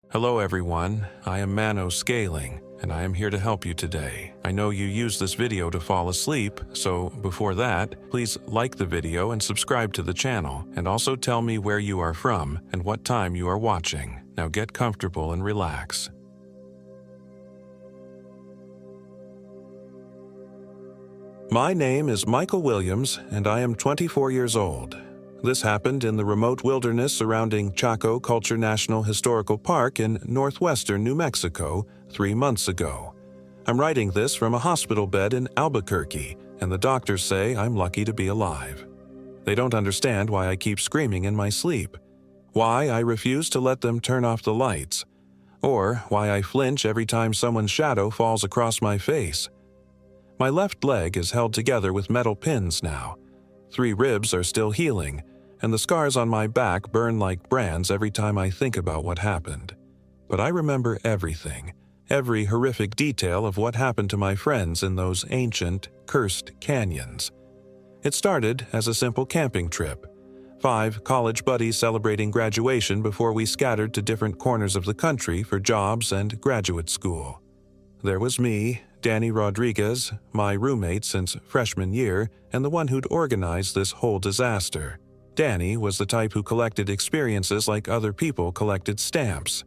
Hello everyone, I am Mano Scaling, and I am here to help you today. I know you use this video to fall asleep, so before that, please like the video and subscribe to the channel, and also tell me where you are from and what time you are watching. Now get comfortable and relax. My name is Michael Williams, and I am 24 years old. This happened in the remote wilderness surrounding Chaco Culture National Historical Park in northwestern New Mexico 3 months ago. I'm writing this from a hospital bed in Albuquerque, and the doctors say I'm lucky to be alive. They don't understand why I keep screaming in my sleep, why I refuse to let them turn off the lights, or why I flinch every time someone's shadow falls across my face. My left leg is held together with metal pins now. 3 ribs are still healing, and the scars on my back burn like brands every time I think about what happened. But I remember everything, every horrific detail of what happened to my friends in those ancient, cursed canyons. It started as a simple camping trip. 5 college buddies celebrating graduation before we scattered to different corners of the country for jobs and graduate school. There was me, Danny Rodriguez, my roommate since freshman year, and the one who'd organized this whole disaster. Danny was the type who collected experiences like other people collected stamps,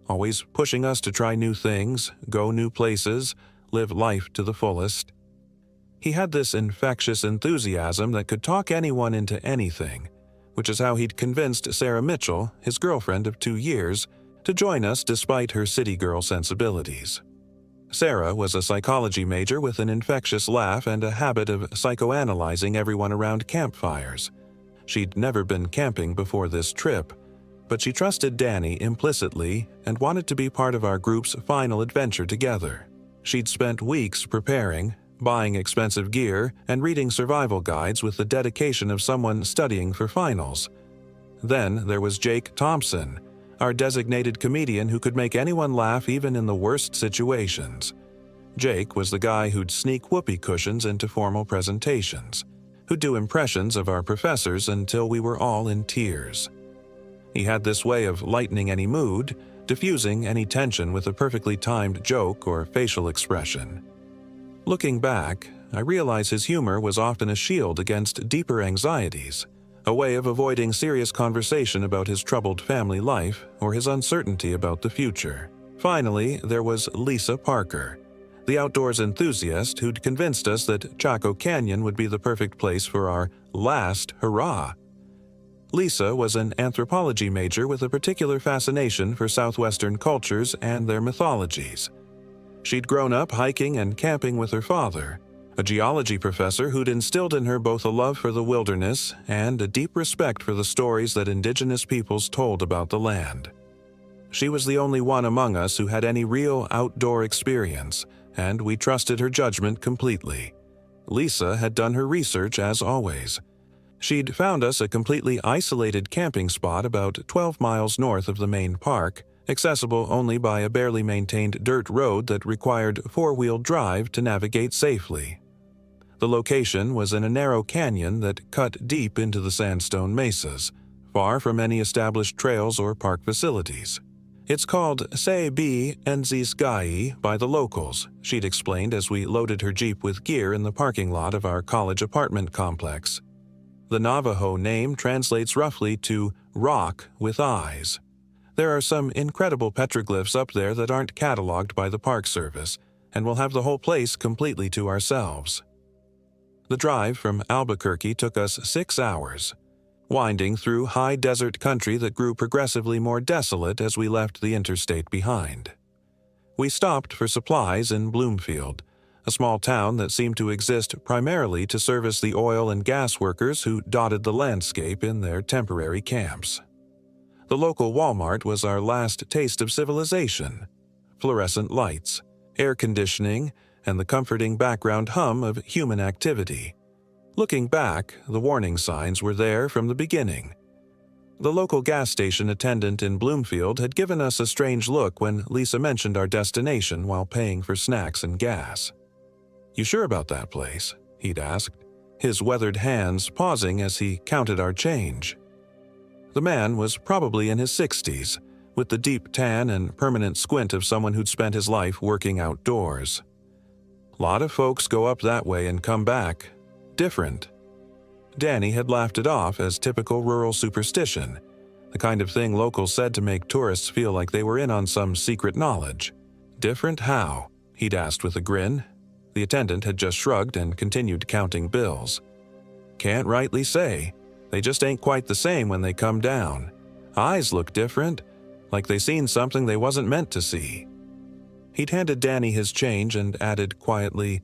always pushing us to try new things, go new places, live life to the fullest. He had this infectious enthusiasm that could talk anyone into anything, which is how he'd convinced Sarah Mitchell, his girlfriend of 2 years, to join us despite her city girl sensibilities. Sarah was a psychology major with an infectious laugh and a habit of psychoanalyzing everyone around campfires. She'd never been camping before this trip, but she trusted Danny implicitly and wanted to be part of our group's final adventure together. She'd spent weeks preparing, buying expensive gear, and reading survival guides with the dedication of someone studying for finals. Then there was Jake Thompson, our designated comedian who could make anyone laugh even in the worst situations. Jake was the guy who'd sneak whoopee cushions into formal presentations, who'd do impressions of our professors until we were all in tears. He had this way of lightening any mood, diffusing any tension with a perfectly timed joke or facial expression. Looking back, I realize his humor was often a shield against deeper anxieties, a way of avoiding serious conversation about his troubled family life or his uncertainty about the future. Finally, there was Lisa Parker, the outdoors enthusiast who'd convinced us that Chaco Canyon would be the perfect place for our last hurrah. Lisa was an anthropology major with a particular fascination for Southwestern cultures and their mythologies. She'd grown up hiking and camping with her father, a geology professor who'd instilled in her both a love for the wilderness and a deep respect for the stories that indigenous peoples told about the land. She was the only one among us who had any real outdoor experience, and we trusted her judgment completely. Lisa had done her research as always. She'd found us a completely isolated camping spot about 12 miles north of the main park, accessible only by a barely maintained dirt road that required 4-wheel drive to navigate safely. The location was in a narrow canyon that cut deep into the sandstone mesas, far from any established trails or park facilities. It's called Seebi Enzisgai by the locals, she'd explained as we loaded her Jeep with gear in the parking lot of our college apartment complex. The Navajo name translates roughly to rock with eyes. There are some incredible petroglyphs up there that aren't cataloged by the Park Service, and we'll have the whole place completely to ourselves. The drive from Albuquerque took us 6 hours, winding through high desert country that grew progressively more desolate as we left the interstate behind. We stopped for supplies in Bloomfield, a small town that seemed to exist primarily to service the oil and gas workers who dotted the landscape in their temporary camps. The local Walmart was our last taste of civilization. Fluorescent lights, air conditioning, and the comforting background hum of human activity. Looking back, the warning signs were there from the beginning. The local gas station attendant in Bloomfield had given us a strange look when Lisa mentioned our destination while paying for snacks and gas. "You sure about that place?" he'd asked, his weathered hands pausing as he counted our change. The man was probably in his 60s, with the deep tan and permanent squint of someone who'd spent his life working outdoors. Lot of folks go up that way and come back. Different. Danny had laughed it off as typical rural superstition, the kind of thing locals said to make tourists feel like they were in on some secret knowledge. Different how? He'd asked with a grin. The attendant had just shrugged and continued counting bills. Can't rightly say. They just ain't quite the same when they come down. Eyes look different, like they seen something they wasn't meant to see. He'd handed Danny his change and added quietly,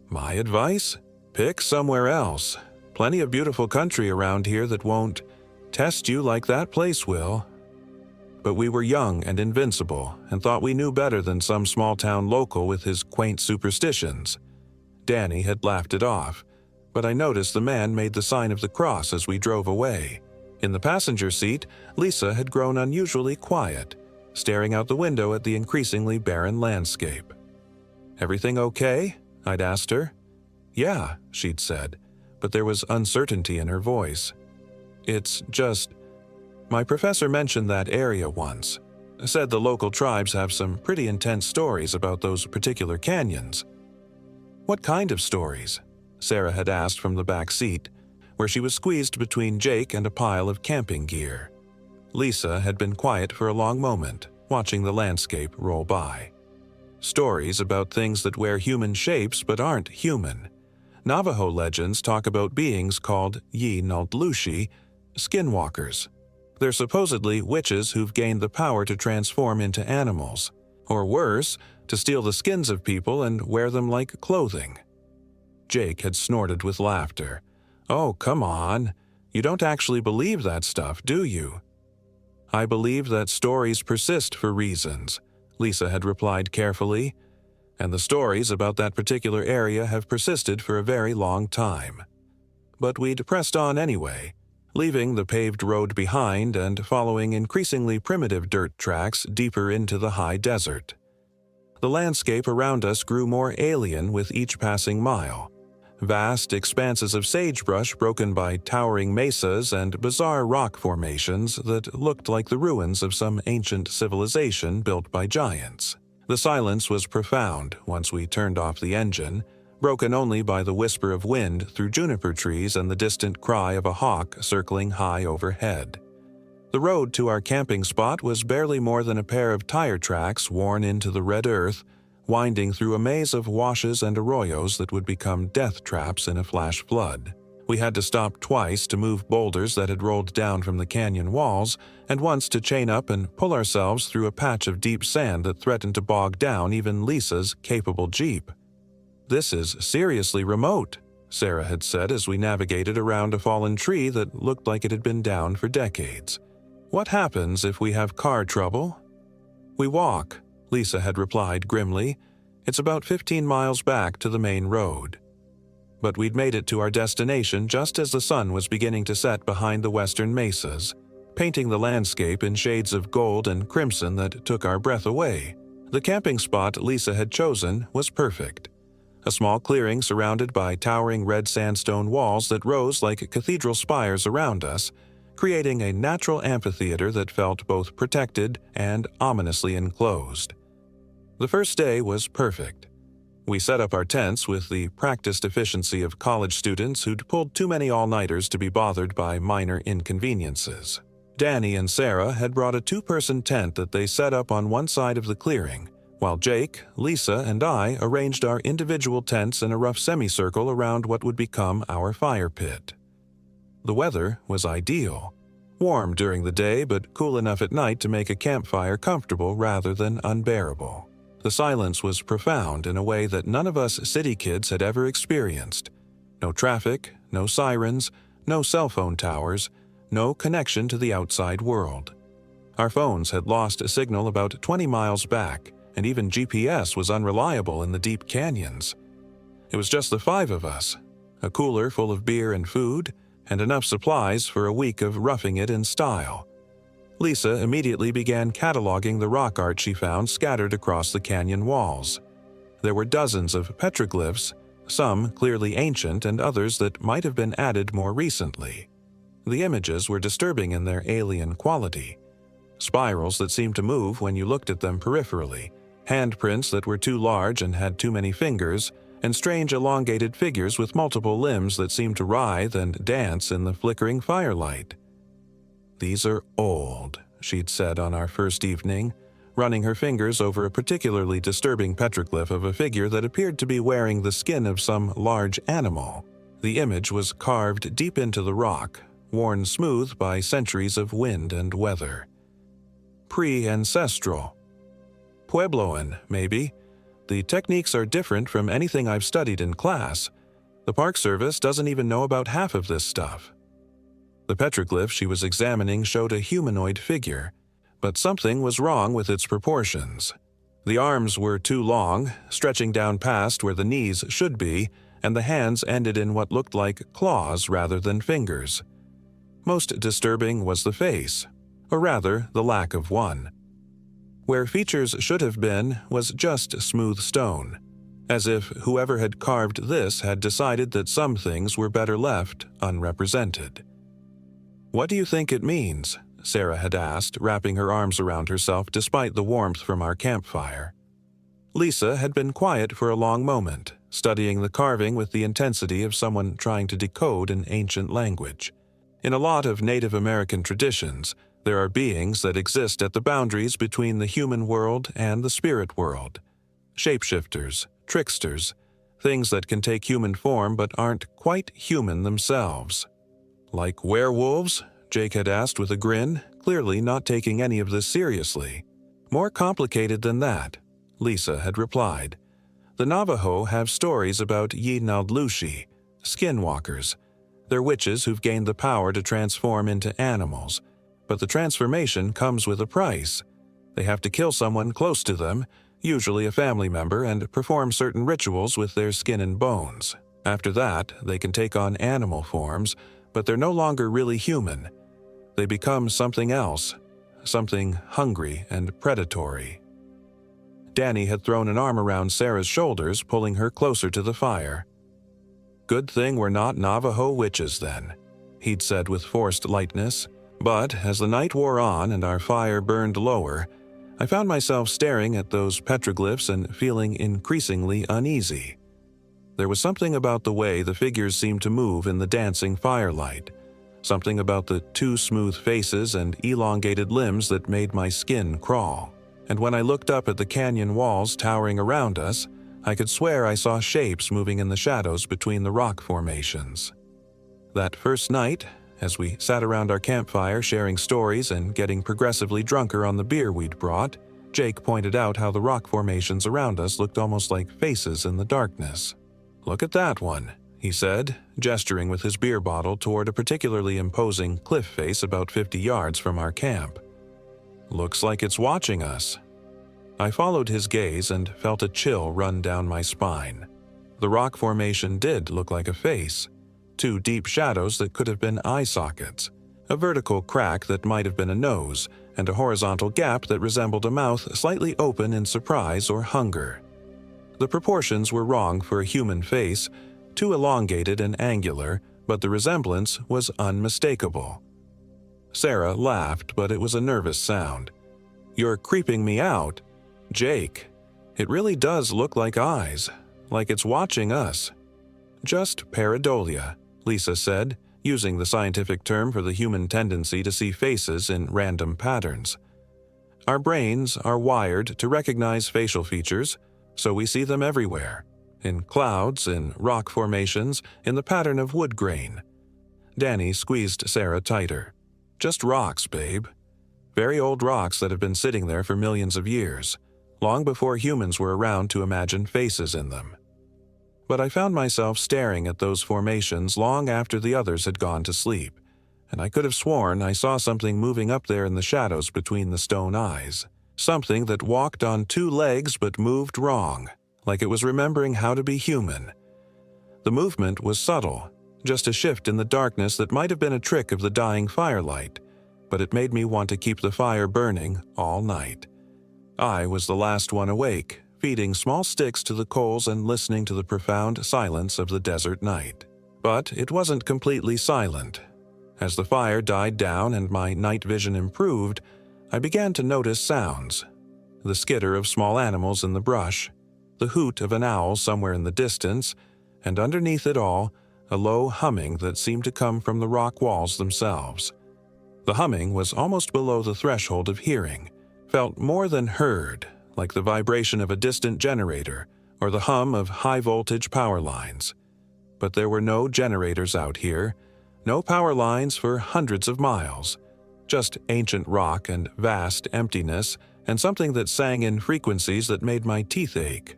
"My advice? Pick somewhere else. Plenty of beautiful country around here that won't test you like that place will." But we were young and invincible and thought we knew better than some small-town local with his quaint superstitions. Danny had laughed it off, but I noticed the man made the sign of the cross as we drove away. In the passenger seat, Lisa had grown unusually quiet, staring out the window at the increasingly barren landscape. "Everything okay?" I'd asked her. "Yeah," she'd said, but there was uncertainty in her voice. "It's just... my professor mentioned that area once. Said the local tribes have some pretty intense stories about those particular canyons." "What kind of stories?" Sarah had asked from the back seat, where she was squeezed between Jake and a pile of camping gear. Lisa had been quiet for a long moment, watching the landscape roll by. "Stories about things that wear human shapes but aren't human. Navajo legends talk about beings called Yi-Nultlushi, skinwalkers. They're supposedly witches who've gained the power to transform into animals, or worse, to steal the skins of people and wear them like clothing." Jake had snorted with laughter. "Oh, come on. You don't actually believe that stuff, do you?" "I believe that stories persist for reasons," Lisa had replied carefully, "and the stories about that particular area have persisted for a very long time." But we'd pressed on anyway, leaving the paved road behind and following increasingly primitive dirt tracks deeper into the high desert. The landscape around us grew more alien with each passing mile. Vast expanses of sagebrush broken by towering mesas and bizarre rock formations that looked like the ruins of some ancient civilization built by giants. The silence was profound once we turned off the engine, broken only by the whisper of wind through juniper trees and the distant cry of a hawk circling high overhead. The road to our camping spot was barely more than a pair of tire tracks worn into the red earth, winding through a maze of washes and arroyos that would become death traps in a flash flood. We had to stop twice to move boulders that had rolled down from the canyon walls, and once to chain up and pull ourselves through a patch of deep sand that threatened to bog down even Lisa's capable Jeep. "This is seriously remote," Sarah had said as we navigated around a fallen tree that looked like it had been down for decades. "What happens if we have car trouble?" "We walk," Lisa had replied grimly. "It's about 15 miles back to the main road." But we'd made it to our destination just as the sun was beginning to set behind the western mesas, painting the landscape in shades of gold and crimson that took our breath away. The camping spot Lisa had chosen was perfect. A small clearing surrounded by towering red sandstone walls that rose like cathedral spires around us, creating a natural amphitheater that felt both protected and ominously enclosed. The first day was perfect. We set up our tents with the practiced efficiency of college students who'd pulled too many all-nighters to be bothered by minor inconveniences. Danny and Sarah had brought a two-person tent that they set up on one side of the clearing, while Jake, Lisa, and I arranged our individual tents in a rough semicircle around what would become our fire pit. The weather was ideal. Warm during the day, but cool enough at night to make a campfire comfortable rather than unbearable. The silence was profound in a way that none of us city kids had ever experienced. No traffic, no sirens, no cell phone towers, no connection to the outside world. Our phones had lost a signal about 20 miles back, and even GPS was unreliable in the deep canyons. It was just the five of us, a cooler full of beer and food, and enough supplies for a week of roughing it in style. Lisa immediately began cataloging the rock art she found scattered across the canyon walls. There were dozens of petroglyphs, some clearly ancient and others that might have been added more recently. The images were disturbing in their alien quality. spirals that seemed to move when you looked at them peripherally, handprints that were too large and had too many fingers, and strange elongated figures with multiple limbs that seemed to writhe and dance in the flickering firelight. "These are old," she'd said on our first evening, running her fingers over a particularly disturbing petroglyph of a figure that appeared to be wearing the skin of some large animal. The image was carved deep into the rock, worn smooth by centuries of wind and weather. Pre-ancestral. Puebloan, maybe. The techniques are different from anything I've studied in class. The Park Service doesn't even know about half of this stuff. The petroglyph she was examining showed a humanoid figure, but something was wrong with its proportions. The arms were too long, stretching down past where the knees should be, and the hands ended in what looked like claws rather than fingers. Most disturbing was the face, or rather, the lack of one. Where features should have been was just smooth stone, as if whoever had carved this had decided that some things were better left unrepresented. "What do you think it means?" Sarah had asked, wrapping her arms around herself despite the warmth from our campfire. Lisa had been quiet for a long moment, studying the carving with the intensity of someone trying to decode an ancient language. In a lot of Native American traditions, there are beings that exist at the boundaries between the human world and the spirit world. Shapeshifters, tricksters, things that can take human form but aren't quite human themselves. "Like werewolves?" Jake had asked with a grin, clearly not taking any of this seriously. "More complicated than that," Lisa had replied. "The Navajo have stories about Yinaldlushi, skinwalkers. They're witches who've gained the power to transform into animals, but the transformation comes with a price. They have to kill someone close to them, usually a family member, and perform certain rituals with their skin and bones. After that, they can take on animal forms, but they're no longer really human. They become something else, something hungry and predatory." Danny had thrown an arm around Sarah's shoulders, pulling her closer to the fire. "Good thing we're not Navajo witches, then," he'd said with forced lightness. But as the night wore on and our fire burned lower, I found myself staring at those petroglyphs and feeling increasingly uneasy. There was something about the way the figures seemed to move in the dancing firelight, something about the too smooth faces and elongated limbs that made my skin crawl. And when I looked up at the canyon walls towering around us, I could swear I saw shapes moving in the shadows between the rock formations. That first night, as we sat around our campfire sharing stories and getting progressively drunker on the beer we'd brought, Jake pointed out how the rock formations around us looked almost like faces in the darkness. "Look at that one," he said, gesturing with his beer bottle toward a particularly imposing cliff face about 50 yards from our camp. "Looks like it's watching us." I followed his gaze and felt a chill run down my spine. The rock formation did look like a face. Two deep shadows that could have been eye sockets, a vertical crack that might have been a nose, and a horizontal gap that resembled a mouth slightly open in surprise or hunger. The proportions were wrong for a human face, too elongated and angular, but the resemblance was unmistakable. Sarah laughed, but it was a nervous sound. "You're creeping me out." "Jake, it really does look like eyes, like it's watching us." "Just pareidolia," Lisa said, using the scientific term for the human tendency to see faces in random patterns. "Our brains are wired to recognize facial features, so we see them everywhere. In clouds, in rock formations, in the pattern of wood grain." Danny squeezed Sarah tighter. "Just rocks, babe. Very old rocks that have been sitting there for millions of years, long before humans were around to imagine faces in them." But I found myself staring at those formations long after the others had gone to sleep, and I could have sworn I saw something moving up there in the shadows between the stone eyes. Something that walked on two legs but moved wrong, like it was remembering how to be human. The movement was subtle, just a shift in the darkness that might have been a trick of the dying firelight, but it made me want to keep the fire burning all night. I was the last one awake, feeding small sticks to the coals and listening to the profound silence of the desert night. But it wasn't completely silent. As the fire died down and my night vision improved, I began to notice sounds: the skitter of small animals in the brush, the hoot of an owl somewhere in the distance, and underneath it all, a low humming that seemed to come from the rock walls themselves. The humming was almost below the threshold of hearing, felt more than heard, like the vibration of a distant generator or the hum of high-voltage power lines. But there were no generators out here, no power lines for hundreds of miles, just ancient rock and vast emptiness, and something that sang in frequencies that made my teeth ache.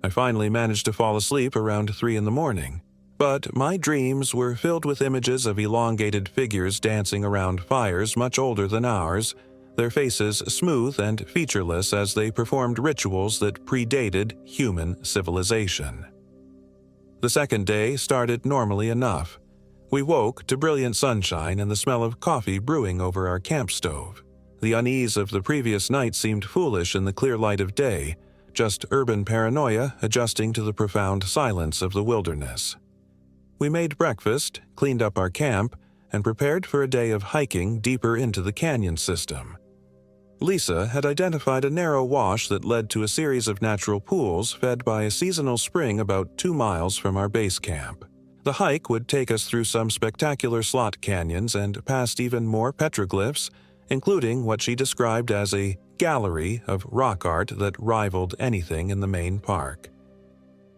I finally managed to fall asleep around 3 in the morning, but my dreams were filled with images of elongated figures dancing around fires much older than ours, their faces smooth and featureless as they performed rituals that predated human civilization. The second day started normally enough. We woke to brilliant sunshine and the smell of coffee brewing over our camp stove. The unease of the previous night seemed foolish in the clear light of day, just urban paranoia adjusting to the profound silence of the wilderness. We made breakfast, cleaned up our camp, and prepared for a day of hiking deeper into the canyon system. Lisa had identified a narrow wash that led to a series of natural pools fed by a seasonal spring about 2 miles from our base camp. The hike would take us through some spectacular slot canyons and past even more petroglyphs, including what she described as a gallery of rock art that rivaled anything in the main park.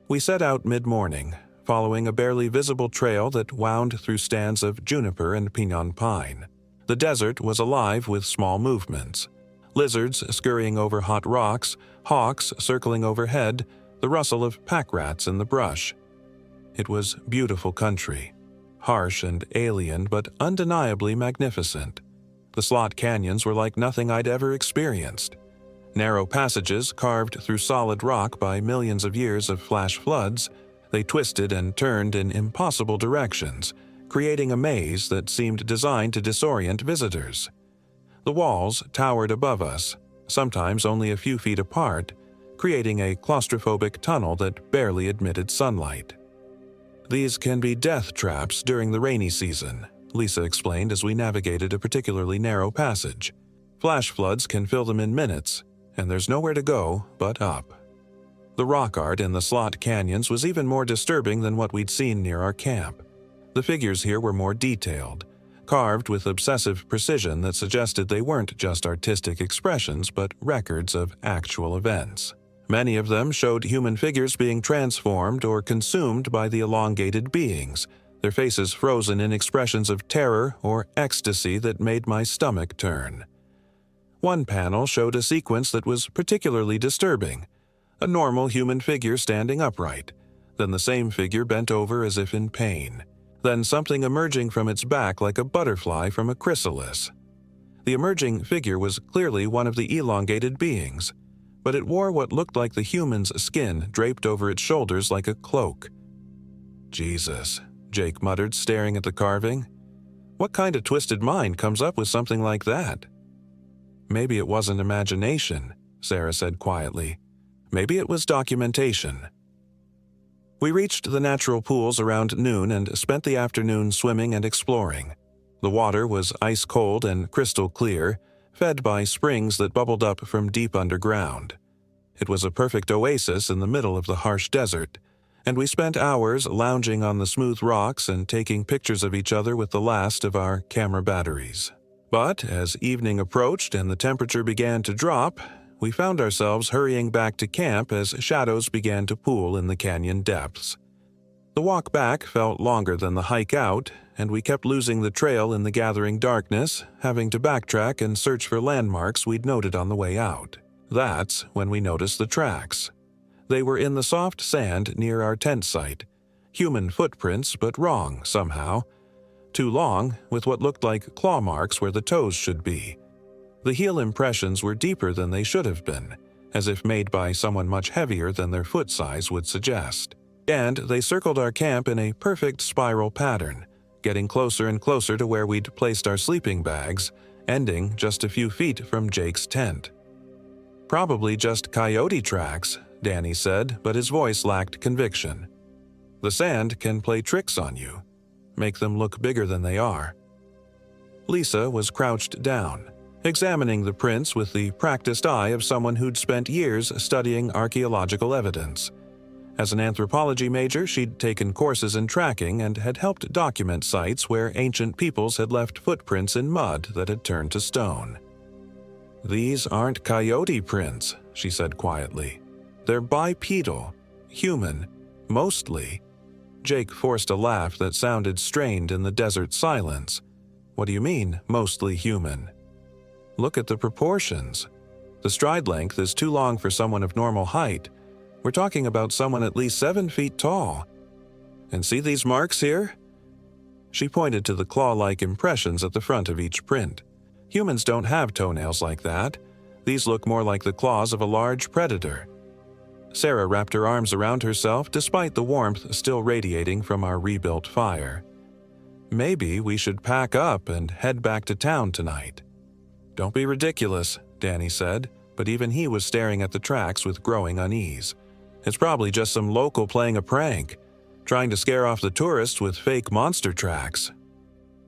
We set out mid-morning, following a barely visible trail that wound through stands of juniper and pinon pine. The desert was alive with small movements: lizards scurrying over hot rocks, hawks circling overhead, the rustle of pack rats in the brush. It was beautiful country, harsh and alien but undeniably magnificent. The slot canyons were like nothing I'd ever experienced. Narrow passages carved through solid rock by millions of years of flash floods, they twisted and turned in impossible directions, creating a maze that seemed designed to disorient visitors. The walls towered above us, sometimes only a few feet apart, creating a claustrophobic tunnel that barely admitted sunlight. These can be death traps during the rainy season, Lisa explained as we navigated a particularly narrow passage. Flash floods can fill them in minutes, and there's nowhere to go but up. The rock art in the slot canyons was even more disturbing than what we'd seen near our camp. The figures here were more detailed, carved with obsessive precision that suggested they weren't just artistic expressions but records of actual events. Many of them showed human figures being transformed or consumed by the elongated beings, their faces frozen in expressions of terror or ecstasy that made my stomach turn. One panel showed a sequence that was particularly disturbing: a normal human figure standing upright, then the same figure bent over as if in pain, then something emerging from its back like a butterfly from a chrysalis. The emerging figure was clearly one of the elongated beings, but it wore what looked like the human's skin draped over its shoulders like a cloak. "Jesus," Jake muttered, staring at the carving. "What kind of twisted mind comes up with something like that?" "Maybe it wasn't imagination," Sarah said quietly. "Maybe it was documentation." We reached the natural pools around noon and spent the afternoon swimming and exploring. The water was ice-cold and crystal clear, fed by springs that bubbled up from deep underground. It was a perfect oasis in the middle of the harsh desert, and we spent hours lounging on the smooth rocks and taking pictures of each other with the last of our camera batteries. But as evening approached and the temperature began to drop, we found ourselves hurrying back to camp as shadows began to pool in the canyon depths. The walk back felt longer than the hike out, and we kept losing the trail in the gathering darkness, having to backtrack and search for landmarks we'd noted on the way out. That's when we noticed the tracks. They were in the soft sand near our tent site. Human footprints, but wrong somehow. Too long, with what looked like claw marks where the toes should be. The heel impressions were deeper than they should have been, as if made by someone much heavier than their foot size would suggest. And they circled our camp in a perfect spiral pattern, getting closer and closer to where we'd placed our sleeping bags, ending just a few feet from Jake's tent. "Probably just coyote tracks," Danny said, but his voice lacked conviction. "The sand can play tricks on you, make them look bigger than they are." Lisa was crouched down, examining the prints with the practiced eye of someone who'd spent years studying archaeological evidence. As an anthropology major, she'd taken courses in tracking and had helped document sites where ancient peoples had left footprints in mud that had turned to stone. "These aren't coyote prints," she said quietly. "They're bipedal, human, mostly." Jake forced a laugh that sounded strained in the desert silence. "What do you mean, mostly human?" "Look at the proportions. The stride length is too long for someone of normal height. We're talking about someone at least 7 feet tall. And see these marks here?" She pointed to the claw-like impressions at the front of each print. "Humans don't have toenails like that. These look more like the claws of a large predator." Sarah wrapped her arms around herself despite the warmth still radiating from our rebuilt fire. "Maybe we should pack up and head back to town tonight." "Don't be ridiculous," Danny said, but even he was staring at the tracks with growing unease. "It's probably just some local playing a prank, trying to scare off the tourists with fake monster tracks."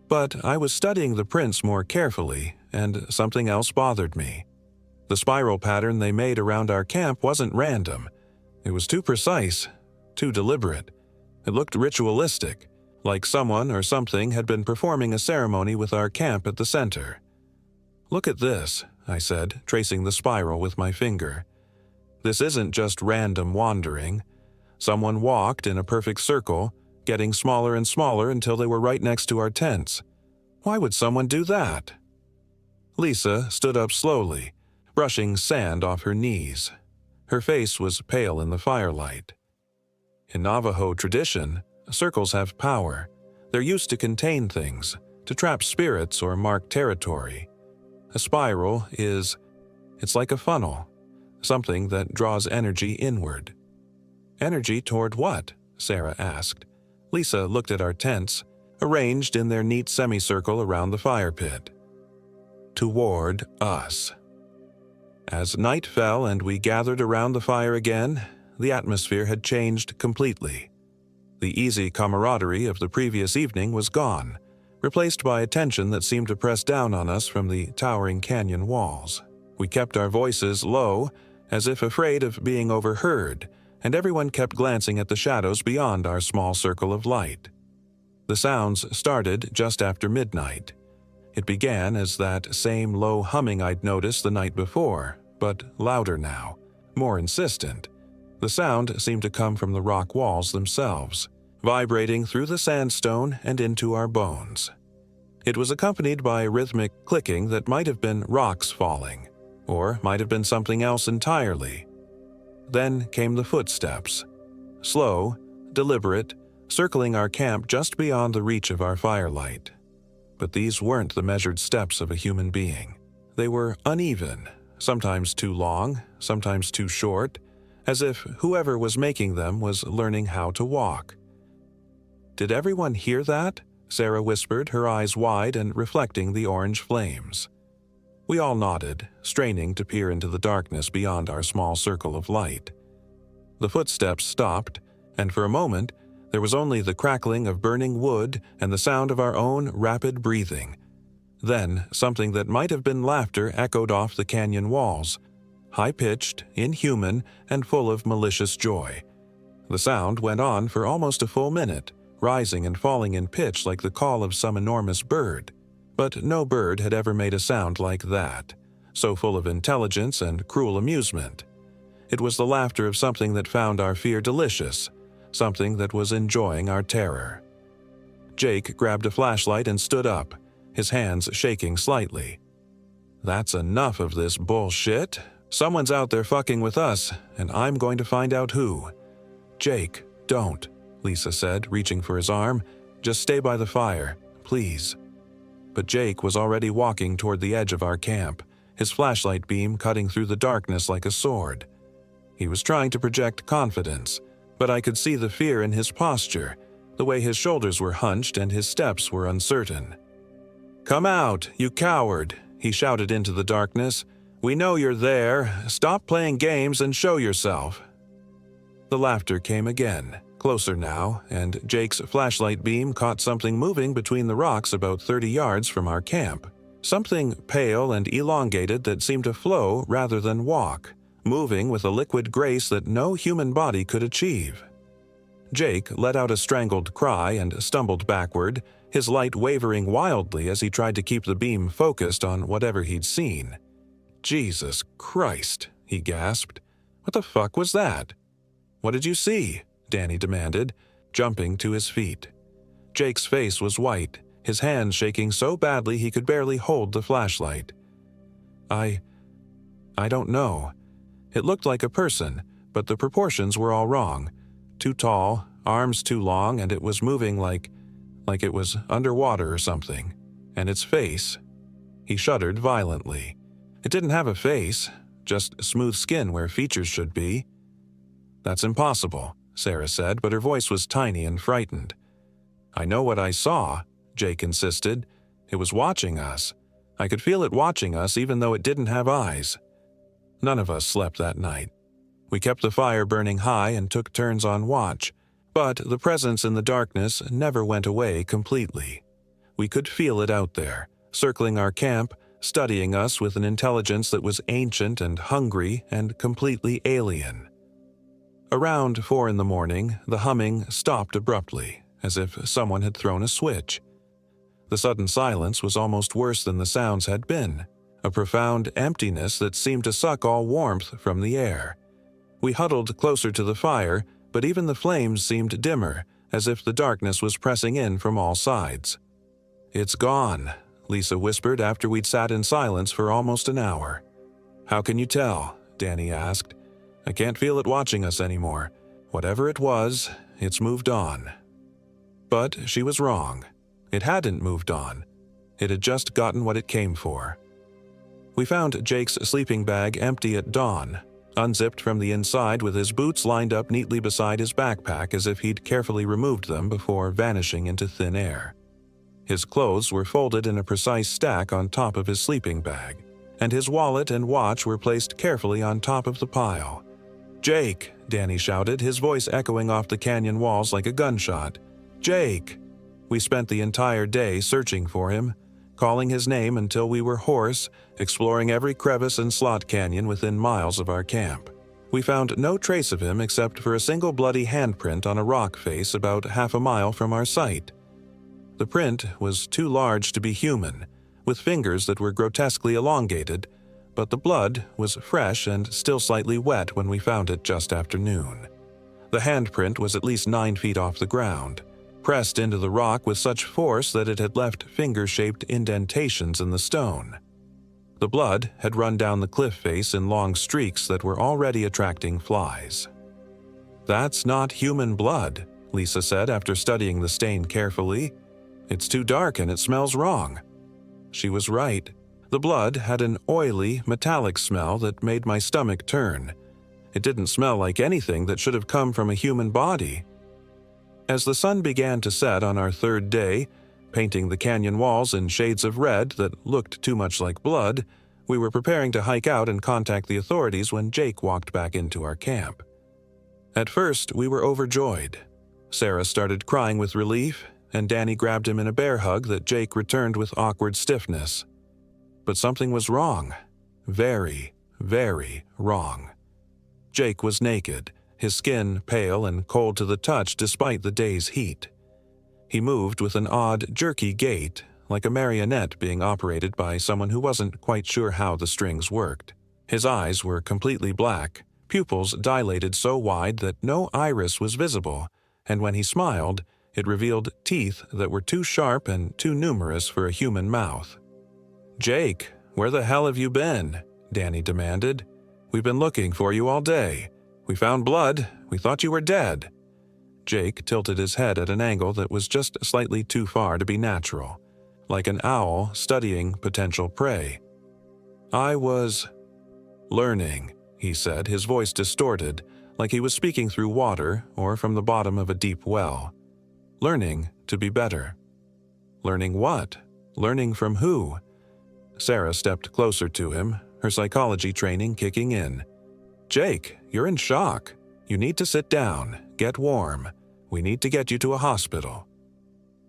But I was studying the prints more carefully, and something else bothered me. The spiral pattern they made around our camp wasn't random. It was too precise, too deliberate. It looked ritualistic, like someone or something had been performing a ceremony with our camp at the center. "Look at this," I said, tracing the spiral with my finger. "This isn't just random wandering. Someone walked in a perfect circle, getting smaller and smaller until they were right next to our tents. Why would someone do that?" Lisa stood up slowly, brushing sand off her knees. Her face was pale in the firelight. "In Navajo tradition, circles have power. They're used to contain things, to trap spirits or mark territory. A spiral it's like a funnel, something that draws energy inward." "Energy toward what?" Sarah asked. Lisa looked at our tents, arranged in their neat semicircle around the fire pit. "Toward us." As night fell and we gathered around the fire again, the atmosphere had changed completely. The easy camaraderie of the previous evening was gone, replaced by a tension that seemed to press down on us from the towering canyon walls. We kept our voices low, as if afraid of being overheard, and everyone kept glancing at the shadows beyond our small circle of light. The sounds started just after midnight. It began as that same low humming I'd noticed the night before, but louder now, more insistent. The sound seemed to come from the rock walls themselves, vibrating through the sandstone and into our bones. It was accompanied by a rhythmic clicking that might have been rocks falling, or might have been something else entirely. Then came the footsteps, slow, deliberate, circling our camp just beyond the reach of our firelight. But these weren't the measured steps of a human being. They were uneven, sometimes too long, sometimes too short, as if whoever was making them was learning how to walk. "Did everyone hear that?" Sarah whispered, her eyes wide and reflecting the orange flames. We all nodded, straining to peer into the darkness beyond our small circle of light. The footsteps stopped, and for a moment, there was only the crackling of burning wood and the sound of our own rapid breathing. Then, something that might have been laughter echoed off the canyon walls, high-pitched, inhuman, and full of malicious joy. The sound went on for almost a full minute, rising and falling in pitch like the call of some enormous bird. But no bird had ever made a sound like that, so full of intelligence and cruel amusement. It was the laughter of something that found our fear delicious, something that was enjoying our terror. Jake grabbed a flashlight and stood up, his hands shaking slightly. "That's enough of this bullshit. Someone's out there fucking with us, and I'm going to find out who." "Jake, don't," Lisa said, reaching for his arm. "Just stay by the fire, please." But Jake was already walking toward the edge of our camp, his flashlight beam cutting through the darkness like a sword. He was trying to project confidence, but I could see the fear in his posture, the way his shoulders were hunched and his steps were uncertain. "Come out, you coward," he shouted into the darkness. "We know you're there. Stop playing games and show yourself." The laughter came again, closer now, and Jake's flashlight beam caught something moving between the rocks about 30 yards from our camp. Something pale and elongated that seemed to flow rather than walk, moving with a liquid grace that no human body could achieve. Jake let out a strangled cry and stumbled backward, his light wavering wildly as he tried to keep the beam focused on whatever he'd seen. "Jesus Christ," he gasped. "What the fuck was that?" "What did you see?" Danny demanded, jumping to his feet. Jake's face was white, his hands shaking so badly he could barely hold the flashlight. I don't know. It looked like a person, but the proportions were all wrong. Too tall, arms too long, and it was moving like it was underwater or something. And its face. He shuddered violently. It didn't have a face, just smooth skin where features should be. "That's impossible," Sarah said, but her voice was tiny and frightened. "I know what I saw," Jake insisted. "It was watching us. I could feel it watching us even though it didn't have eyes." None of us slept that night. We kept the fire burning high and took turns on watch, but the presence in the darkness never went away completely. We could feel it out there, circling our camp, studying us with an intelligence that was ancient and hungry and completely alien. Around 4 in the morning, the humming stopped abruptly, as if someone had thrown a switch. The sudden silence was almost worse than the sounds had been, a profound emptiness that seemed to suck all warmth from the air. We huddled closer to the fire, but even the flames seemed dimmer, as if the darkness was pressing in from all sides. "It's gone," Lisa whispered after we'd sat in silence for almost an hour. "How can you tell?" Danny asked. "I can't feel it watching us anymore. Whatever it was, it's moved on." But she was wrong. It hadn't moved on. It had just gotten what it came for. We found Jake's sleeping bag empty at dawn, unzipped from the inside with his boots lined up neatly beside his backpack as if he'd carefully removed them before vanishing into thin air. His clothes were folded in a precise stack on top of his sleeping bag, and his wallet and watch were placed carefully on top of the pile. "Jake!" Danny shouted, his voice echoing off the canyon walls like a gunshot. "Jake!" We spent the entire day searching for him, calling his name until we were hoarse, exploring every crevice and slot canyon within miles of our camp. We found no trace of him except for a single bloody handprint on a rock face about half a mile from our site. The print was too large to be human, with fingers that were grotesquely elongated, but the blood was fresh and still slightly wet when we found it just after noon. The handprint was at least 9 feet off the ground, pressed into the rock with such force that it had left finger-shaped indentations in the stone. The blood had run down the cliff face in long streaks that were already attracting flies. "That's not human blood," Lisa said after studying the stain carefully. "It's too dark and it smells wrong." She was right. The blood had an oily, metallic smell that made my stomach turn. It didn't smell like anything that should have come from a human body. As the sun began to set on our 3rd day, painting the canyon walls in shades of red that looked too much like blood, we were preparing to hike out and contact the authorities when Jake walked back into our camp. At first, we were overjoyed. Sarah started crying with relief, and Danny grabbed him in a bear hug that Jake returned with awkward stiffness. But something was wrong. Very, very wrong. Jake was naked, his skin pale and cold to the touch despite the day's heat. He moved with an odd, jerky gait, like a marionette being operated by someone who wasn't quite sure how the strings worked. His eyes were completely black, pupils dilated so wide that no iris was visible, and when he smiled, it revealed teeth that were too sharp and too numerous for a human mouth. "Jake, where the hell have you been?" Danny demanded. "We've been looking for you all day. We found blood. We thought you were dead." Jake tilted his head at an angle that was just slightly too far to be natural, like an owl studying potential prey. "I was learning," he said, his voice distorted, like he was speaking through water or from the bottom of a deep well. "Learning to be better." "Learning what? Learning from who?" Sarah stepped closer to him, her psychology training kicking in. "Jake, you're in shock. You need to sit down, get warm. We need to get you to a hospital."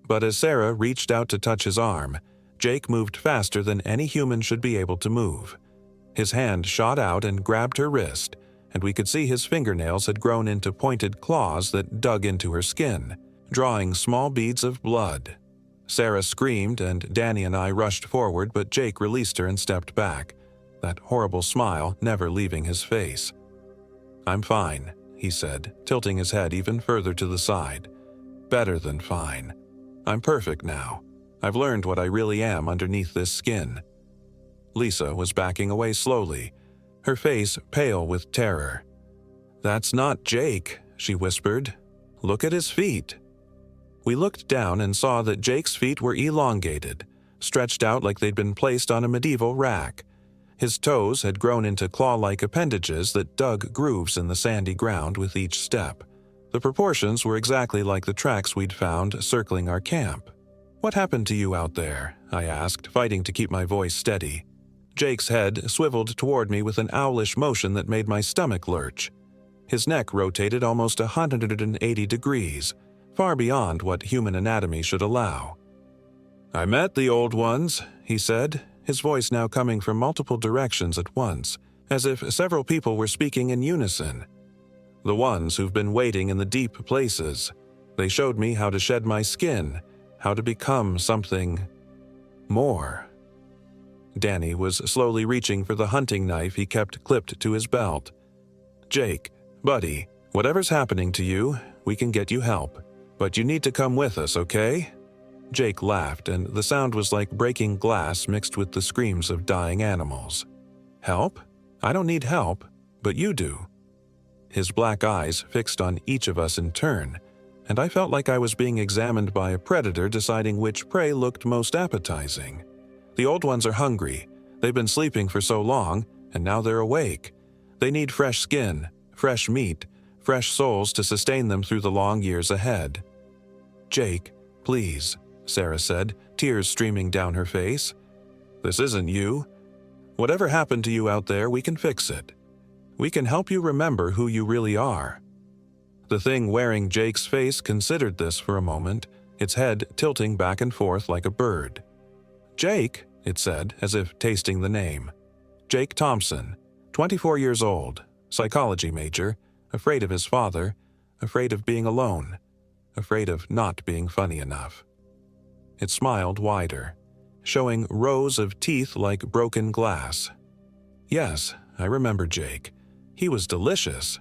But as Sarah reached out to touch his arm, Jake moved faster than any human should be able to move. His hand shot out and grabbed her wrist, and we could see his fingernails had grown into pointed claws that dug into her skin, drawing small beads of blood. Sarah screamed, and Danny and I rushed forward, but Jake released her and stepped back, that horrible smile never leaving his face. "I'm fine," he said, tilting his head even further to the side. "Better than fine. I'm perfect now. I've learned what I really am underneath this skin." Lisa was backing away slowly, her face pale with terror. "That's not Jake," she whispered. "Look at his feet." We looked down and saw that Jake's feet were elongated, stretched out like they'd been placed on a medieval rack. His toes had grown into claw-like appendages that dug grooves in the sandy ground with each step. The proportions were exactly like the tracks we'd found circling our camp. "What happened to you out there?" I asked, fighting to keep my voice steady. Jake's head swiveled toward me with an owlish motion that made my stomach lurch. His neck rotated almost 180 degrees, far beyond what human anatomy should allow. "I met the old ones," he said, his voice now coming from multiple directions at once, as if several people were speaking in unison. "The ones who've been waiting in the deep places. They showed me how to shed my skin, how to become something more." Danny was slowly reaching for the hunting knife he kept clipped to his belt. "Jake, buddy, whatever's happening to you, we can get you help. But you need to come with us, okay?" Jake laughed, and the sound was like breaking glass mixed with the screams of dying animals. "Help? I don't need help, but you do." His black eyes fixed on each of us in turn, and I felt like I was being examined by a predator deciding which prey looked most appetizing. The old ones are hungry. They've been sleeping for so long, and now they're awake. They need fresh skin, fresh meat, fresh souls to sustain them through the long years ahead. "Jake, please," Sarah said, tears streaming down her face. "This isn't you. Whatever happened to you out there, we can fix it. We can help you remember who you really are." The thing wearing Jake's face considered this for a moment, its head tilting back and forth like a bird. "Jake," it said, as if tasting the name. "Jake Thompson, 24 years old, psychology major, afraid of his father, afraid of being alone, afraid of not being funny enough." It smiled wider, showing rows of teeth like broken glass. "Yes, I remember Jake. He was delicious."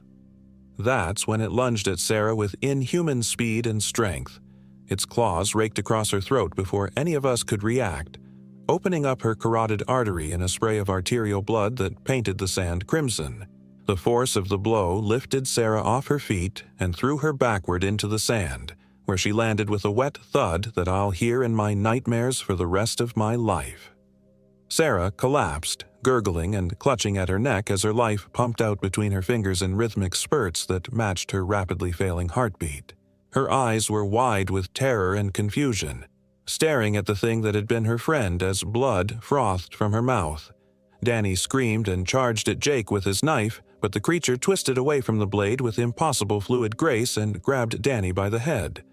That's when it lunged at Sarah with inhuman speed and strength. Its claws raked across her throat before any of us could react, opening up her carotid artery in a spray of arterial blood that painted the sand crimson. The force of the blow lifted Sarah off her feet and threw her backward into the sand, where she landed with a wet thud that I'll hear in my nightmares for the rest of my life. Sarah collapsed, gurgling and clutching at her neck as her life pumped out between her fingers in rhythmic spurts that matched her rapidly failing heartbeat. Her eyes were wide with terror and confusion, staring at the thing that had been her friend as blood frothed from her mouth. Danny screamed and charged at Jake with his knife, but the creature twisted away from the blade with impossible fluid grace and grabbed Danny by the head.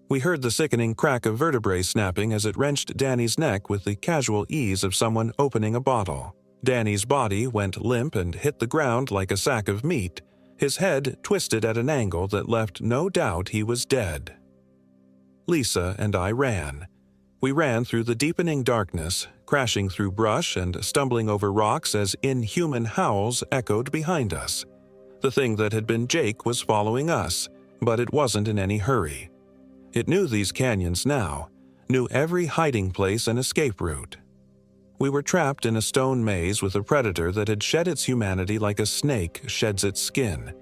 We heard the sickening crack of vertebrae snapping as it wrenched Danny's neck with the casual ease of someone opening a bottle. Danny's body went limp and hit the ground like a sack of meat, his head twisted at an angle that left no doubt he was dead. Lisa and I ran. We ran through the deepening darkness, crashing through brush and stumbling over rocks as inhuman howls echoed behind us. The thing that had been Jake was following us, but it wasn't in any hurry. It knew these canyons now, knew every hiding place and escape route. We were trapped in a stone maze with a predator that had shed its humanity like a snake sheds its skin.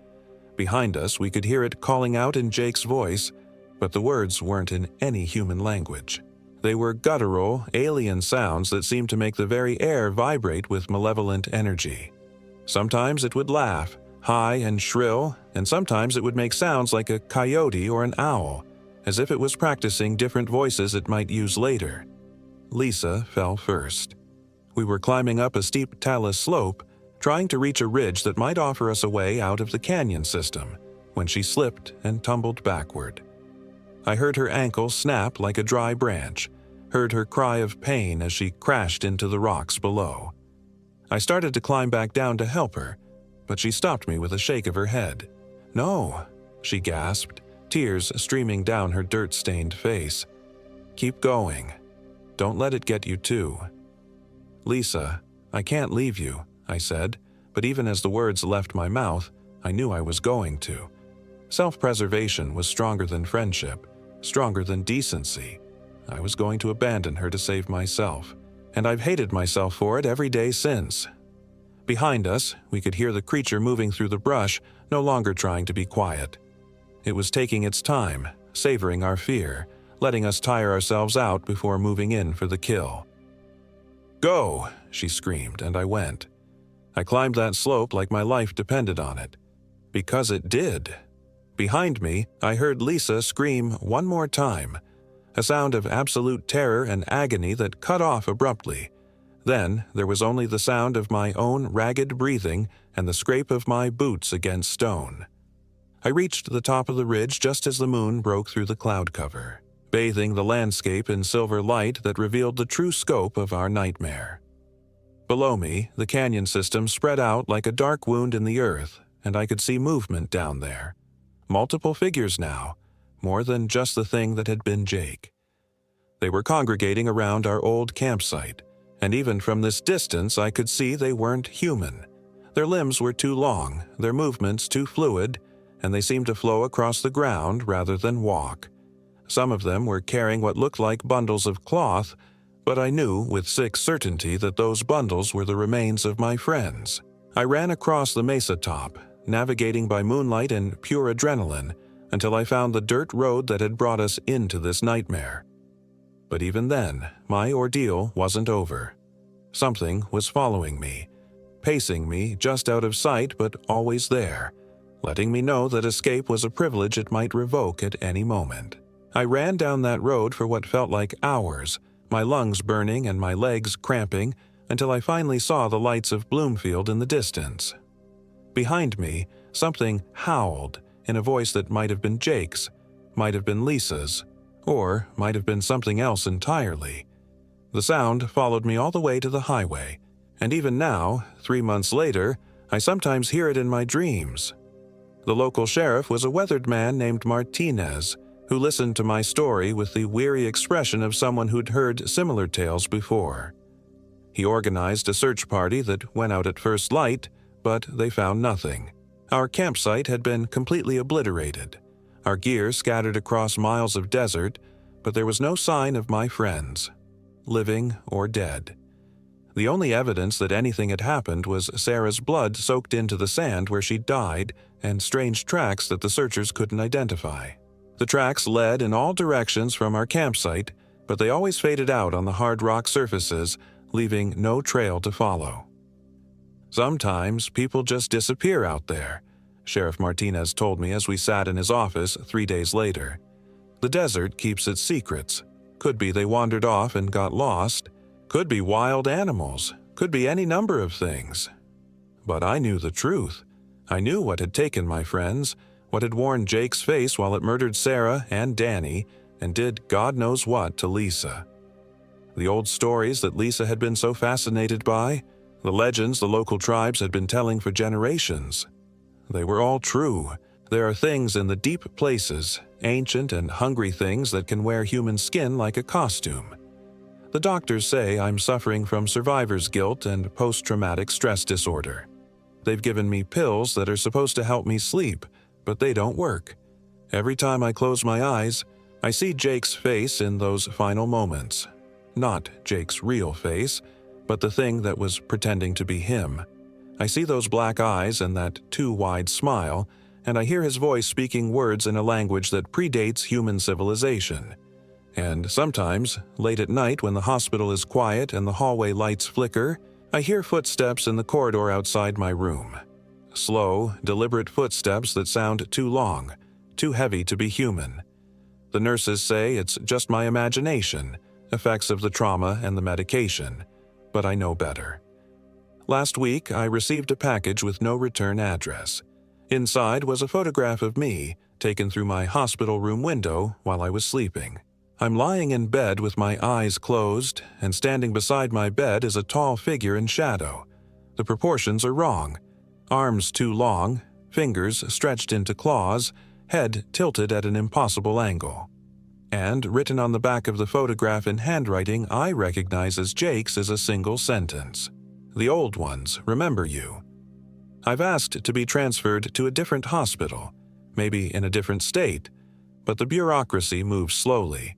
Behind us, we could hear it calling out in Jake's voice, but the words weren't in any human language. They were guttural, alien sounds that seemed to make the very air vibrate with malevolent energy. Sometimes it would laugh, high and shrill, and sometimes it would make sounds like a coyote or an owl, as if it was practicing different voices it might use later. Lisa fell first. We were climbing up a steep talus slope, trying to reach a ridge that might offer us a way out of the canyon system, when she slipped and tumbled backward. I heard her ankle snap like a dry branch, heard her cry of pain as she crashed into the rocks below. I started to climb back down to help her, but she stopped me with a shake of her head. "No," she gasped, tears streaming down her dirt-stained face. "Keep going. Don't let it get you too." "Lisa, I can't leave you," I said, but even as the words left my mouth, I knew I was going to. Self-preservation was stronger than friendship, stronger than decency. I was going to abandon her to save myself, and I've hated myself for it every day since. Behind us, we could hear the creature moving through the brush, no longer trying to be quiet. It was taking its time, savoring our fear, letting us tire ourselves out before moving in for the kill. "Go!" she screamed, and I went. I climbed that slope like my life depended on it. Because it did. Behind me, I heard Lisa scream one more time, a sound of absolute terror and agony that cut off abruptly. Then there was only the sound of my own ragged breathing and the scrape of my boots against stone. I reached the top of the ridge just as the moon broke through the cloud cover, bathing the landscape in silver light that revealed the true scope of our nightmare. Below me, the canyon system spread out like a dark wound in the earth, and I could see movement down there. Multiple figures now, more than just the thing that had been Jake. They were congregating around our old campsite, and even from this distance I could see they weren't human. Their limbs were too long, their movements too fluid, and they seemed to flow across the ground rather than walk. Some of them were carrying what looked like bundles of cloth, but I knew with sick certainty that those bundles were the remains of my friends. I ran across the mesa top, navigating by moonlight and pure adrenaline, until I found the dirt road that had brought us into this nightmare. But even then, my ordeal wasn't over. Something was following me, pacing me just out of sight but always there, letting me know that escape was a privilege it might revoke at any moment. I ran down that road for what felt like hours, my lungs burning and my legs cramping, until I finally saw the lights of Bloomfield in the distance. Behind me, something howled in a voice that might have been Jake's, might have been Lisa's, or might have been something else entirely. The sound followed me all the way to the highway, and even now, 3 months later, I sometimes hear it in my dreams. The local sheriff was a weathered man named Martinez, who listened to my story with the weary expression of someone who'd heard similar tales before. He organized a search party that went out at first light, but they found nothing. Our campsite had been completely obliterated, our gear scattered across miles of desert, but there was no sign of my friends, living or dead. The only evidence that anything had happened was Sarah's blood soaked into the sand where she died and strange tracks that the searchers couldn't identify. The tracks led in all directions from our campsite, but they always faded out on the hard rock surfaces, leaving no trail to follow. "Sometimes people just disappear out there," Sheriff Martinez told me as we sat in his office 3 days later. "The desert keeps its secrets. Could be they wandered off and got lost. Could be wild animals. Could be any number of things. But I knew the truth. I knew what had taken my friends, what had worn Jake's face while it murdered Sarah and Danny, and did God knows what to Lisa. The old stories that Lisa had been so fascinated by, the legends the local tribes had been telling for generations. They were all true. There are things in the deep places, ancient and hungry things that can wear human skin like a costume. The doctors say I'm suffering from survivor's guilt and post-traumatic stress disorder. They've given me pills that are supposed to help me sleep, but they don't work. Every time I close my eyes, I see Jake's face in those final moments. Not Jake's real face, but the thing that was pretending to be him. I see those black eyes and that too wide smile, and I hear his voice speaking words in a language that predates human civilization. And sometimes, late at night when the hospital is quiet and the hallway lights flicker, I hear footsteps in the corridor outside my room. Slow, deliberate footsteps that sound too long, too heavy to be human. The nurses say it's just my imagination, effects of the trauma and the medication, but I know better. Last week, I received a package with no return address. Inside was a photograph of me, taken through my hospital room window while I was sleeping. I'm lying in bed with my eyes closed, and standing beside my bed is a tall figure in shadow. The proportions are wrong. Arms too long, fingers stretched into claws, head tilted at an impossible angle. And written on the back of the photograph in handwriting I recognize as Jake's is a single sentence. "The old ones remember you." I've asked to be transferred to a different hospital, maybe in a different state, but the bureaucracy moves slowly.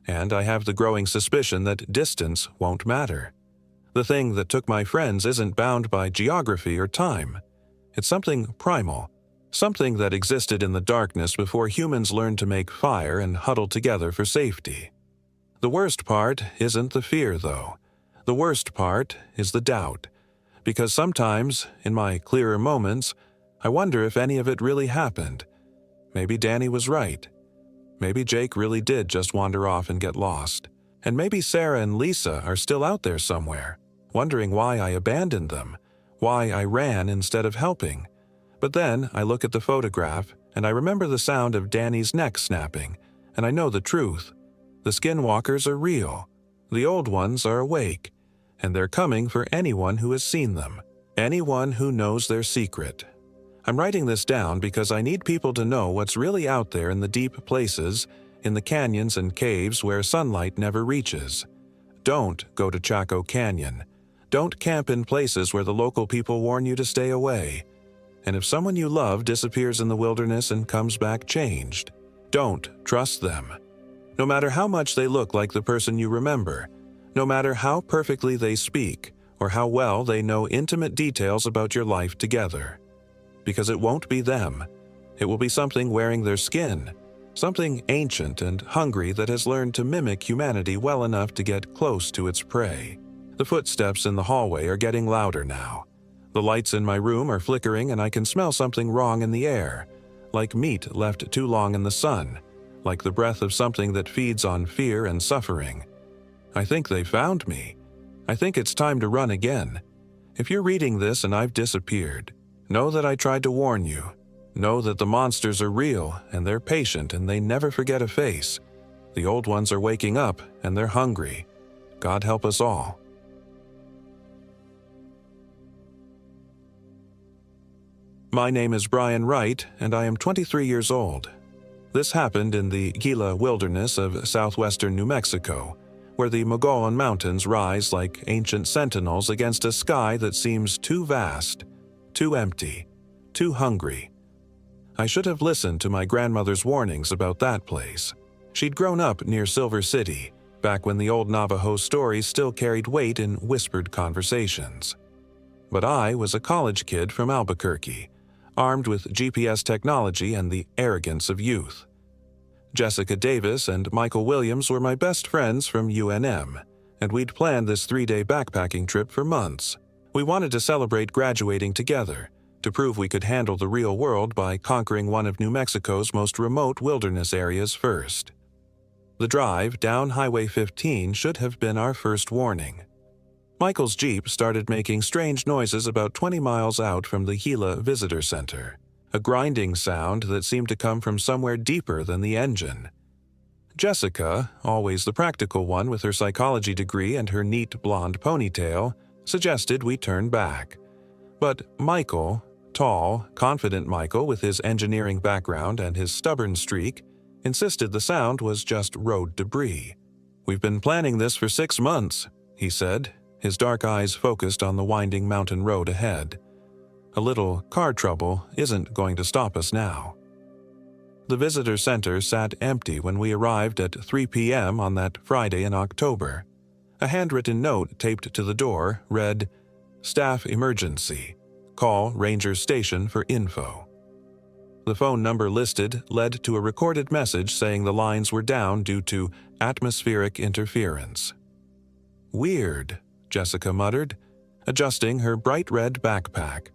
And I have the growing suspicion that distance won't matter. The thing that took my friends isn't bound by geography or time. It's something primal, something that existed in the darkness before humans learned to make fire and huddle together for safety. The worst part isn't the fear, though. The worst part is the doubt. Because sometimes, in my clearer moments, I wonder if any of it really happened. Maybe Danny was right. Maybe Jake really did just wander off and get lost. And maybe Sarah and Lisa are still out there somewhere, wondering why I abandoned them, why I ran instead of helping. But then I look at the photograph, and I remember the sound of Danny's neck snapping, and I know the truth. The skinwalkers are real. The old ones are awake, and they're coming for anyone who has seen them, anyone who knows their secret. I'm writing this down because I need people to know what's really out there in the deep places, in the canyons and caves where sunlight never reaches. Don't go to Chaco Canyon. Don't camp in places where the local people warn you to stay away. And if someone you love disappears in the wilderness and comes back changed, don't trust them. No matter how much they look like the person you remember, no matter how perfectly they speak, or how well they know intimate details about your life together. Because it won't be them. It will be something wearing their skin, something ancient and hungry that has learned to mimic humanity well enough to get close to its prey. The footsteps in the hallway are getting louder now. The lights in my room are flickering and I can smell something wrong in the air, like meat left too long in the sun, like the breath of something that feeds on fear and suffering. I think they found me. I think it's time to run again. If you're reading this and I've disappeared, know that I tried to warn you. Know that the monsters are real and they're patient and they never forget a face. The old ones are waking up and they're hungry. God help us all. My name is Brian Wright and I am 23 years old. This happened in the Gila Wilderness of southwestern New Mexico, where the Mogollon Mountains rise like ancient sentinels against a sky that seems too vast, too empty, too hungry. I should have listened to my grandmother's warnings about that place. She'd grown up near Silver City, back when the old Navajo stories still carried weight in whispered conversations. But I was a college kid from Albuquerque, armed with GPS technology and the arrogance of youth. Jessica Davis and Michael Williams were my best friends from UNM, and we'd planned this 3-day backpacking trip for months. We wanted to celebrate graduating together, to prove we could handle the real world by conquering one of New Mexico's most remote wilderness areas first. The drive down Highway 15 should have been our first warning. Michael's Jeep started making strange noises about 20 miles out from the Gila Visitor Center, a grinding sound that seemed to come from somewhere deeper than the engine. Jessica, always the practical one with her psychology degree and her neat blonde ponytail, suggested we turn back. But Michael, tall, confident Michael with his engineering background and his stubborn streak, insisted the sound was just road debris. "We've been planning this for 6 months," he said, his dark eyes focused on the winding mountain road ahead. A little car trouble isn't going to stop us now. The visitor center sat empty when we arrived at 3 p.m. on that Friday in October. A handwritten note taped to the door read, "Staff emergency. Call Ranger Station for info." The phone number listed led to a recorded message saying the lines were down due to atmospheric interference. "Weird," Jessica muttered, adjusting her bright red backpack.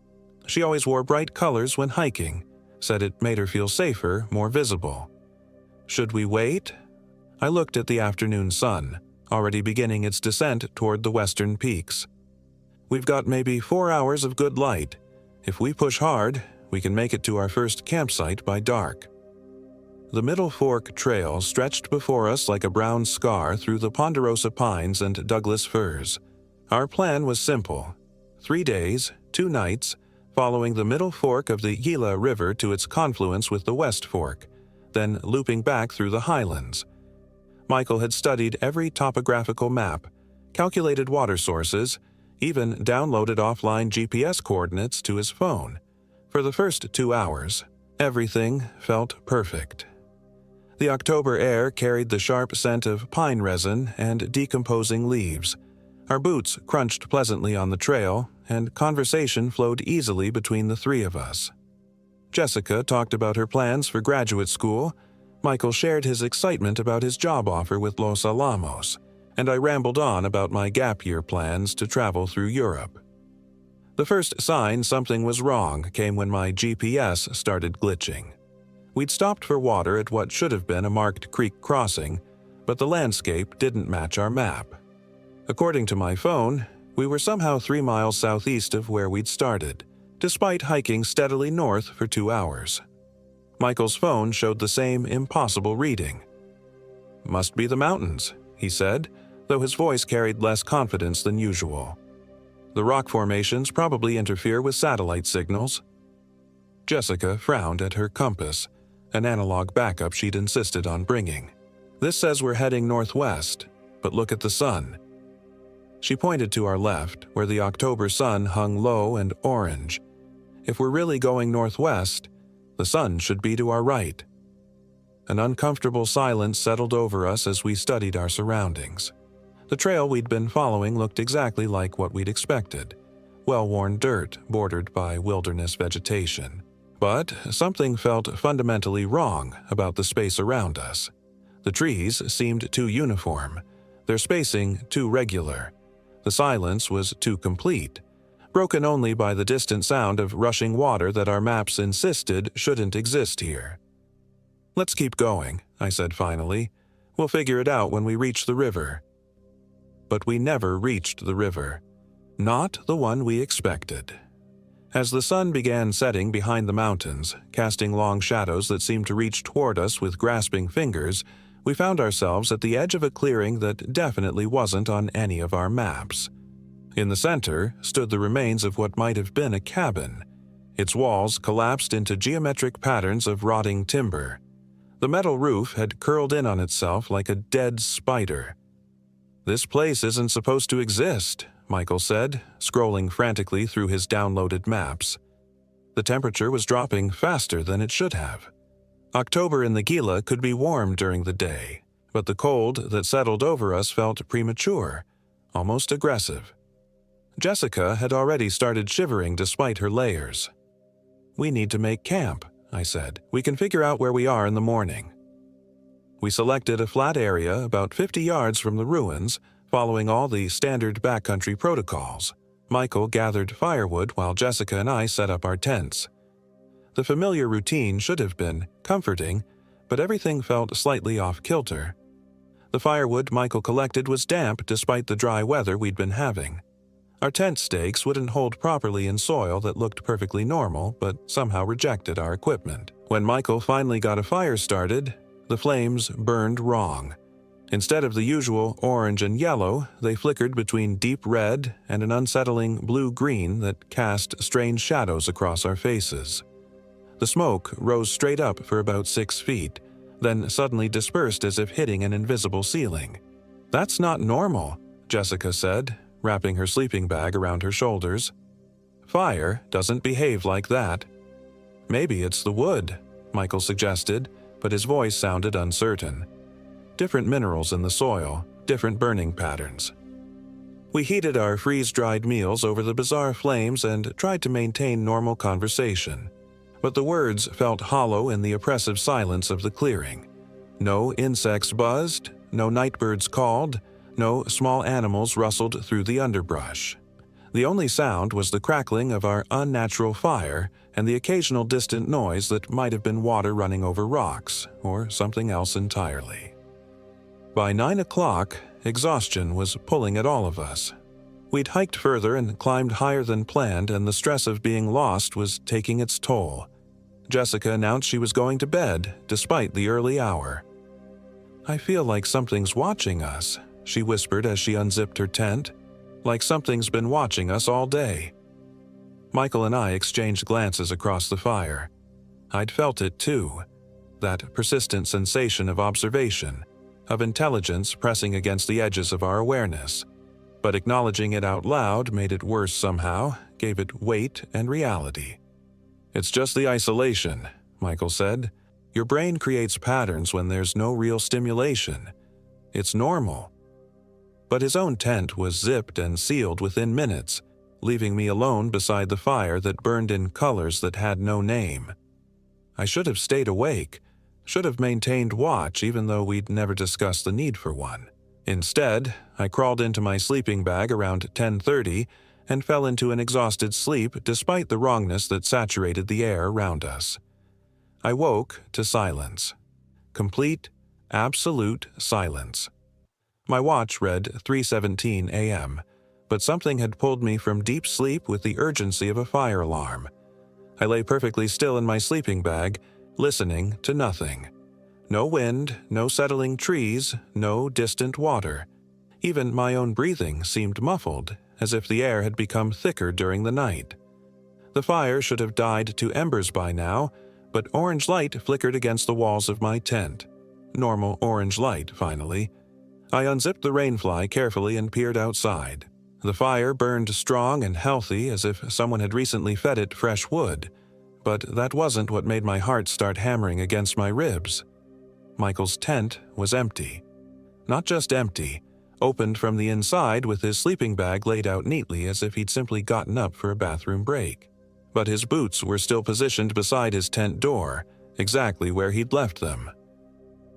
She always wore bright colors when hiking, said it made her feel safer, more visible. Should we wait? I looked at the afternoon sun, already beginning its descent toward the western peaks. We've got maybe 4 hours of good light. If we push hard, we can make it to our first campsite by dark. The Middle Fork Trail stretched before us like a brown scar through the ponderosa pines and Douglas firs. Our plan was simple: 3 days, 2 nights, following the middle fork of the Gila River to its confluence with the West Fork, then looping back through the highlands. Michael had studied every topographical map, calculated water sources, even downloaded offline GPS coordinates to his phone. For the first 2 hours, everything felt perfect. The October air carried the sharp scent of pine resin and decomposing leaves. Our boots crunched pleasantly on the trail, and conversation flowed easily between the 3 of us. Jessica talked about her plans for graduate school, Michael shared his excitement about his job offer with Los Alamos, and I rambled on about my gap year plans to travel through Europe. The first sign something was wrong came when my GPS started glitching. We'd stopped for water at what should have been a marked creek crossing, but the landscape didn't match our map. According to my phone, we were somehow 3 miles southeast of where we'd started, despite hiking steadily north for 2 hours. Michael's phone showed the same impossible reading. "Must be the mountains," he said, though his voice carried less confidence than usual. "The rock formations probably interfere with satellite signals." Jessica frowned at her compass, an analog backup she'd insisted on bringing. "This says we're heading northwest, but look at the sun." She pointed to our left, where the October sun hung low and orange. If we're really going northwest, the sun should be to our right. An uncomfortable silence settled over us as we studied our surroundings. The trail we'd been following looked exactly like what we'd expected: well-worn dirt bordered by wilderness vegetation. But something felt fundamentally wrong about the space around us. The trees seemed too uniform, their spacing too regular. The silence was too complete, broken only by the distant sound of rushing water that our maps insisted shouldn't exist here. "Let's keep going," I said finally. "We'll figure it out when we reach the river." But we never reached the river. Not the one we expected. As the sun began setting behind the mountains, casting long shadows that seemed to reach toward us with grasping fingers, we found ourselves at the edge of a clearing that definitely wasn't on any of our maps. In the center stood the remains of what might have been a cabin. Its walls collapsed into geometric patterns of rotting timber. The metal roof had curled in on itself like a dead spider. "This place isn't supposed to exist," Michael said, scrolling frantically through his downloaded maps. The temperature was dropping faster than it should have. October in the Gila could be warm during the day, but the cold that settled over us felt premature, almost aggressive. Jessica had already started shivering despite her layers. "We need to make camp," I said. "We can figure out where we are in the morning." We selected a flat area about 50 yards from the ruins, following all the standard backcountry protocols. Michael gathered firewood while Jessica and I set up our tents. The familiar routine should have been comforting, but everything felt slightly off-kilter. The firewood Michael collected was damp despite the dry weather we'd been having. Our tent stakes wouldn't hold properly in soil that looked perfectly normal but somehow rejected our equipment. When Michael finally got a fire started, the flames burned wrong. Instead of the usual orange and yellow, they flickered between deep red and an unsettling blue-green that cast strange shadows across our faces. The smoke rose straight up for about 6 feet, then suddenly dispersed as if hitting an invisible ceiling. "That's not normal," Jessica said, wrapping her sleeping bag around her shoulders. "Fire doesn't behave like that." "Maybe it's the wood," Michael suggested, but his voice sounded uncertain. Different minerals in the soil, different burning patterns. We heated our freeze-dried meals over the bizarre flames and tried to maintain normal conversation. But the words felt hollow in the oppressive silence of the clearing. No insects buzzed, no nightbirds called, no small animals rustled through the underbrush. The only sound was the crackling of our unnatural fire and the occasional distant noise that might have been water running over rocks, or something else entirely. By 9 o'clock, exhaustion was pulling at all of us. We'd hiked further and climbed higher than planned, and the stress of being lost was taking its toll. Jessica announced she was going to bed, despite the early hour. "I feel like something's watching us," she whispered as she unzipped her tent. "Like something's been watching us all day." Michael and I exchanged glances across the fire. I'd felt it too, that persistent sensation of observation, of intelligence pressing against the edges of our awareness. But acknowledging it out loud made it worse somehow, gave it weight and reality. "It's just the isolation," Michael said. "Your brain creates patterns when there's no real stimulation. It's normal." But his own tent was zipped and sealed within minutes, leaving me alone beside the fire that burned in colors that had no name. I should have stayed awake, should have maintained watch even though we'd never discussed the need for one. Instead, I crawled into my sleeping bag around 10:30 and fell into an exhausted sleep despite the wrongness that saturated the air around us. I woke to silence. Complete, absolute silence. My watch read 3:17 a.m., but something had pulled me from deep sleep with the urgency of a fire alarm. I lay perfectly still in my sleeping bag, listening to nothing. No wind, no settling trees, no distant water. Even my own breathing seemed muffled, as if the air had become thicker during the night. The fire should have died to embers by now, but orange light flickered against the walls of my tent. Normal orange light, finally. I unzipped the rainfly carefully and peered outside. The fire burned strong and healthy as if someone had recently fed it fresh wood, but that wasn't what made my heart start hammering against my ribs. Michael's tent was empty. Not just empty, opened from the inside with his sleeping bag laid out neatly as if he'd simply gotten up for a bathroom break. But his boots were still positioned beside his tent door, exactly where he'd left them.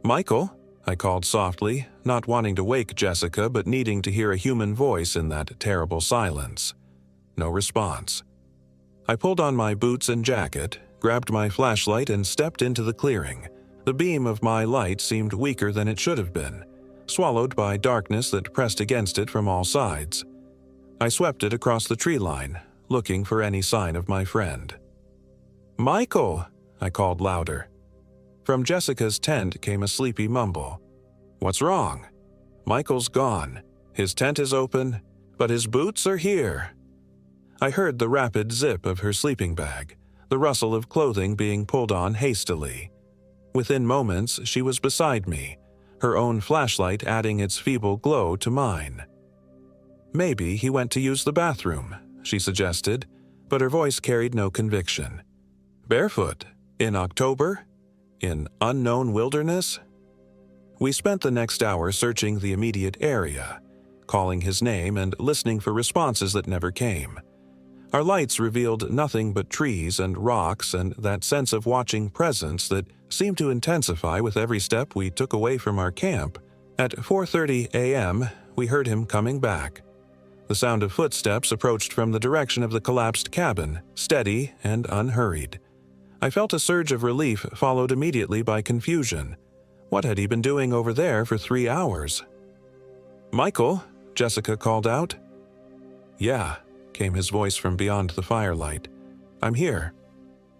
"Michael?" I called softly, not wanting to wake Jessica but needing to hear a human voice in that terrible silence. No response. I pulled on my boots and jacket, grabbed my flashlight and stepped into the clearing. The beam of my light seemed weaker than it should have been, swallowed by darkness that pressed against it from all sides. I swept it across the tree line, looking for any sign of my friend. "Michael!" I called louder. From Jessica's tent came a sleepy mumble. "What's wrong?" "Michael's gone. His tent is open, but his boots are here." I heard the rapid zip of her sleeping bag, the rustle of clothing being pulled on hastily. Within moments, she was beside me, her own flashlight adding its feeble glow to mine. "Maybe he went to use the bathroom," she suggested, but her voice carried no conviction. "Barefoot? In October? In unknown wilderness?" We spent the next hour searching the immediate area, calling his name and listening for responses that never came. Our lights revealed nothing but trees and rocks and that sense of watching presence that seemed to intensify with every step we took away from our camp. At 4:30 a.m., we heard him coming back. The sound of footsteps approached from the direction of the collapsed cabin, steady and unhurried. I felt a surge of relief followed immediately by confusion. What had he been doing over there for 3 hours? "Michael?" Jessica called out. "Yeah," came his voice from beyond the firelight. "I'm here."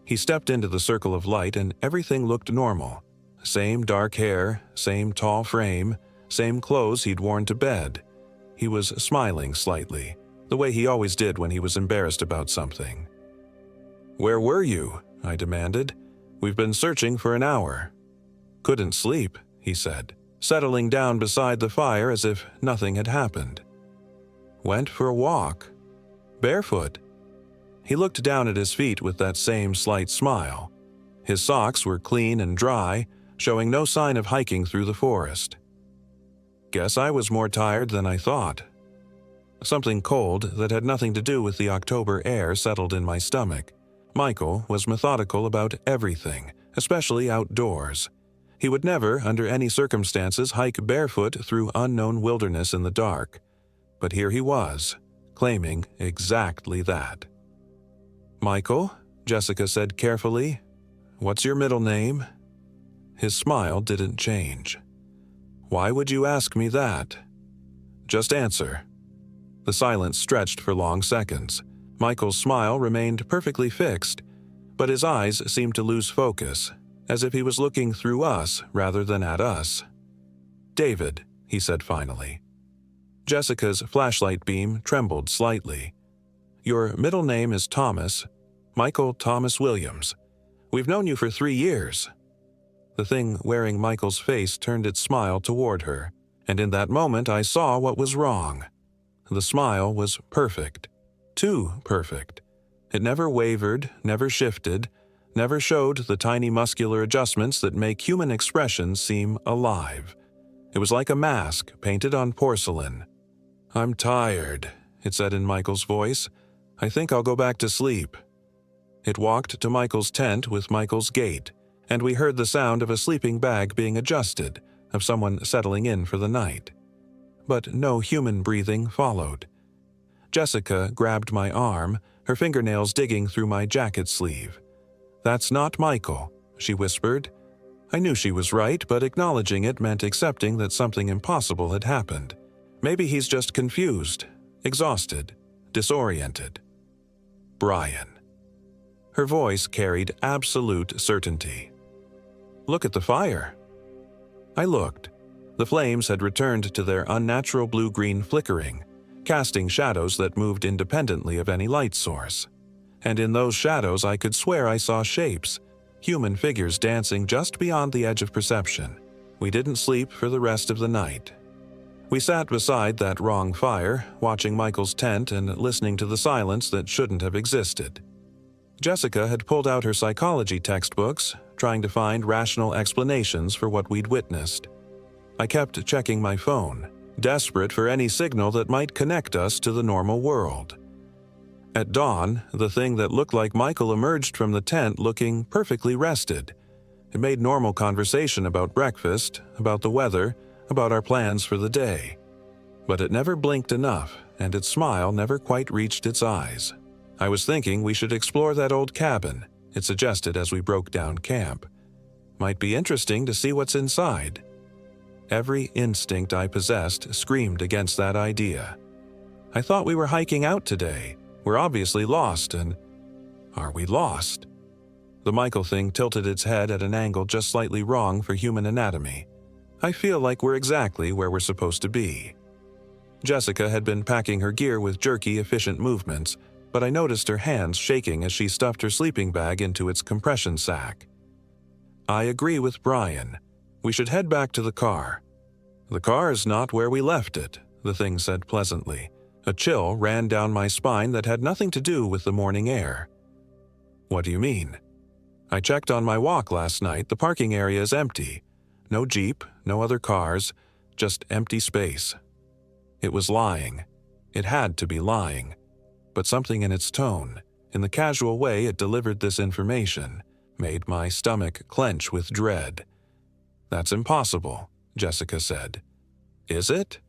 He stepped into the circle of light and everything looked normal. Same dark hair, same tall frame, same clothes he'd worn to bed. He was smiling slightly, the way he always did when he was embarrassed about something. "Where were you?" I demanded. "We've been searching for an hour." "Couldn't sleep," he said, settling down beside the fire as if nothing had happened. "Went for a walk. Barefoot." He looked down at his feet with that same slight smile. His socks were clean and dry, showing no sign of hiking through the forest. Guess I was more tired than I thought. Something cold that had nothing to do with the October air settled in my stomach. Michael was methodical about everything, especially outdoors. He would never, under any circumstances, hike barefoot through unknown wilderness in the dark. But here he was, claiming exactly that. "Michael," Jessica said carefully, "what's your middle name?" His smile didn't change. "Why would you ask me that?" "Just answer." The silence stretched for long seconds. Michael's smile remained perfectly fixed. but his eyes seemed to lose focus, as if he was looking through us rather than at us. "David," he said finally. Jessica's flashlight beam trembled slightly. "Your middle name is Thomas, Michael Thomas Williams. We've known you for 3 years." The thing wearing Michael's face turned its smile toward her, and in that moment I saw what was wrong. The smile was perfect. Too perfect. It never wavered, never shifted, never showed the tiny muscular adjustments that make human expression seem alive. It was like a mask painted on porcelain. "I'm tired," it said in Michael's voice. "I think I'll go back to sleep." It walked to Michael's tent with Michael's gate, and we heard the sound of a sleeping bag being adjusted, of someone settling in for the night. But no human breathing followed. Jessica grabbed my arm, her fingernails digging through my jacket sleeve. "That's not Michael," she whispered. I knew she was right, but acknowledging it meant accepting that something impossible had happened. Maybe he's just confused, exhausted, disoriented. "Brian." Her voice carried absolute certainty. "Look at the fire." I looked. The flames had returned to their unnatural blue-green flickering, casting shadows that moved independently of any light source. And in those shadows I could swear I saw shapes, human figures dancing just beyond the edge of perception. We didn't sleep for the rest of the night. We sat beside that wrong fire, watching Michael's tent and listening to the silence that shouldn't have existed. Jessica had pulled out her psychology textbooks, trying to find rational explanations for what we'd witnessed. I kept checking my phone, desperate for any signal that might connect us to the normal world. At dawn, the thing that looked like Michael emerged from the tent looking perfectly rested. It made normal conversation about breakfast, about the weather, about our plans for the day. But it never blinked enough, and its smile never quite reached its eyes. I was thinking we should explore that old cabin, it suggested as we broke down camp. Might be interesting to see what's inside. Every instinct I possessed screamed against that idea. I thought we were hiking out today. We're obviously lost, and are we lost? The Michael thing tilted its head at an angle just slightly wrong for human anatomy. I feel like we're exactly where we're supposed to be. Jessica had been packing her gear with jerky, efficient movements, but I noticed her hands shaking as she stuffed her sleeping bag into its compression sack. "I agree with Brian. We should head back to the car." "The car is not where we left it," the thing said pleasantly. A chill ran down my spine that had nothing to do with the morning air. "What do you mean?" "I checked on my walk last night. The parking area is empty. No Jeep, no other cars, just empty space." It was lying. It had to be lying. But something in its tone, in the casual way it delivered this information, made my stomach clench with dread. "That's impossible," Jessica said. "Is it?"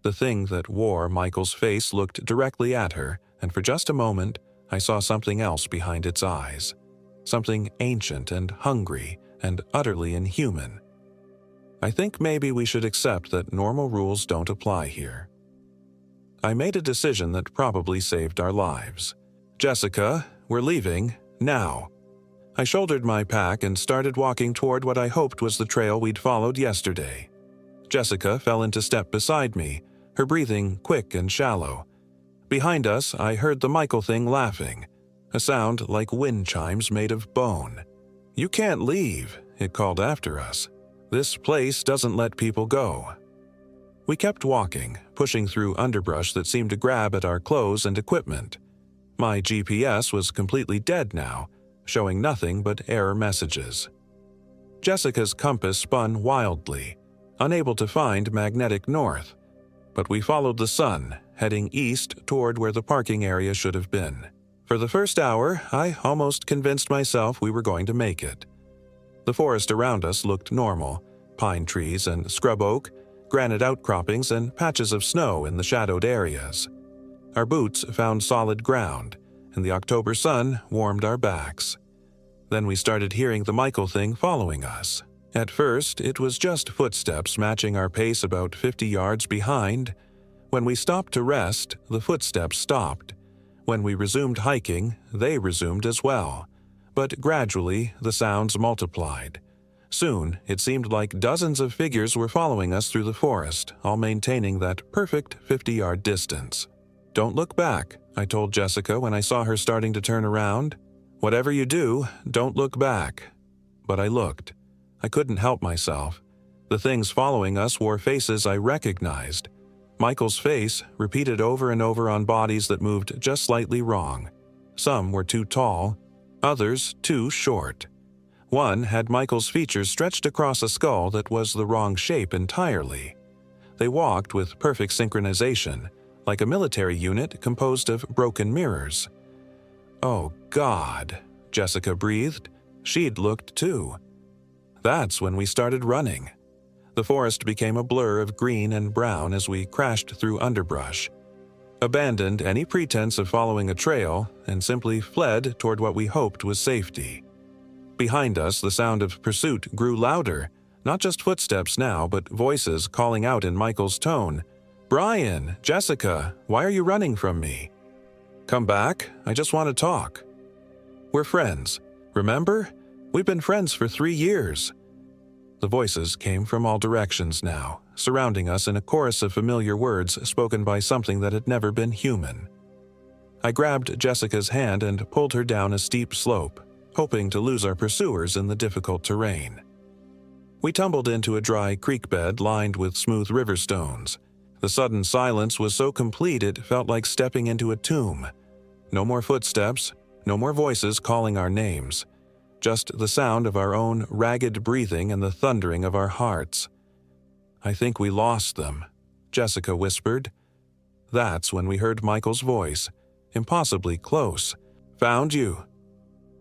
The thing that wore Michael's face looked directly at her, and for just a moment, I saw something else behind its eyes. Something ancient and hungry and utterly inhuman. I think maybe we should accept that normal rules don't apply here. I made a decision that probably saved our lives. "Jessica, we're leaving, now." I shouldered my pack and started walking toward what I hoped was the trail we'd followed yesterday. Jessica fell into step beside me, her breathing quick and shallow. Behind us, I heard the Michael thing laughing, a sound like wind chimes made of bone. "You can't leave," it called after us. "This place doesn't let people go." We kept walking, pushing through underbrush that seemed to grab at our clothes and equipment. My GPS was completely dead now, showing nothing but error messages. Jessica's compass spun wildly, unable to find magnetic north, but we followed the sun, heading east toward where the parking area should have been. For the first hour, I almost convinced myself we were going to make it. The forest around us looked normal, pine trees and scrub oak, granite outcroppings and patches of snow in the shadowed areas. Our boots found solid ground, and the October sun warmed our backs. Then we started hearing the Michael thing following us. At first, it was just footsteps matching our pace about 50 yards behind. When we stopped to rest, the footsteps stopped. When we resumed hiking, they resumed as well. but gradually the sounds multiplied. Soon, it seemed like dozens of figures were following us through the forest, all maintaining that perfect 50-yard distance. "Don't look back," I told Jessica when I saw her starting to turn around. "Whatever you do, don't look back." But I looked. I couldn't help myself. The things following us wore faces I recognized. Michael's face, repeated over and over on bodies that moved just slightly wrong. Some were too tall, others too short. One had Michael's features stretched across a skull that was the wrong shape entirely. They walked with perfect synchronization, like a military unit composed of broken mirrors. "Oh, God," Jessica breathed. She'd looked too. That's when we started running. The forest became a blur of green and brown as we crashed through underbrush, abandoned any pretense of following a trail, and simply fled toward what we hoped was safety. Behind us, the sound of pursuit grew louder, not just footsteps now, but voices calling out in Michael's tone. "Brian, Jessica, why are you running from me?" "Come back, I just want to talk." "We're friends, remember? We've been friends for 3 years." The voices came from all directions now, surrounding us in a chorus of familiar words spoken by something that had never been human. I grabbed Jessica's hand and pulled her down a steep slope, hoping to lose our pursuers in the difficult terrain. We tumbled into a dry creek bed lined with smooth river stones. The sudden silence was so complete it felt like stepping into a tomb. No more footsteps, no more voices calling our names. Just the sound of our own ragged breathing and the thundering of our hearts. "I think we lost them," Jessica whispered. That's when we heard Michael's voice, impossibly close. "Found you."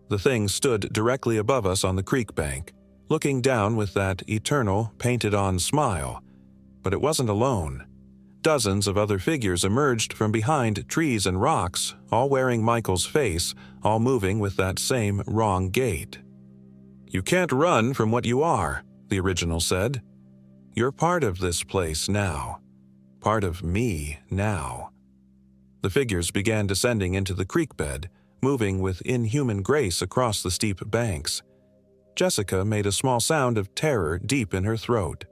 The thing stood directly above us on the creek bank, looking down with that eternal, painted-on smile. But it wasn't alone. Dozens of other figures emerged from behind trees and rocks, all wearing Michael's face, all moving with that same wrong gait. "You can't run from what you are," the original said. "You're part of this place now. Part of me now." The figures began descending into the creek bed, moving with inhuman grace across the steep banks. Jessica made a small sound of terror deep in her throat.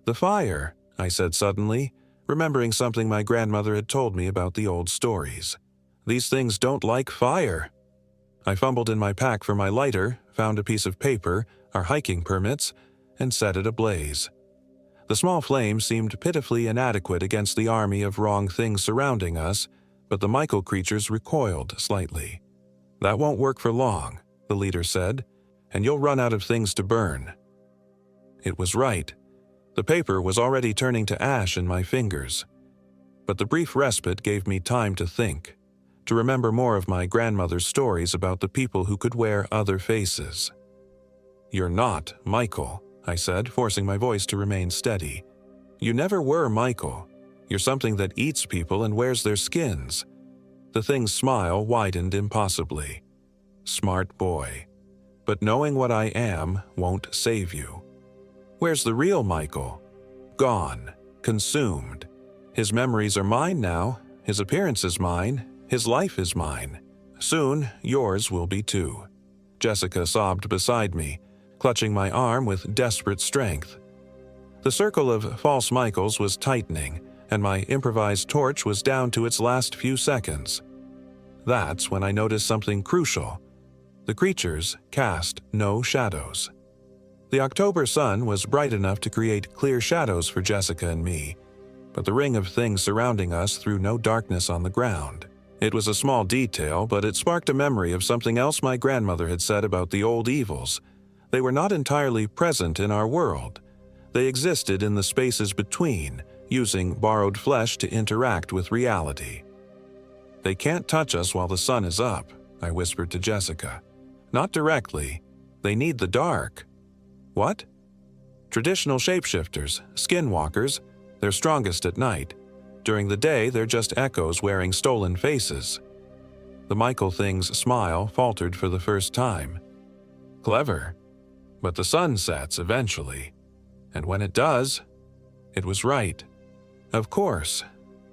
"The fire," I said suddenly, remembering something my grandmother had told me about the old stories. "These things don't like fire." I fumbled in my pack for my lighter, found a piece of paper, our hiking permits, and set it ablaze. The small flame seemed pitifully inadequate against the army of wrong things surrounding us, but the Michael creatures recoiled slightly. "That won't work for long," the leader said, "and you'll run out of things to burn." It was right. The paper was already turning to ash in my fingers. But the brief respite gave me time to think, to remember more of my grandmother's stories about the people who could wear other faces. "You're not Michael," I said, forcing my voice to remain steady. "You never were Michael. You're something that eats people and wears their skins." The thing's smile widened impossibly. "Smart boy. But knowing what I am won't save you. Where's the real Michael? Gone. Consumed. His memories are mine now. His appearance is mine. His life is mine. Soon, yours will be too." Jessica sobbed beside me, clutching my arm with desperate strength. The circle of false Michaels was tightening, and my improvised torch was down to its last few seconds. That's when I noticed something crucial. The creatures cast no shadows. The October sun was bright enough to create clear shadows for Jessica and me, but the ring of things surrounding us threw no darkness on the ground. It was a small detail, but it sparked a memory of something else my grandmother had said about the old evils. They were not entirely present in our world. They existed in the spaces between, using borrowed flesh to interact with reality. "They can't touch us while the sun is up," I whispered to Jessica. "Not directly. They need the dark." "What?" "Traditional shapeshifters, skinwalkers. They're strongest at night. During the day, they're just echoes wearing stolen faces." The Michael thing's smile faltered for the first time. "Clever. But the sun sets eventually. And when it does..." It was right. Of course.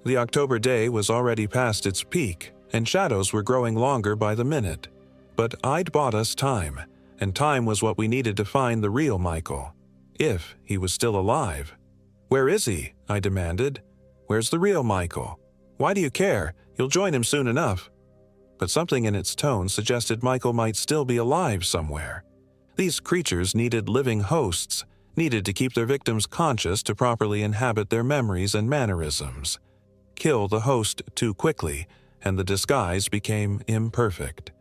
The October day was already past its peak, and shadows were growing longer by the minute. But I'd bought us time, and time was what we needed to find the real Michael, if he was still alive. "Where is he?" I demanded. "Where's the real Michael? Why do you care? You'll join him soon enough." But something in its tone suggested Michael might still be alive somewhere. These creatures needed living hosts, needed to keep their victims conscious to properly inhabit their memories and mannerisms. Kill the host too quickly, and the disguise became imperfect,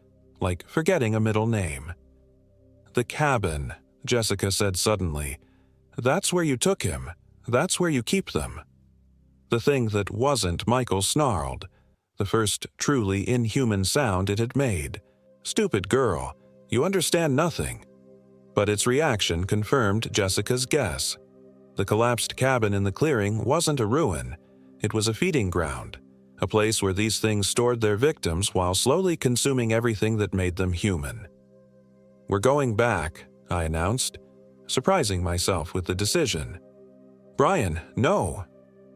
like forgetting a middle name. "The cabin," Jessica said suddenly. "That's where you took him. That's where you keep them." The thing that wasn't Michael snarled, the first truly inhuman sound it had made. "Stupid girl, you understand nothing." But its reaction confirmed Jessica's guess. The collapsed cabin in the clearing wasn't a ruin. It was a feeding ground, a place where these things stored their victims while slowly consuming everything that made them human. "We're going back," I announced, surprising myself with the decision. "Brian, no!"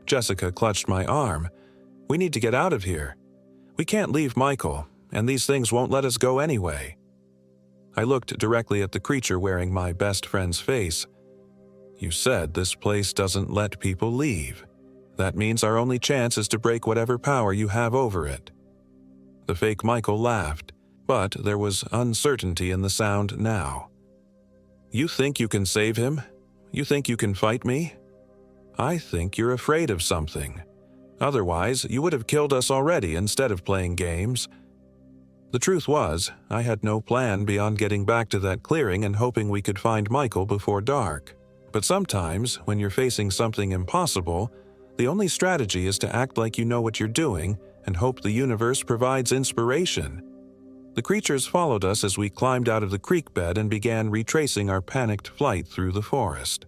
Jessica clutched my arm. "We need to get out of here. We can't leave Michael, and these things won't let us go anyway." I looked directly at the creature wearing my best friend's face. "You said this place doesn't let people leave. That means our only chance is to break whatever power you have over it." The fake Michael laughed, but there was uncertainty in the sound now. "You think you can save him? You think you can fight me? I think you're afraid of something. Otherwise, you would have killed us already instead of playing games." The truth was, I had no plan beyond getting back to that clearing and hoping we could find Michael before dark. But sometimes, when you're facing something impossible, the only strategy is to act like you know what you're doing and hope the universe provides inspiration. The creatures followed us as we climbed out of the creek bed and began retracing our panicked flight through the forest.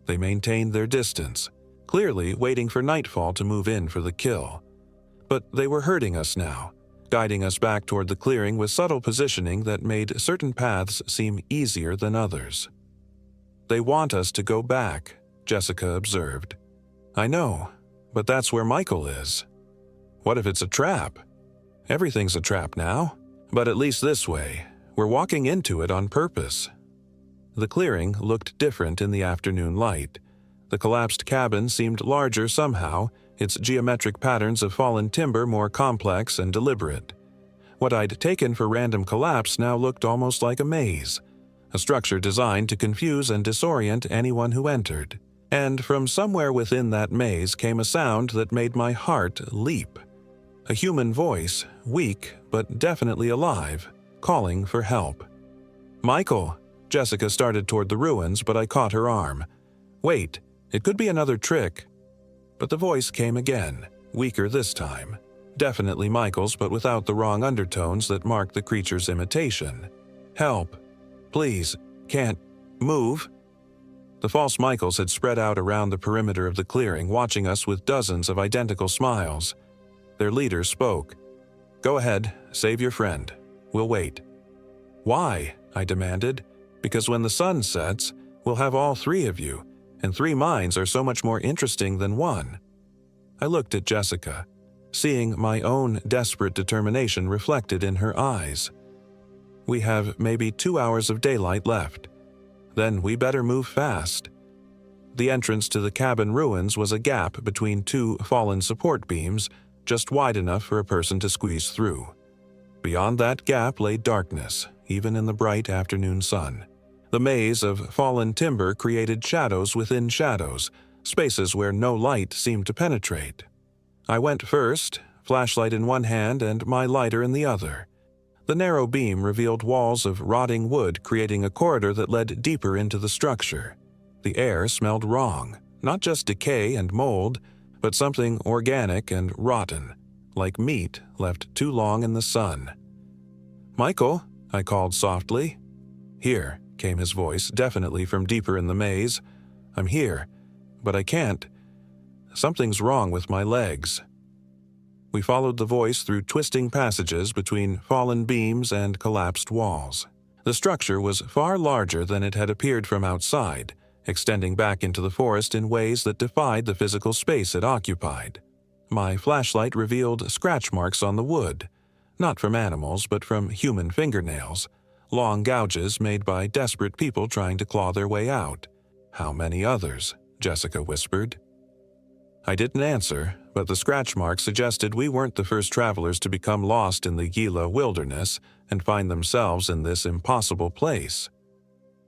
They maintained their distance, clearly waiting for nightfall to move in for the kill. But they were herding us now, guiding us back toward the clearing with subtle positioning that made certain paths seem easier than others. "They want us to go back," Jessica observed. "I know, but that's where Michael is. What if it's a trap? Everything's a trap now, but at least this way, we're walking into it on purpose." The clearing looked different in the afternoon light. The collapsed cabin seemed larger somehow, its geometric patterns of fallen timber more complex and deliberate. What I'd taken for random collapse now looked almost like a maze, a structure designed to confuse and disorient anyone who entered. And from somewhere within that maze came a sound that made my heart leap. A human voice, weak but definitely alive, calling for help. "Michael!" Jessica started toward the ruins, but I caught her arm. "Wait, it could be another trick." But the voice came again, weaker this time. Definitely Michael's, but without the wrong undertones that marked the creature's imitation. "Help. Please. Can't. Move." The false Michaels had spread out around the perimeter of the clearing, watching us with dozens of identical smiles. Their leader spoke. "Go ahead, save your friend. We'll wait." "Why?" I demanded. "Because when the sun sets, we'll have all three of you, and 3 minds are so much more interesting than one." I looked at Jessica, seeing my own desperate determination reflected in her eyes. "We have maybe 2 hours of daylight left. Then we better move fast." The entrance to the cabin ruins was a gap between 2 fallen support beams, just wide enough for a person to squeeze through. Beyond that gap lay darkness, even in the bright afternoon sun. The maze of fallen timber created shadows within shadows, spaces where no light seemed to penetrate. I went first, flashlight in one hand and my lighter in the other. The narrow beam revealed walls of rotting wood, creating a corridor that led deeper into the structure. The air smelled wrong, not just decay and mold, but something organic and rotten, like meat left too long in the sun. "Michael," I called softly. "Here," came his voice, definitely from deeper in the maze. "I'm here, but I can't. Something's wrong with my legs." We followed the voice through twisting passages between fallen beams and collapsed walls. The structure was far larger than it had appeared from outside, extending back into the forest in ways that defied the physical space it occupied. My flashlight revealed scratch marks on the wood, Not from animals, but from human fingernails. Long gouges made by desperate people trying to claw their way out. How many others? Jessica whispered. I didn't answer, but the scratch marks suggested we weren't the first travelers to become lost in the Gila wilderness and find themselves in this impossible place.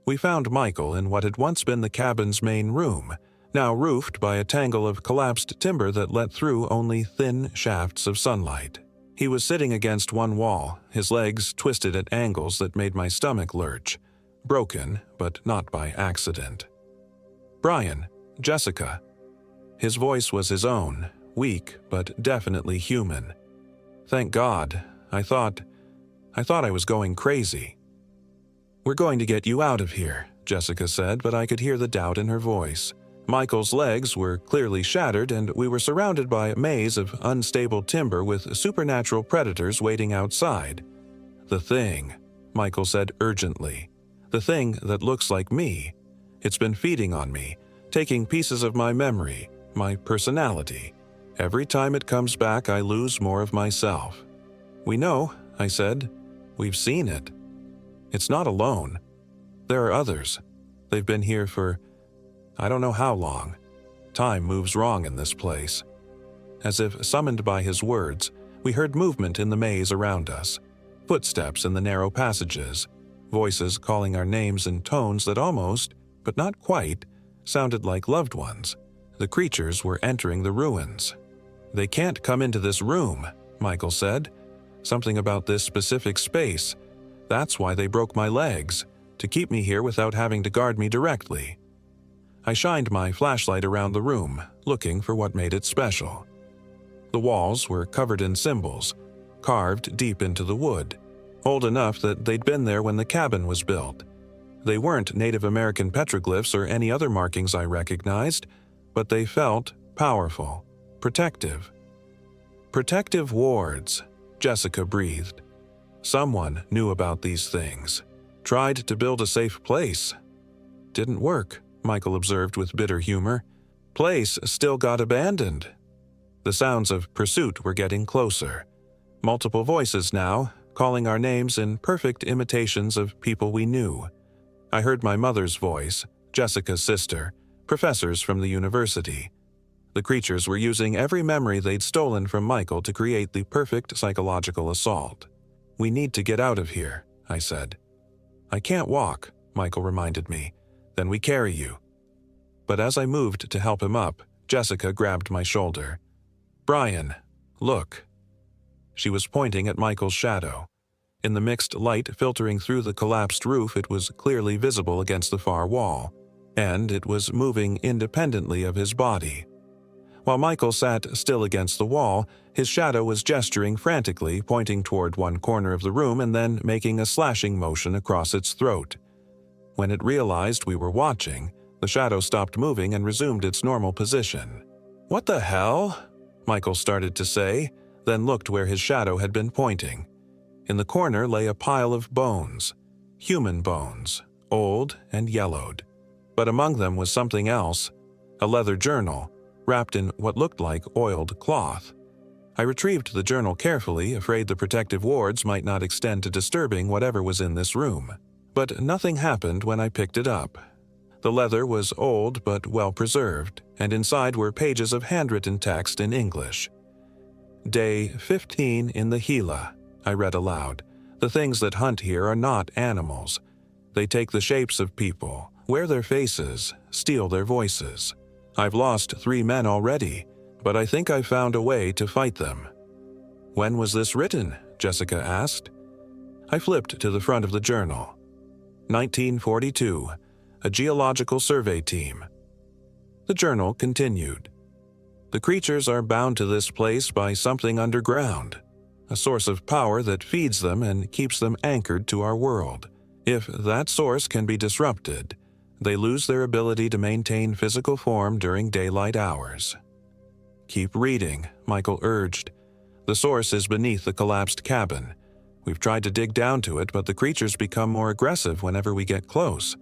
We found Michael in what had once been the cabin's main room, now roofed by a tangle of collapsed timber that let through only thin shafts of sunlight. He was sitting against one wall, his legs twisted at angles that made my stomach lurch, broken, but not by accident. Brian, Jessica. His voice was his own, weak but definitely human. Thank God, I thought I was going crazy. We're going to get you out of here, Jessica said, but I could hear the doubt in her voice. Michael's legs were clearly shattered, and we were surrounded by a maze of unstable timber with supernatural predators waiting outside. The thing, Michael said urgently. The thing that looks like me. It's been feeding on me, taking pieces of my memory, my personality. Every time it comes back, I lose more of myself. We know, I said. We've seen it. It's not alone. There are others. They've been here for I don't know how long. Time moves wrong in this place. As if summoned by his words, we heard movement in the maze around us. Footsteps in the narrow passages. Voices calling our names in tones that almost, but not quite, sounded like loved ones. The creatures were entering the ruins. They can't come into this room, Michael said. Something about this specific space. That's why they broke my legs, to keep me here without having to guard me directly. I shined my flashlight around the room, looking for what made it special. The walls were covered in symbols, carved deep into the wood, old enough that they'd been there when the cabin was built. They weren't Native American petroglyphs or any other markings I recognized, but they felt powerful, protective. Protective wards, Jessica breathed. Someone knew about these things. Tried to build a safe place. Didn't work, Michael observed with bitter humor. Place still got abandoned. The sounds of pursuit were getting closer. Multiple voices now, calling our names in perfect imitations of people we knew. I heard my mother's voice, Jessica's sister, professors from the university. The creatures were using every memory they'd stolen from Michael to create the perfect psychological assault. We need to get out of here, I said. I can't walk, Michael reminded me. Then we carry you. But as I moved to help him up, Jessica grabbed my shoulder. Brian, look. She was pointing at Michael's shadow. In the mixed light filtering through the collapsed roof, it was clearly visible against the far wall, and it was moving independently of his body. While Michael sat still against the wall, his shadow was gesturing frantically, pointing toward one corner of the room and then making a slashing motion across its throat. When it realized we were watching, the shadow stopped moving and resumed its normal position. "What the hell?" Michael started to say, then looked where his shadow had been pointing. In the corner lay a pile of bones, human bones, old and yellowed. But among them was something else, a leather journal, wrapped in what looked like oiled cloth. I retrieved the journal carefully, afraid the protective wards might not extend to disturbing whatever was in this room. But nothing happened when I picked it up. The leather was old but well preserved, and inside were pages of handwritten text in English. Day 15 in the Gila, I read aloud. The things that hunt here are not animals. They take the shapes of people, wear their faces, steal their voices. I've lost 3 men already, but I think I've found a way to fight them. When was this written? Jessica asked. I flipped to the front of the journal. 1942, a geological survey team. The journal continued. The creatures are bound to this place by something underground, a source of power that feeds them and keeps them anchored to our world. If that source can be disrupted, they lose their ability to maintain physical form during daylight hours. Keep reading, Michael urged. The source is beneath the collapsed cabin. We've tried to dig down to it, but the creatures become more aggressive whenever we get close.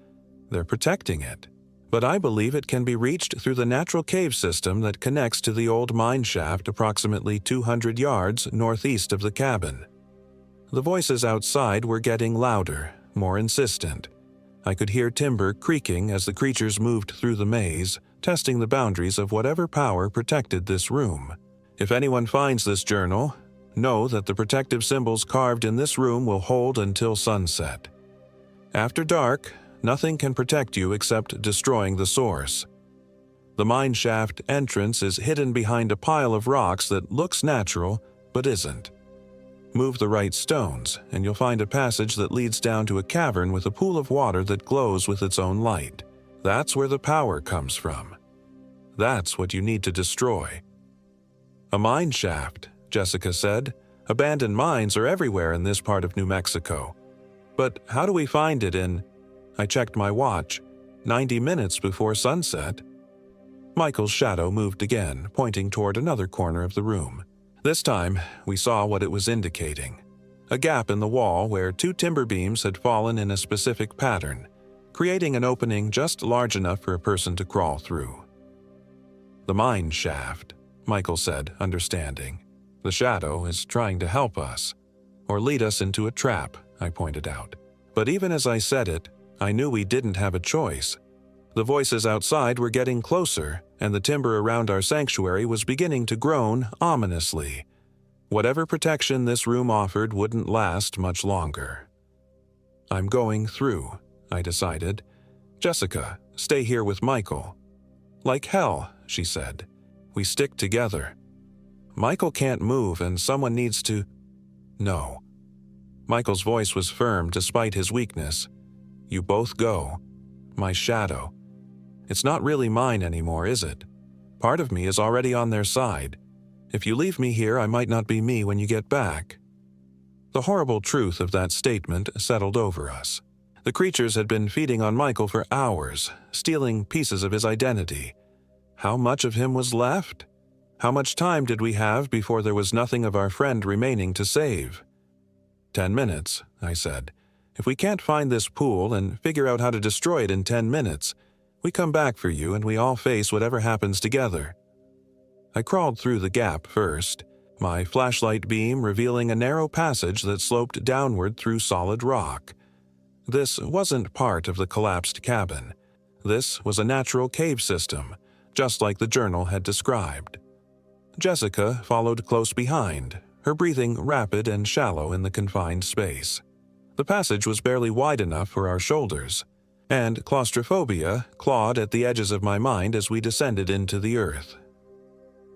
They're protecting it. But I believe it can be reached through the natural cave system that connects to the old mine shaft approximately 200 yards northeast of the cabin. The voices outside were getting louder, more insistent. I could hear timber creaking as the creatures moved through the maze, testing the boundaries of whatever power protected this room. If anyone finds this journal, know that the protective symbols carved in this room will hold until sunset. After dark, nothing can protect you except destroying the source. The mine shaft entrance is hidden behind a pile of rocks that looks natural, but isn't. Move the right stones, and you'll find a passage that leads down to a cavern with a pool of water that glows with its own light. That's where the power comes from. That's what you need to destroy. A mine shaft, Jessica said. Abandoned mines are everywhere in this part of New Mexico. But how do we find it in... I checked my watch. 90 minutes before sunset. Michael's shadow moved again, pointing toward another corner of the room. This time, we saw what it was indicating. A gap in the wall where 2 timber beams had fallen in a specific pattern, creating an opening just large enough for a person to crawl through. The mine shaft, Michael said, understanding. The shadow is trying to help us, or lead us into a trap, I pointed out. But even as I said it, I knew we didn't have a choice. The voices outside were getting closer, and the timber around our sanctuary was beginning to groan ominously. Whatever protection this room offered wouldn't last much longer. I'm going through, I decided. Jessica, stay here with Michael. Like hell, she said. We stick together. Michael can't move and someone needs to... No. Michael's voice was firm despite his weakness. You both go. My shadow. It's not really mine anymore, is it? Part of me is already on their side. If you leave me here, I might not be me when you get back. The horrible truth of that statement settled over us. The creatures had been feeding on Michael for hours, stealing pieces of his identity. How much of him was left? How much time did we have before there was nothing of our friend remaining to save? 10 minutes, I said. If we can't find this pool and figure out how to destroy it in 10 minutes, we come back for you and we all face whatever happens together. I crawled through the gap first, my flashlight beam revealing a narrow passage that sloped downward through solid rock. This wasn't part of the collapsed cabin. This was a natural cave system, just like the journal had described. Jessica followed close behind, her breathing rapid and shallow in the confined space. The passage was barely wide enough for our shoulders, and claustrophobia clawed at the edges of my mind as we descended into the earth.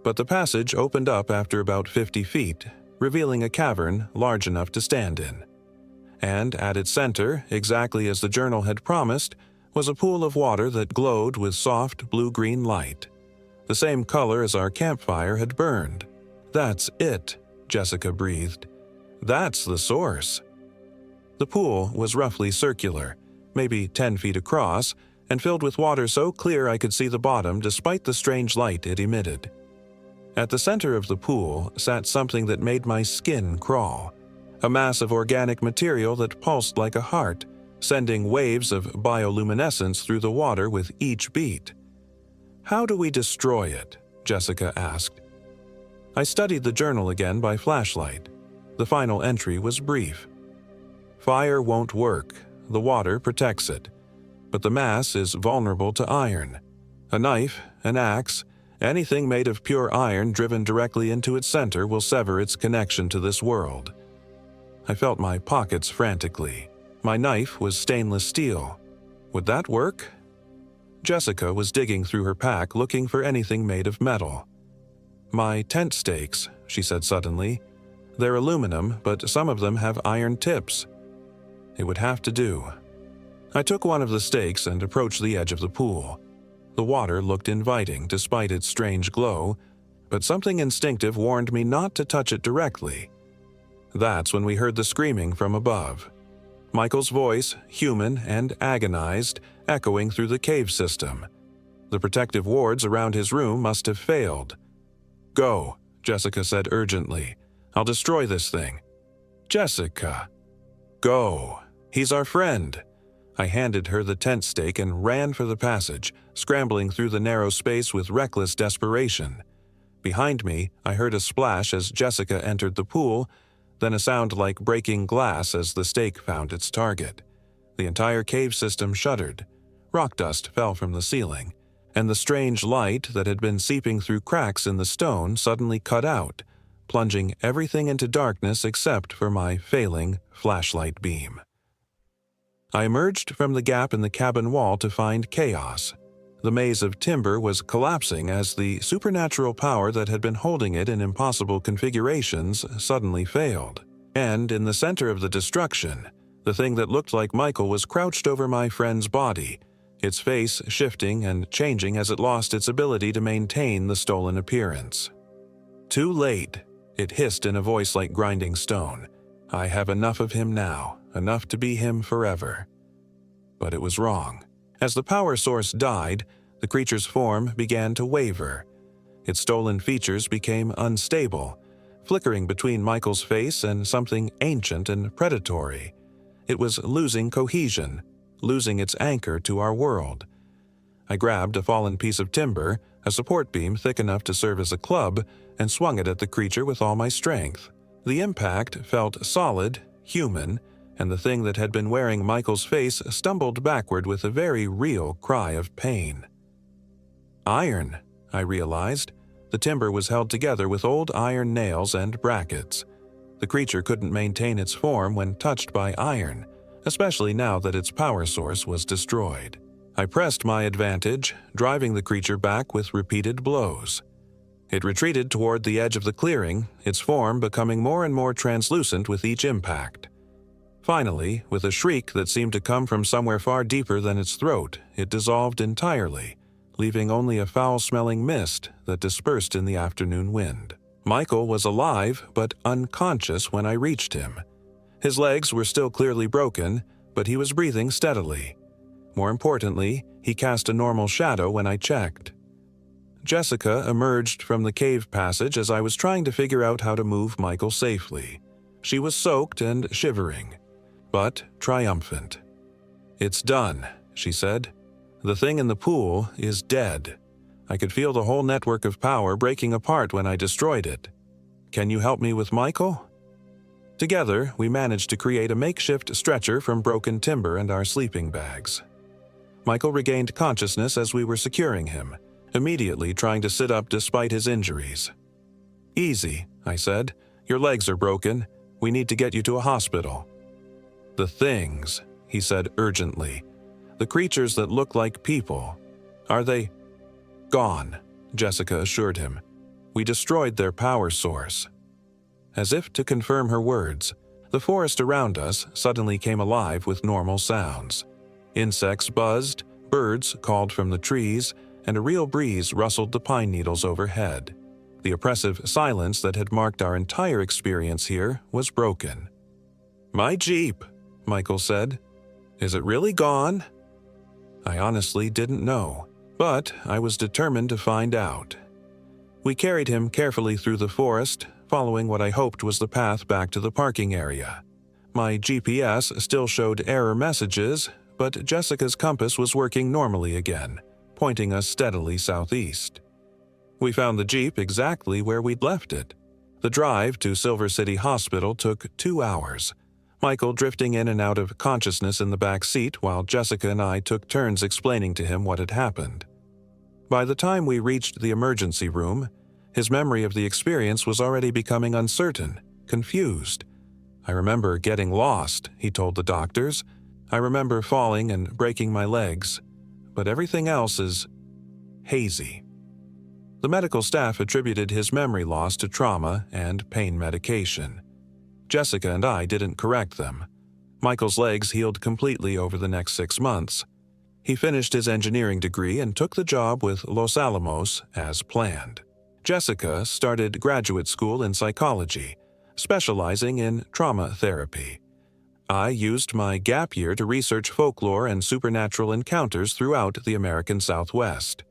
But the passage opened up after about 50 feet, revealing a cavern large enough to stand in. And at its center, exactly as the journal had promised, was a pool of water that glowed with soft blue-green light, the same color as our campfire had burned. That's it, Jessica breathed. That's the source. The pool was roughly circular, maybe 10 feet across, and filled with water so clear I could see the bottom despite the strange light it emitted. At the center of the pool sat something that made my skin crawl, a mass of organic material that pulsed like a heart, sending waves of bioluminescence through the water with each beat. How do we destroy it? Jessica asked. I studied the journal again by flashlight. The final entry was brief. Fire won't work. The water protects it. But the mass is vulnerable to iron. A knife, an axe, anything made of pure iron driven directly into its center will sever its connection to this world. I felt my pockets frantically. My knife was stainless steel. Would that work? Jessica was digging through her pack looking for anything made of metal. My tent stakes, she said suddenly. They're aluminum, but some of them have iron tips. It would have to do. I took one of the stakes and approached the edge of the pool. The water looked inviting despite its strange glow, but something instinctive warned me not to touch it directly. That's when we heard the screaming from above. Michael's voice, human and agonized, echoing through the cave system. The protective wards around his room must have failed. Go, Jessica said urgently. I'll destroy this thing. Jessica. Go. He's our friend. I handed her the tent stake and ran for the passage, scrambling through the narrow space with reckless desperation. Behind me, I heard a splash as Jessica entered the pool, then a sound like breaking glass as the stake found its target. The entire cave system shuddered. Rock dust fell from the ceiling, and the strange light that had been seeping through cracks in the stone suddenly cut out, plunging everything into darkness except for my failing flashlight beam. I emerged from the gap in the cabin wall to find chaos. The maze of timber was collapsing as the supernatural power that had been holding it in impossible configurations suddenly failed. And in the center of the destruction, the thing that looked like Michael was crouched over my friend's body, its face shifting and changing as it lost its ability to maintain the stolen appearance. "Too late," it hissed in a voice like grinding stone. "I have enough of him now, enough to be him forever." But it was wrong. As the power source died, the creature's form began to waver. Its stolen features became unstable, flickering between Michael's face and something ancient and predatory. It was losing cohesion, losing its anchor to our world. I grabbed a fallen piece of timber, a support beam thick enough to serve as a club, and swung it at the creature with all my strength. The impact felt solid, human, and the thing that had been wearing Michael's face stumbled backward with a very real cry of pain. Iron, I realized. The timber was held together with old iron nails and brackets. The creature couldn't maintain its form when touched by iron, especially now that its power source was destroyed. I pressed my advantage, driving the creature back with repeated blows. It retreated toward the edge of the clearing, its form becoming more and more translucent with each impact. Finally, with a shriek that seemed to come from somewhere far deeper than its throat, it dissolved entirely, leaving only a foul-smelling mist that dispersed in the afternoon wind. Michael was alive but unconscious when I reached him. His legs were still clearly broken, but he was breathing steadily. More importantly, he cast a normal shadow when I checked. Jessica emerged from the cave passage as I was trying to figure out how to move Michael safely. She was soaked and shivering, but triumphant. "It's done," she said. "The thing in the pool is dead. I could feel the whole network of power breaking apart when I destroyed it. Can you help me with Michael?" Together, we managed to create a makeshift stretcher from broken timber and our sleeping bags. Michael regained consciousness as we were securing him, immediately trying to sit up despite his injuries. "Easy," I said. "Your legs are broken. We need to get you to a hospital." "The things," he said urgently. "The creatures that look like people. Are they?" "Gone," Jessica assured him. "We destroyed their power source." As if to confirm her words, the forest around us suddenly came alive with normal sounds. Insects buzzed, birds called from the trees, and a real breeze rustled the pine needles overhead. The oppressive silence that had marked our entire experience here was broken. "My Jeep," Michael said. "Is it really gone?" I honestly didn't know, but I was determined to find out. We carried him carefully through the forest, following what I hoped was the path back to the parking area. My GPS still showed error messages, but Jessica's compass was working normally again, pointing us steadily southeast. We found the Jeep exactly where we'd left it. The drive to Silver City Hospital took 2 hours, Michael drifting in and out of consciousness in the back seat while Jessica and I took turns explaining to him what had happened. By the time we reached the emergency room, his memory of the experience was already becoming uncertain, confused. "I remember getting lost," he told the doctors. "I remember falling and breaking my legs, but everything else is hazy." The medical staff attributed his memory loss to trauma and pain medication. Jessica and I didn't correct them. Michael's legs healed completely over the next 6 months. He finished his engineering degree and took the job with Los Alamos as planned. Jessica started graduate school in psychology, specializing in trauma therapy. I used my gap year to research folklore and supernatural encounters throughout the American Southwest.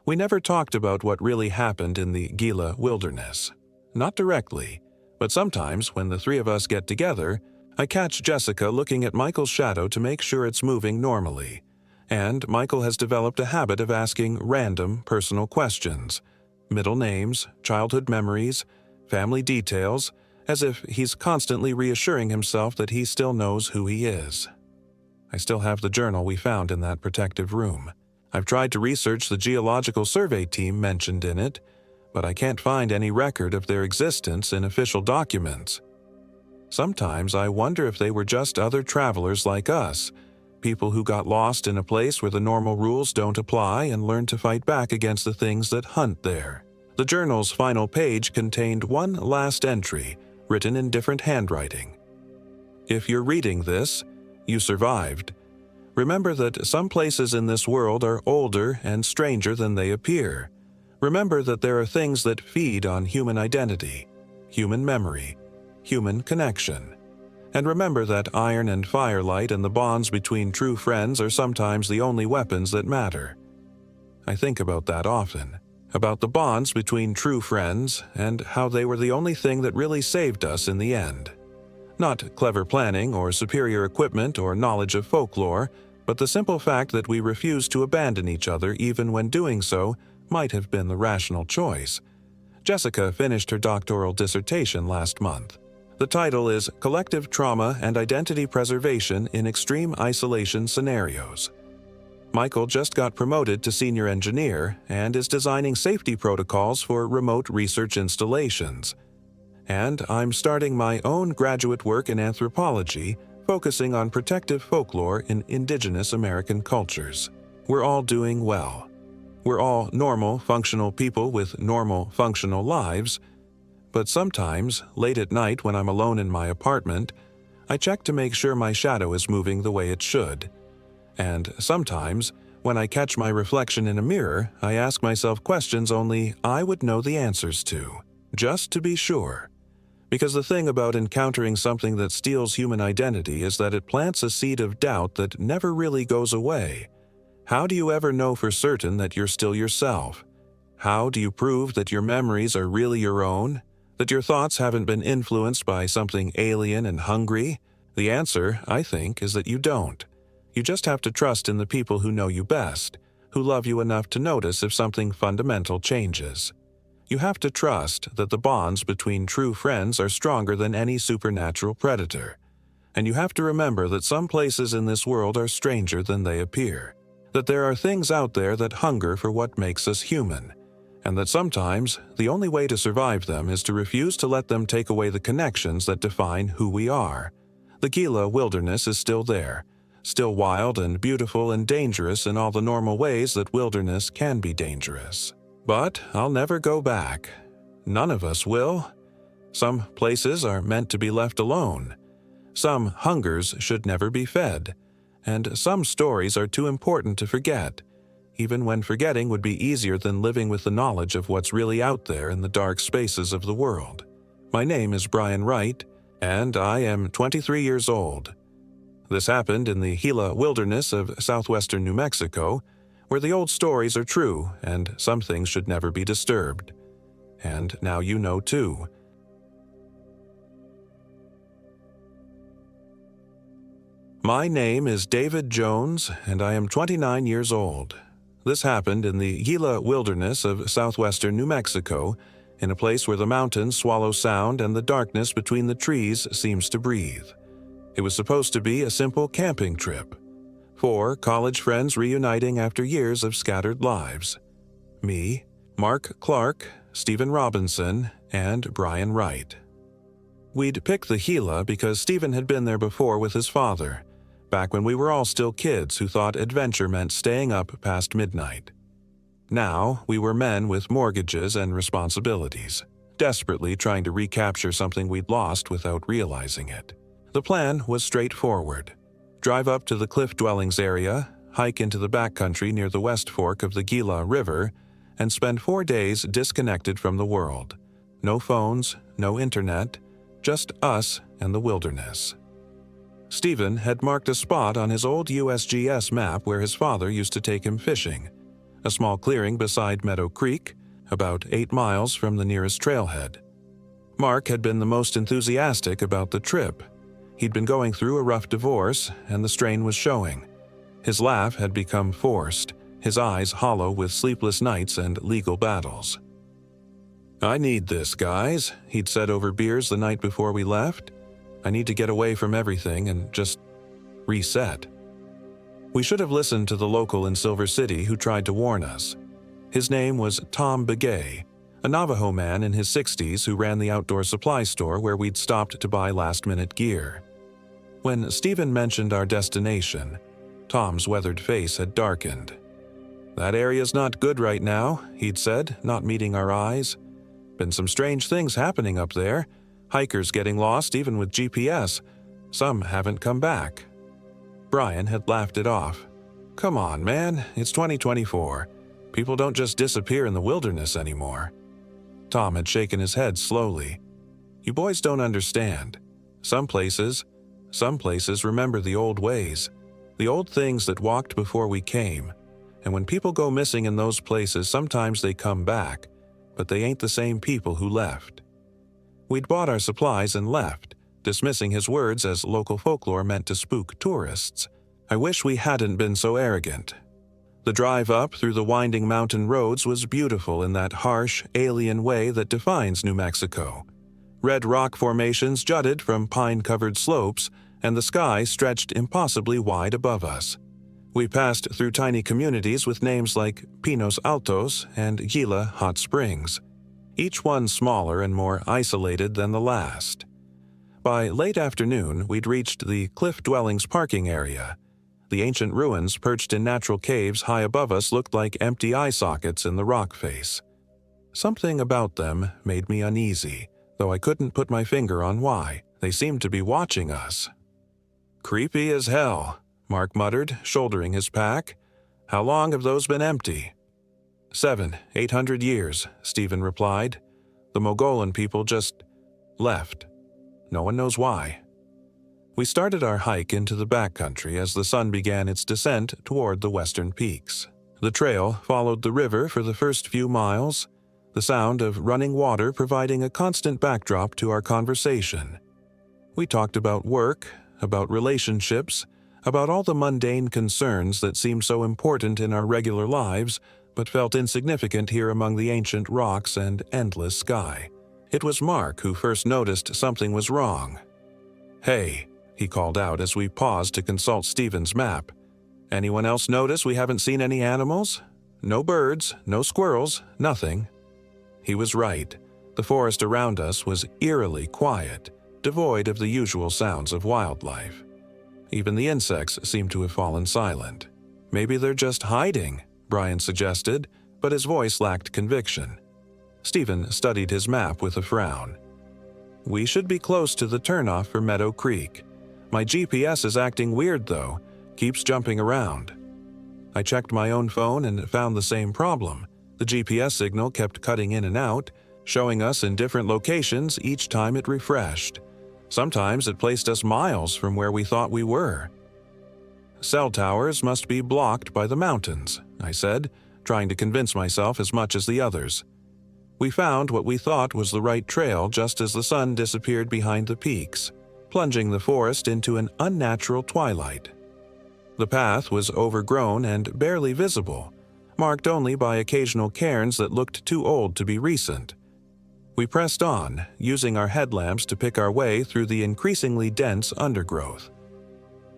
We never talked about what really happened in the Gila wilderness. Not directly, but sometimes when the three of us get together, I catch Jessica looking at Michael's shadow to make sure it's moving normally. And Michael has developed a habit of asking random personal questions, middle names, childhood memories, family details, as if he's constantly reassuring himself that he still knows who he is. I still have the journal we found in that protective room. I've tried to research the Geological Survey team mentioned in it, but I can't find any record of their existence in official documents. Sometimes I wonder if they were just other travelers like us, people who got lost in a place where the normal rules don't apply and learn to fight back against the things that hunt there. The journal's final page contained one last entry, written in different handwriting. If you're reading this, you survived. Remember that some places in this world are older and stranger than they appear. Remember that there are things that feed on human identity, human memory, human connection. And remember that iron and firelight and the bonds between true friends are sometimes the only weapons that matter. I think about that often, about the bonds between true friends and how they were the only thing that really saved us in the end. Not clever planning or superior equipment or knowledge of folklore, but the simple fact that we refused to abandon each other even when doing so might have been the rational choice. Jessica finished her doctoral dissertation last month. The title is Collective Trauma and Identity Preservation in Extreme Isolation Scenarios. Michael just got promoted to senior engineer and is designing safety protocols for remote research installations. And I'm starting my own graduate work in anthropology, focusing on protective folklore in indigenous American cultures. We're all doing well. We're all normal, functional people with normal, functional lives. But sometimes, late at night when I'm alone in my apartment, I check to make sure my shadow is moving the way it should. And sometimes, when I catch my reflection in a mirror, I ask myself questions only I would know the answers to, just to be sure. Because the thing about encountering something that steals human identity is that it plants a seed of doubt that never really goes away. How do you ever know for certain that you're still yourself? How do you prove that your memories are really your own? That your thoughts haven't been influenced by something alien and hungry? The answer, I think, is that you don't. You just have to trust in the people who know you best, who love you enough to notice if something fundamental changes. You have to trust that the bonds between true friends are stronger than any supernatural predator. And you have to remember that some places in this world are stranger than they appear. That there are things out there that hunger for what makes us human, and that sometimes the only way to survive them is to refuse to let them take away the connections that define who we are. The Gila wilderness is still there, still wild and beautiful and dangerous in all the normal ways that wilderness can be dangerous. But I'll never go back. None of us will. Some places are meant to be left alone. Some hungers should never be fed. And some stories are too important to forget, even when forgetting would be easier than living with the knowledge of what's really out there in the dark spaces of the world. My name is Brian Wright, and I am 23 years old. This happened in the Gila wilderness of southwestern New Mexico, where the old stories are true and some things should never be disturbed. And now you know too. My name is David Jones, and I am 29 years old. This happened in the Gila wilderness of southwestern New Mexico, in a place where the mountains swallow sound and the darkness between the trees seems to breathe. It was supposed to be a simple camping trip. 4 college friends reuniting after years of scattered lives. Me, Mark Clark, Stephen Robinson, and Brian Wright. We'd picked the Gila because Stephen had been there before with his father, back when we were all still kids who thought adventure meant staying up past midnight. Now, we were men with mortgages and responsibilities, desperately trying to recapture something we'd lost without realizing it. The plan was straightforward. Drive up to the Cliff Dwellings area, hike into the backcountry near the West Fork of the Gila River, and spend 4 days disconnected from the world. No phones, no internet, just us and the wilderness. Stephen had marked a spot on his old USGS map where his father used to take him fishing, a small clearing beside Meadow Creek, about 8 miles from the nearest trailhead. Mark had been the most enthusiastic about the trip. He'd been going through a rough divorce, and the strain was showing. His laugh had become forced, his eyes hollow with sleepless nights and legal battles. "I need this, guys," he'd said over beers the night before we left. "I need to get away from everything and just reset." We should have listened to the local in Silver City who tried to warn us. His name was Tom Begay, a Navajo man in his 60s who ran the outdoor supply store where we'd stopped to buy last-minute gear. When Stephen mentioned our destination, Tom's weathered face had darkened. "That area's not good right now," he'd said, not meeting our eyes. "Been some strange things happening up there. Hikers getting lost even with GPS. Some haven't come back." Brian had laughed it off. "Come on, man, it's 2024. People don't just disappear in the wilderness anymore." Tom had shaken his head slowly. "You boys don't understand. Some places remember the old ways, the old things that walked before we came. And when people go missing in those places, sometimes they come back, but they ain't the same people who left." We'd bought our supplies and left, dismissing his words as local folklore meant to spook tourists. I wish we hadn't been so arrogant. The drive up through the winding mountain roads was beautiful in that harsh, alien way that defines New Mexico. Red rock formations jutted from pine-covered slopes, and the sky stretched impossibly wide above us. We passed through tiny communities with names like Pinos Altos and Gila Hot Springs, each one smaller and more isolated than the last. By late afternoon, we'd reached the Cliff Dwellings parking area. The ancient ruins perched in natural caves high above us looked like empty eye sockets in the rock face. Something about them made me uneasy, though I couldn't put my finger on why. They seemed to be watching us. "Creepy as hell," Mark muttered, shouldering his pack. "How long have those been empty?" 700-800 years, Stephen replied. "The Mogollon people just left. No one knows why." We started our hike into the backcountry as the sun began its descent toward the western peaks. The trail followed the river for the first few miles, the sound of running water providing a constant backdrop to our conversation. We talked about work, about relationships, about all the mundane concerns that seemed so important in our regular lives but felt insignificant here among the ancient rocks and endless sky. It was Mark who first noticed something was wrong. "Hey," he called out as we paused to consult Stephen's map. "Anyone else notice we haven't seen any animals? No birds, no squirrels, nothing." He was right. The forest around us was eerily quiet, devoid of the usual sounds of wildlife. Even the insects seemed to have fallen silent. "Maybe they're just hiding," Brian suggested, but his voice lacked conviction. Stephen studied his map with a frown. "We should be close to the turnoff for Meadow Creek. My GPS is acting weird, though. Keeps jumping around." I checked my own phone and found the same problem. The GPS signal kept cutting in and out, showing us in different locations each time it refreshed. Sometimes it placed us miles from where we thought we were. "Cell towers must be blocked by the mountains," I said, trying to convince myself as much as the others. We found what we thought was the right trail just as the sun disappeared behind the peaks, plunging the forest into an unnatural twilight. The path was overgrown and barely visible, marked only by occasional cairns that looked too old to be recent. We pressed on, using our headlamps to pick our way through the increasingly dense undergrowth.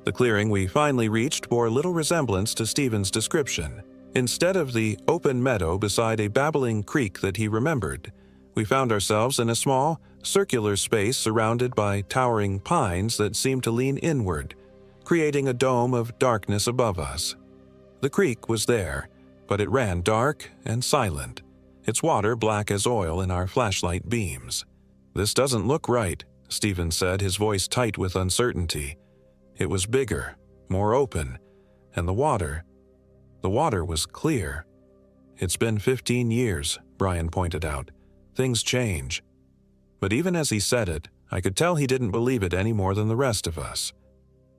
The clearing we finally reached bore little resemblance to Stephen's description. Instead of the open meadow beside a babbling creek that he remembered, we found ourselves in a small, circular space surrounded by towering pines that seemed to lean inward, creating a dome of darkness above us. The creek was there, but it ran dark and silent, its water black as oil in our flashlight beams. "This doesn't look right," Stephen said, his voice tight with uncertainty. It was bigger, more open, and the water was clear. "It's been 15 years, Brian pointed out. Things change." But even as he said it, I could tell he didn't believe it any more than the rest of us.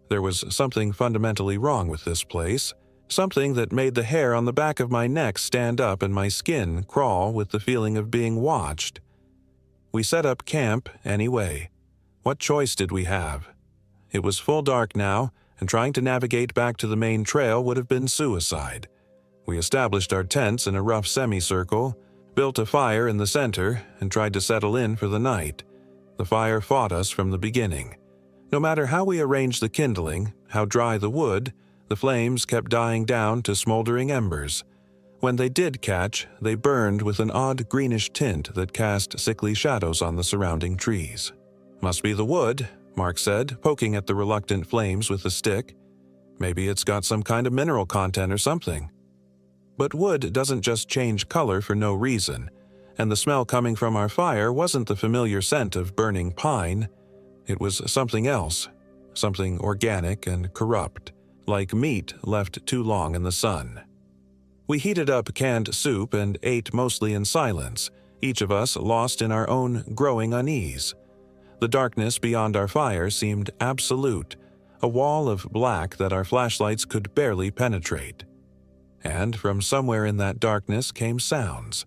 There was something fundamentally wrong with this place, something that made the hair on the back of my neck stand up and my skin crawl with the feeling of being watched. We set up camp anyway. What choice did we have? It was full dark now, and trying to navigate back to the main trail would have been suicide. We established our tents in a rough semicircle, built a fire in the center, and tried to settle in for the night. The fire fought us from the beginning. No matter how we arranged the kindling, how dry the wood, the flames kept dying down to smoldering embers. When they did catch, they burned with an odd greenish tint that cast sickly shadows on the surrounding trees. "Must be the wood," Mark said, poking at the reluctant flames with a stick. "Maybe it's got some kind of mineral content or something." But wood doesn't just change color for no reason, and the smell coming from our fire wasn't the familiar scent of burning pine. It was something else, something organic and corrupt, like meat left too long in the sun. We heated up canned soup and ate mostly in silence, each of us lost in our own growing unease. The darkness beyond our fire seemed absolute, a wall of black that our flashlights could barely penetrate. And from somewhere in that darkness came sounds.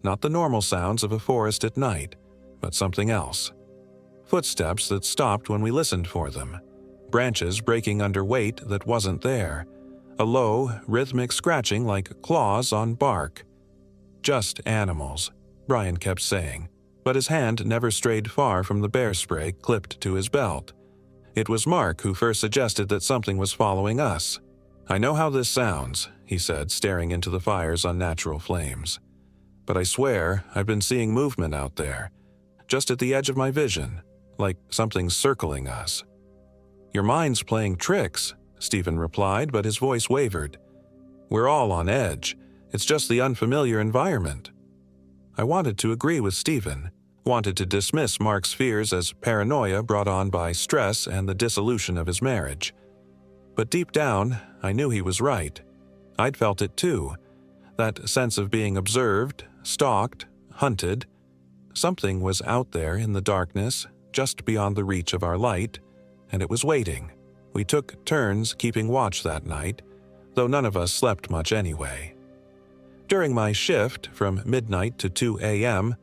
Not the normal sounds of a forest at night, but something else. Footsteps that stopped when we listened for them. Branches breaking under weight that wasn't there. A low, rhythmic scratching like claws on bark. "Just animals," Brian kept saying, but his hand never strayed far from the bear spray clipped to his belt. It was Mark who first suggested that something was following us. "I know how this sounds," he said, staring into the fire's unnatural flames. "But I swear I've been seeing movement out there, just at the edge of my vision, like something's circling us." "Your mind's playing tricks," Stephen replied, but his voice wavered. "We're all on edge. It's just the unfamiliar environment." I wanted to agree with Stephen, wanted to dismiss Mark's fears as paranoia brought on by stress and the dissolution of his marriage. But deep down, I knew he was right. I'd felt it too. That sense of being observed, stalked, hunted. Something was out there in the darkness, just beyond the reach of our light, and it was waiting. We took turns keeping watch that night, though none of us slept much anyway. During my shift, from midnight to 2 a.m.,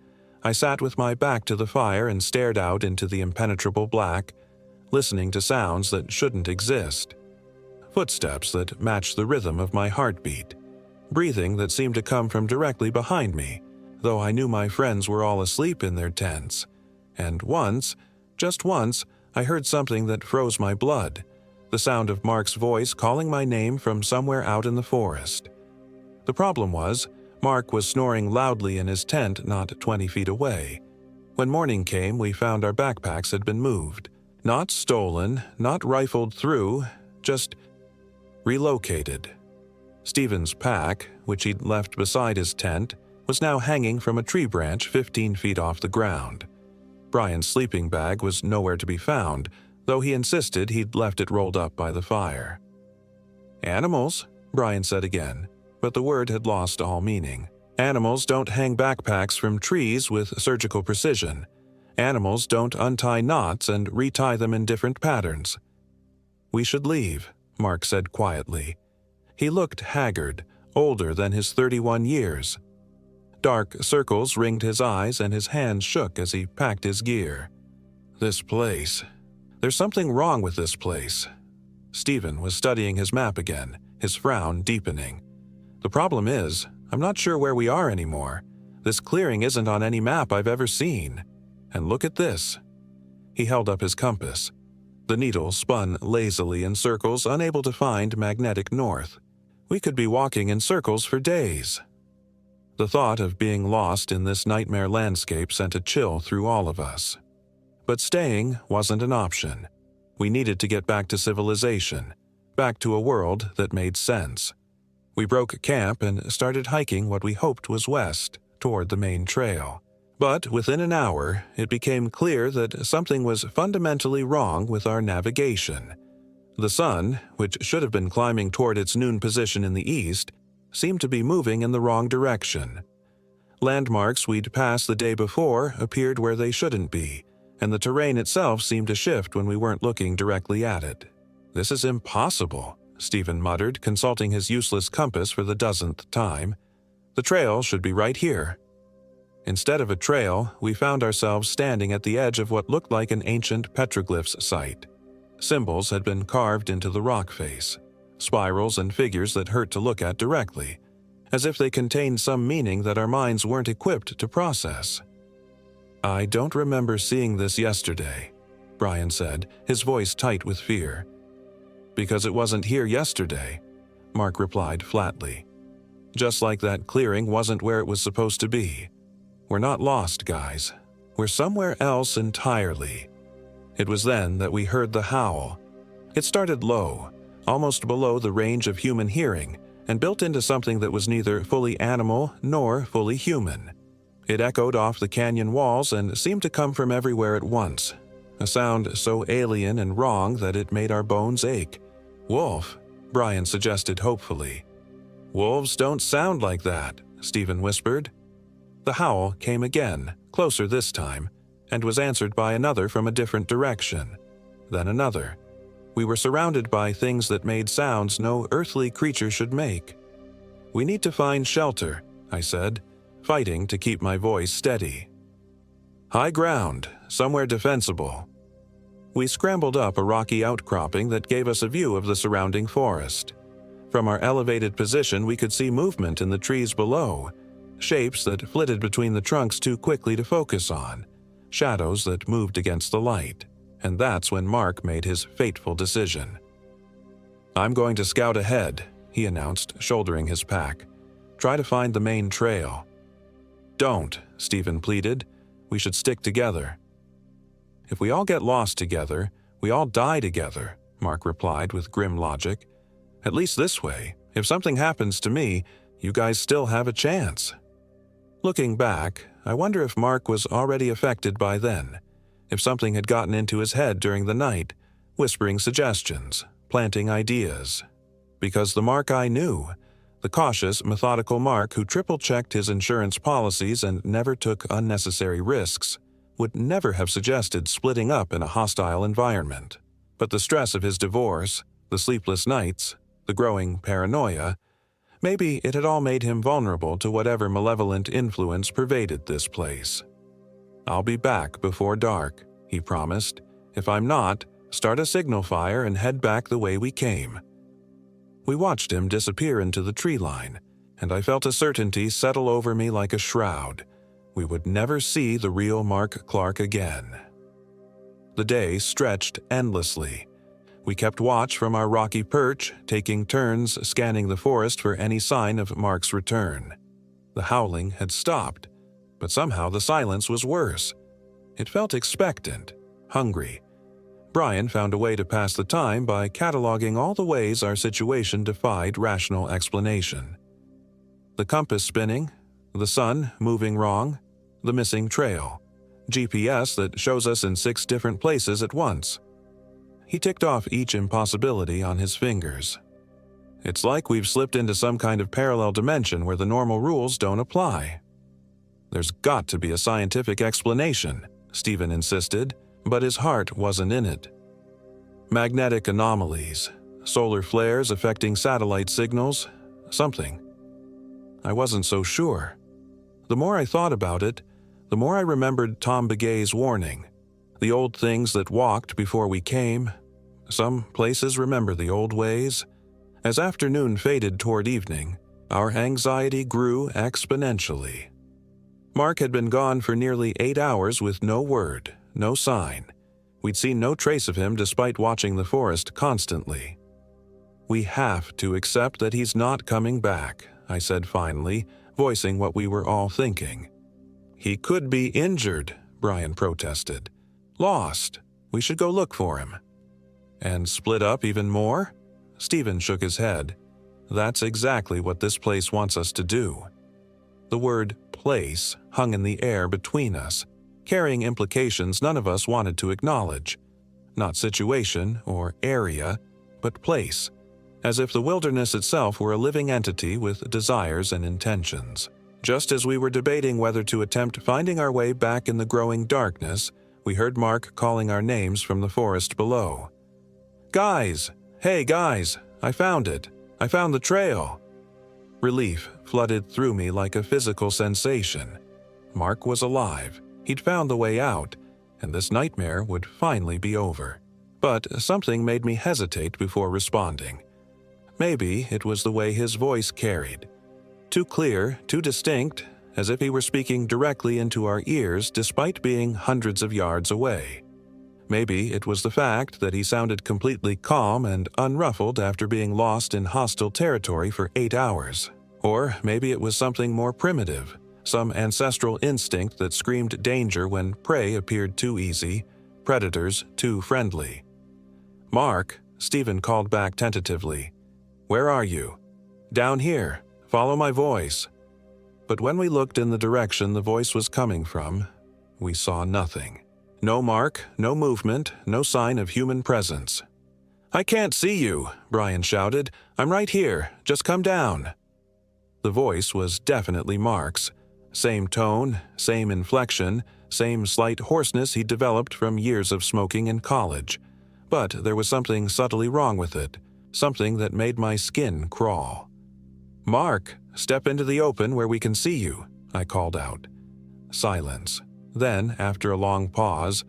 I sat with my back to the fire and stared out into the impenetrable black, listening to sounds that shouldn't exist. Footsteps that matched the rhythm of my heartbeat. Breathing that seemed to come from directly behind me, though I knew my friends were all asleep in their tents. And once, just once, I heard something that froze my blood. The sound of Mark's voice calling my name from somewhere out in the forest. The problem was, Mark was snoring loudly in his tent not 20 feet away. When morning came, we found our backpacks had been moved. Not stolen, not rifled through, just relocated. Stephen's pack, which he'd left beside his tent, was now hanging from a tree branch 15 feet off the ground. Brian's sleeping bag was nowhere to be found, though he insisted he'd left it rolled up by the fire. "Animals," Brian said again, but the word had lost all meaning. Animals don't hang backpacks from trees with surgical precision. Animals don't untie knots and retie them in different patterns. "We should leave," Mark said quietly. He looked haggard, older than his 31 years. Dark circles ringed his eyes and his hands shook as he packed his gear. "This place. There's something wrong with this place." Stephen was studying his map again, his frown deepening. "The problem is, I'm not sure where we are anymore. This clearing isn't on any map I've ever seen. And look at this." He held up his compass. The needle spun lazily in circles, unable to find magnetic north. We could be walking in circles for days. The thought of being lost in this nightmare landscape sent a chill through all of us. But staying wasn't an option. We needed to get back to civilization, back to a world that made sense. We broke camp and started hiking what we hoped was west, toward the main trail. But within an hour, it became clear that something was fundamentally wrong with our navigation. The sun, which should have been climbing toward its noon position in the east, seemed to be moving in the wrong direction. Landmarks we'd passed the day before appeared where they shouldn't be, and the terrain itself seemed to shift when we weren't looking directly at it. "This is impossible," Stephen muttered, consulting his useless compass for the dozenth time. "The trail should be right here." Instead of a trail, we found ourselves standing at the edge of what looked like an ancient petroglyphs site. Symbols had been carved into the rock face, spirals and figures that hurt to look at directly, as if they contained some meaning that our minds weren't equipped to process. "I don't remember seeing this yesterday," Brian said, his voice tight with fear. "Because it wasn't here yesterday," Mark replied flatly. "Just like that clearing wasn't where it was supposed to be. We're not lost, guys. We're somewhere else entirely." It was then that we heard the howl. It started low, almost below the range of human hearing, and built into something that was neither fully animal nor fully human. It echoed off the canyon walls and seemed to come from everywhere at once, a sound so alien and wrong that it made our bones ache. "Wolf," Brian suggested hopefully. "Wolves don't sound like that," Stephen whispered. The howl came again, closer this time, and was answered by another from a different direction. Then another. We were surrounded by things that made sounds no earthly creature should make. "We need to find shelter," I said, fighting to keep my voice steady. "High ground, somewhere defensible." We scrambled up a rocky outcropping that gave us a view of the surrounding forest. From our elevated position, we could see movement in the trees below, shapes that flitted between the trunks too quickly to focus on, shadows that moved against the light. And that's when Mark made his fateful decision. "I'm going to scout ahead," he announced, shouldering his pack. "Try to find the main trail." "Don't," Stephen pleaded. "We should stick together." "If we all get lost together, we all die together," Mark replied with grim logic. "At least this way, if something happens to me, you guys still have a chance." Looking back, I wonder if Mark was already affected by then, if something had gotten into his head during the night, whispering suggestions, planting ideas. Because the Mark I knew, the cautious, methodical Mark who triple-checked his insurance policies and never took unnecessary risks, would never have suggested splitting up in a hostile environment. But the stress of his divorce, the sleepless nights, the growing paranoia, maybe it had all made him vulnerable to whatever malevolent influence pervaded this place. "I'll be back before dark," he promised. "If I'm not, start a signal fire and head back the way we came." We watched him disappear into the tree line, and I felt a certainty settle over me like a shroud. We would never see the real Mark Clark again. The day stretched endlessly. We kept watch from our rocky perch, taking turns scanning the forest for any sign of Mark's return. The howling had stopped, but somehow the silence was worse. It felt expectant, hungry. Brian found a way to pass the time by cataloging all the ways our situation defied rational explanation. The compass spinning, the sun moving wrong, the missing trail, GPS that shows us in 6 different places at once. He ticked off each impossibility on his fingers. "It's like we've slipped into some kind of parallel dimension where the normal rules don't apply." "There's got to be a scientific explanation," Stephen insisted, but his heart wasn't in it. "Magnetic anomalies, solar flares affecting satellite signals, something." I wasn't so sure. The more I thought about it, the more I remembered Tom Begay's warning. The old things that walked before we came. Some places remember the old ways. As afternoon faded toward evening, our anxiety grew exponentially. Mark had been gone for nearly 8 hours with no word, no sign. We'd seen no trace of him despite watching the forest constantly. "We have to accept that he's not coming back," I said finally, voicing what we were all thinking. "He could be injured," Brian protested. "Lost. We should go look for him." "And split up even more?" Stephen shook his head. "That's exactly what this place wants us to do." The word place hung in the air between us, carrying implications none of us wanted to acknowledge. Not situation or area, but place, as if the wilderness itself were a living entity with desires and intentions. Just as we were debating whether to attempt finding our way back in the growing darkness, we heard Mark calling our names from the forest below. "Guys! Hey guys! I found it! I found the trail!" Relief flooded through me like a physical sensation. Mark was alive. He'd found the way out, and this nightmare would finally be over. But something made me hesitate before responding. Maybe it was the way his voice carried. Too clear, too distinct, as if he were speaking directly into our ears despite being hundreds of yards away. Maybe it was the fact that he sounded completely calm and unruffled after being lost in hostile territory for 8 hours. Or maybe it was something more primitive, some ancestral instinct that screamed danger when prey appeared too easy, predators too friendly. "Mark," Stephen called back tentatively. "Where are you?" "Down here. Follow my voice." But when we looked in the direction the voice was coming from, we saw nothing. No mark, no movement, no sign of human presence. "I can't see you," Brian shouted. "I'm right here. Just come down." The voice was definitely Mark's. Same tone, same inflection, same slight hoarseness he'd developed from years of smoking in college. But there was something subtly wrong with it, something that made my skin crawl. "Mark, step into the open where we can see you," I called out. Silence. Then, after a long pause,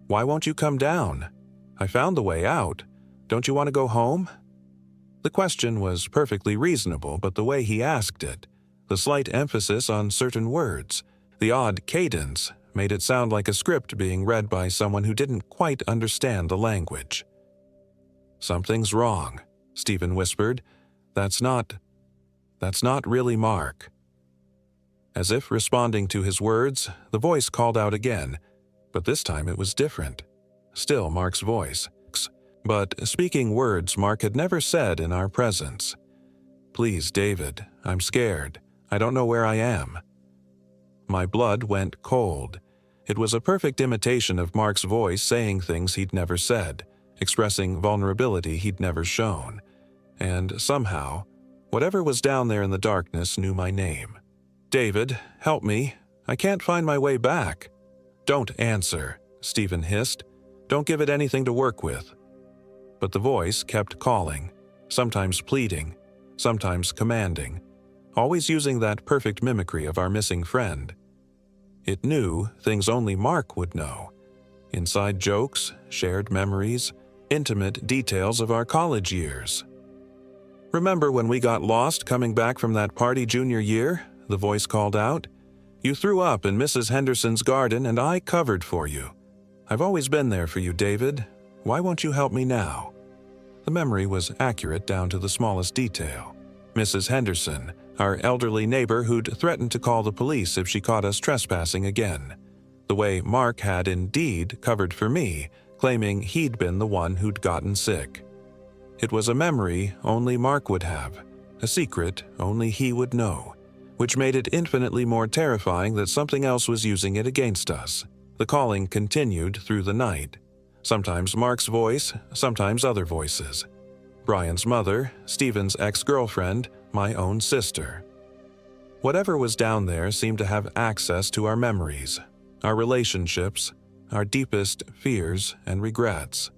"Why won't you come down? I found the way out. Don't you want to go home?" The question was perfectly reasonable, but the way he asked it, the slight emphasis on certain words, the odd cadence, made it sound like a script being read by someone who didn't quite understand the language. "Something's wrong," Stephen whispered. That's not really Mark." As if responding to his words, the voice called out again, but this time it was different. Still Mark's voice, but speaking words Mark had never said in our presence. "Please, David, I'm scared. I don't know where I am." My blood went cold. It was a perfect imitation of Mark's voice saying things he'd never said, expressing vulnerability he'd never shown. And somehow, whatever was down there in the darkness knew my name. "David, help me. I can't find my way back." "Don't answer," Stephen hissed. "Don't give it anything to work with." But the voice kept calling, sometimes pleading, sometimes commanding, always using that perfect mimicry of our missing friend. It knew things only Mark would know. Inside jokes, shared memories, intimate details of our college years. "Remember when we got lost coming back from that party junior year?" the voice called out. "You threw up in Mrs. Henderson's garden and I covered for you. I've always been there for you, David. Why won't you help me now?" The memory was accurate down to the smallest detail. Mrs. Henderson, our elderly neighbor who'd threatened to call the police if she caught us trespassing again. The way Mark had indeed covered for me, claiming he'd been the one who'd gotten sick. It was a memory only Mark would have, a secret only he would know, which made it infinitely more terrifying that something else was using it against us. The calling continued through the night. Sometimes Mark's voice, sometimes other voices. Brian's mother, Stephen's ex-girlfriend, my own sister. Whatever was down there seemed to have access to our memories, our relationships, our deepest fears and regrets.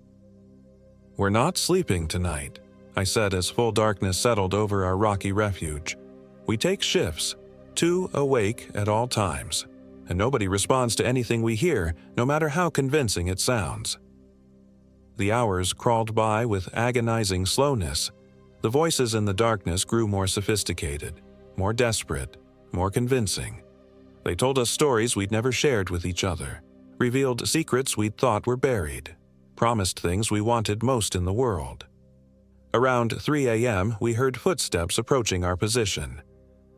"We're not sleeping tonight," I said as full darkness settled over our rocky refuge. "We take shifts, 2 awake at all times, and nobody responds to anything we hear, no matter how convincing it sounds." The hours crawled by with agonizing slowness. The voices in the darkness grew more sophisticated, more desperate, more convincing. They told us stories we'd never shared with each other, revealed secrets we'd thought were buried, promised things we wanted most in the world. Around 3 a.m., we heard footsteps approaching our position.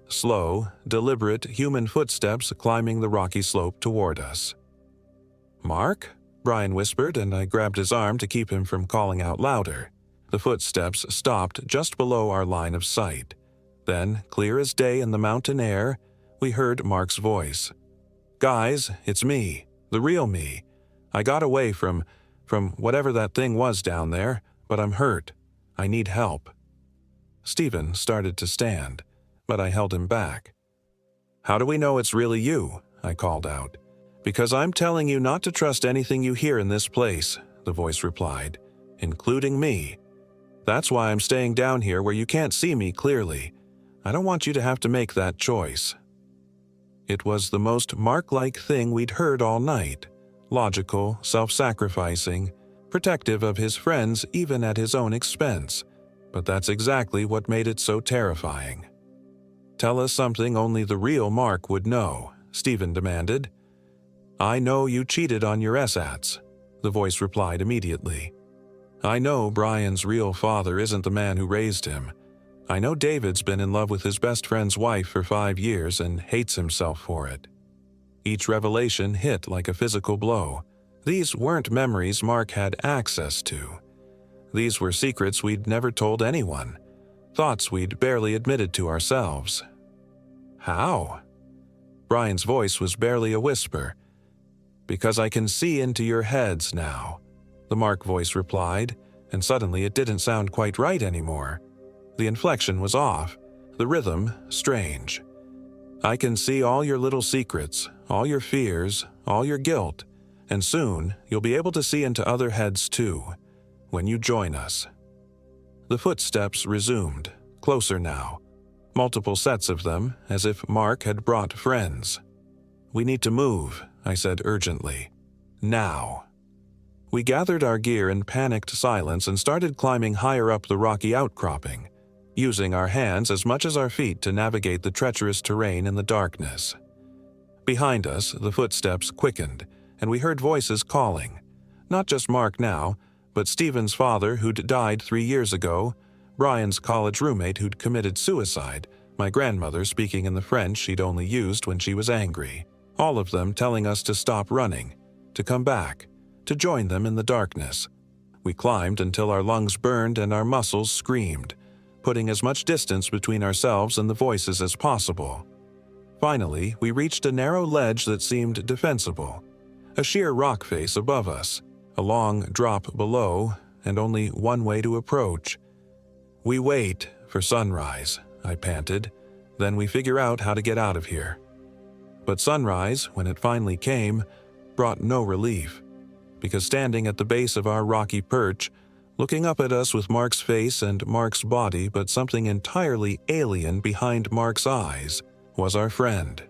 Slow, deliberate human footsteps climbing the rocky slope toward us. "Mark?" Brian whispered, and I grabbed his arm to keep him from calling out louder. The footsteps stopped just below our line of sight. Then, clear as day in the mountain air, we heard Mark's voice. "Guys, it's me, the real me. I got away from whatever that thing was down there, but I'm hurt. I need help." Stephen started to stand, but I held him back. "How do we know it's really you?" I called out. "Because I'm telling you not to trust anything you hear in this place," the voice replied, "including me. That's why I'm staying down here where you can't see me clearly. I don't want you to have to make that choice." It was the most Mark-like thing we'd heard all night. Logical, self-sacrificing, protective of his friends even at his own expense. But that's exactly what made it so terrifying. Tell us something only the real Mark would know, Stephen demanded. I know you cheated on your SATs, the voice replied immediately. I know Brian's real father isn't the man who raised him. I know David's been in love with his best friend's wife for 5 years and hates himself for it. Each revelation hit like a physical blow. These weren't memories Mark had access to. These were secrets we'd never told anyone, thoughts we'd barely admitted to ourselves. How? Brian's voice was barely a whisper. Because I can see into your heads now, the Mark voice replied, and suddenly it didn't sound quite right anymore. The inflection was off, the rhythm strange. I can see all your little secrets, all your fears, all your guilt, and soon you'll be able to see into other heads too, when you join us. The footsteps resumed, closer now, multiple sets of them, as if Mark had brought friends. We need to move, I said urgently. Now. We gathered our gear in panicked silence and started climbing higher up the rocky outcropping, using our hands as much as our feet to navigate the treacherous terrain in the darkness. Behind us, the footsteps quickened, and we heard voices calling. Not just Mark now, but Stephen's father who'd died 3 years ago, Brian's college roommate who'd committed suicide, my grandmother speaking in the French she'd only used when she was angry. All of them telling us to stop running, to come back, to join them in the darkness. We climbed until our lungs burned and our muscles screamed, putting as much distance between ourselves and the voices as possible. Finally, we reached a narrow ledge that seemed defensible, a sheer rock face above us, a long drop below, and only one way to approach. We wait for sunrise, I panted, then we figure out how to get out of here. But sunrise, when it finally came, brought no relief, because standing at the base of our rocky perch, looking up at us with Mark's face and Mark's body but something entirely alien behind Mark's eyes, was our friend.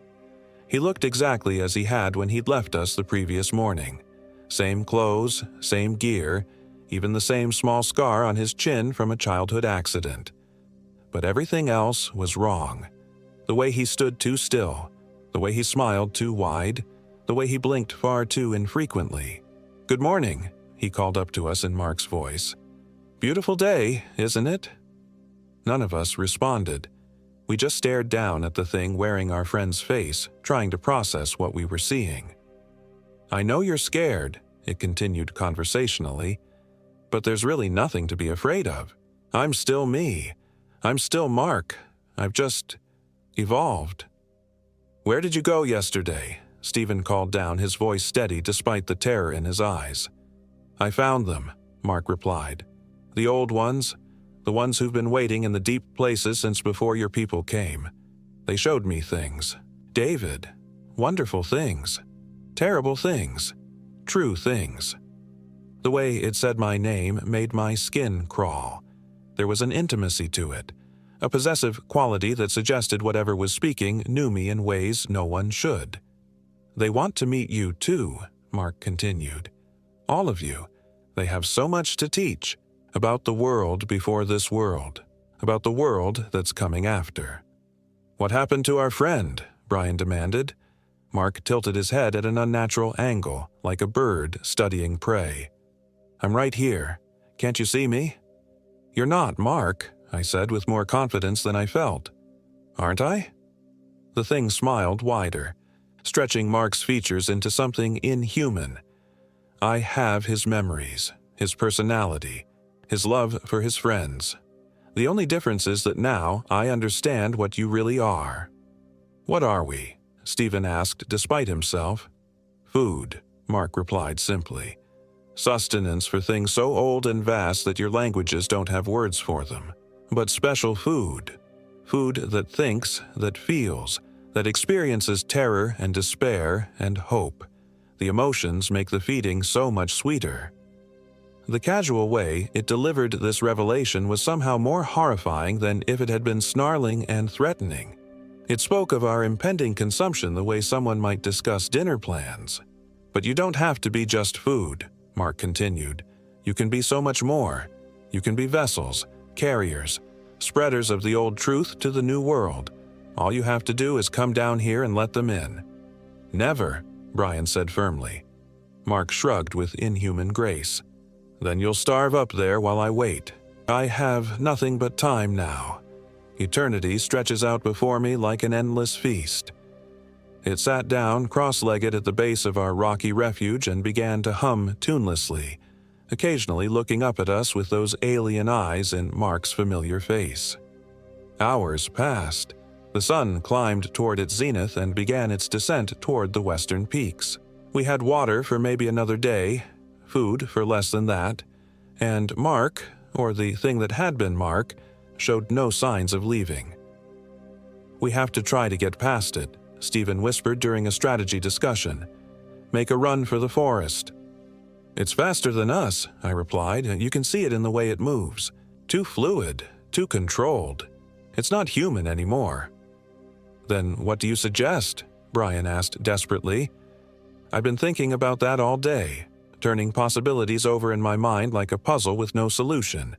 He looked exactly as he had when he'd left us the previous morning. Same clothes, same gear, even the same small scar on his chin from a childhood accident. But everything else was wrong. The way he stood too still, the way he smiled too wide, the way he blinked far too infrequently. "Good morning," he called up to us in Mark's voice. "Beautiful day, isn't it?" None of us responded. We just stared down at the thing wearing our friend's face, trying to process what we were seeing. "I know you're scared," it continued conversationally, "but there's really nothing to be afraid of. I'm still me. I'm still Mark. I've just evolved." "Where did you go yesterday?" Stephen called down, his voice steady despite the terror in his eyes. "I found them," Mark replied. "The old ones, the ones who've been waiting in the deep places since before your people came. They showed me things. David. Wonderful things. Terrible things. True things." The way it said my name made my skin crawl. There was an intimacy to it, a possessive quality that suggested whatever was speaking knew me in ways no one should. "They want to meet you too," Mark continued. "All of you. They have so much to teach. About the world before this world. About the world that's coming after." "What happened to our friend?" Brian demanded. Mark tilted his head at an unnatural angle, like a bird studying prey. "I'm right here. Can't you see me?" "You're not Mark," I said with more confidence than I felt. "Aren't I?" The thing smiled wider, stretching Mark's features into something inhuman. "I have his memories, his personality, his love for his friends. The only difference is that now I understand what you really are." "What are we?" Stephen asked despite himself. "Food," Mark replied simply. "Sustenance for things so old and vast that your languages don't have words for them. But special food. Food that thinks, that feels, that experiences terror and despair and hope. The emotions make the feeding so much sweeter." The casual way it delivered this revelation was somehow more horrifying than if it had been snarling and threatening. It spoke of our impending consumption the way someone might discuss dinner plans. "But you don't have to be just food," Mark continued. "You can be so much more. You can be vessels, carriers, spreaders of the old truth to the new world. All you have to do is come down here and let them in." "Never," Brian said firmly. Mark shrugged with inhuman grace. "Then you'll starve up there while I wait. I have nothing but time now. Eternity stretches out before me like an endless feast." It sat down cross-legged at the base of our rocky refuge and began to hum tunelessly, occasionally looking up at us with those alien eyes in Mark's familiar face. Hours passed. The sun climbed toward its zenith and began its descent toward the western peaks. We had water for maybe another day, food for less than that, and Mark, or the thing that had been Mark, showed no signs of leaving. "We have to try to get past it," Stephen whispered during a strategy discussion. "Make a run for the forest." "It's faster than us," I replied. "You can see it in the way it moves. Too fluid, too controlled. It's not human anymore." "Then what do you suggest?" Brian asked desperately. I'd been thinking about that all day, turning possibilities over in my mind like a puzzle with no solution.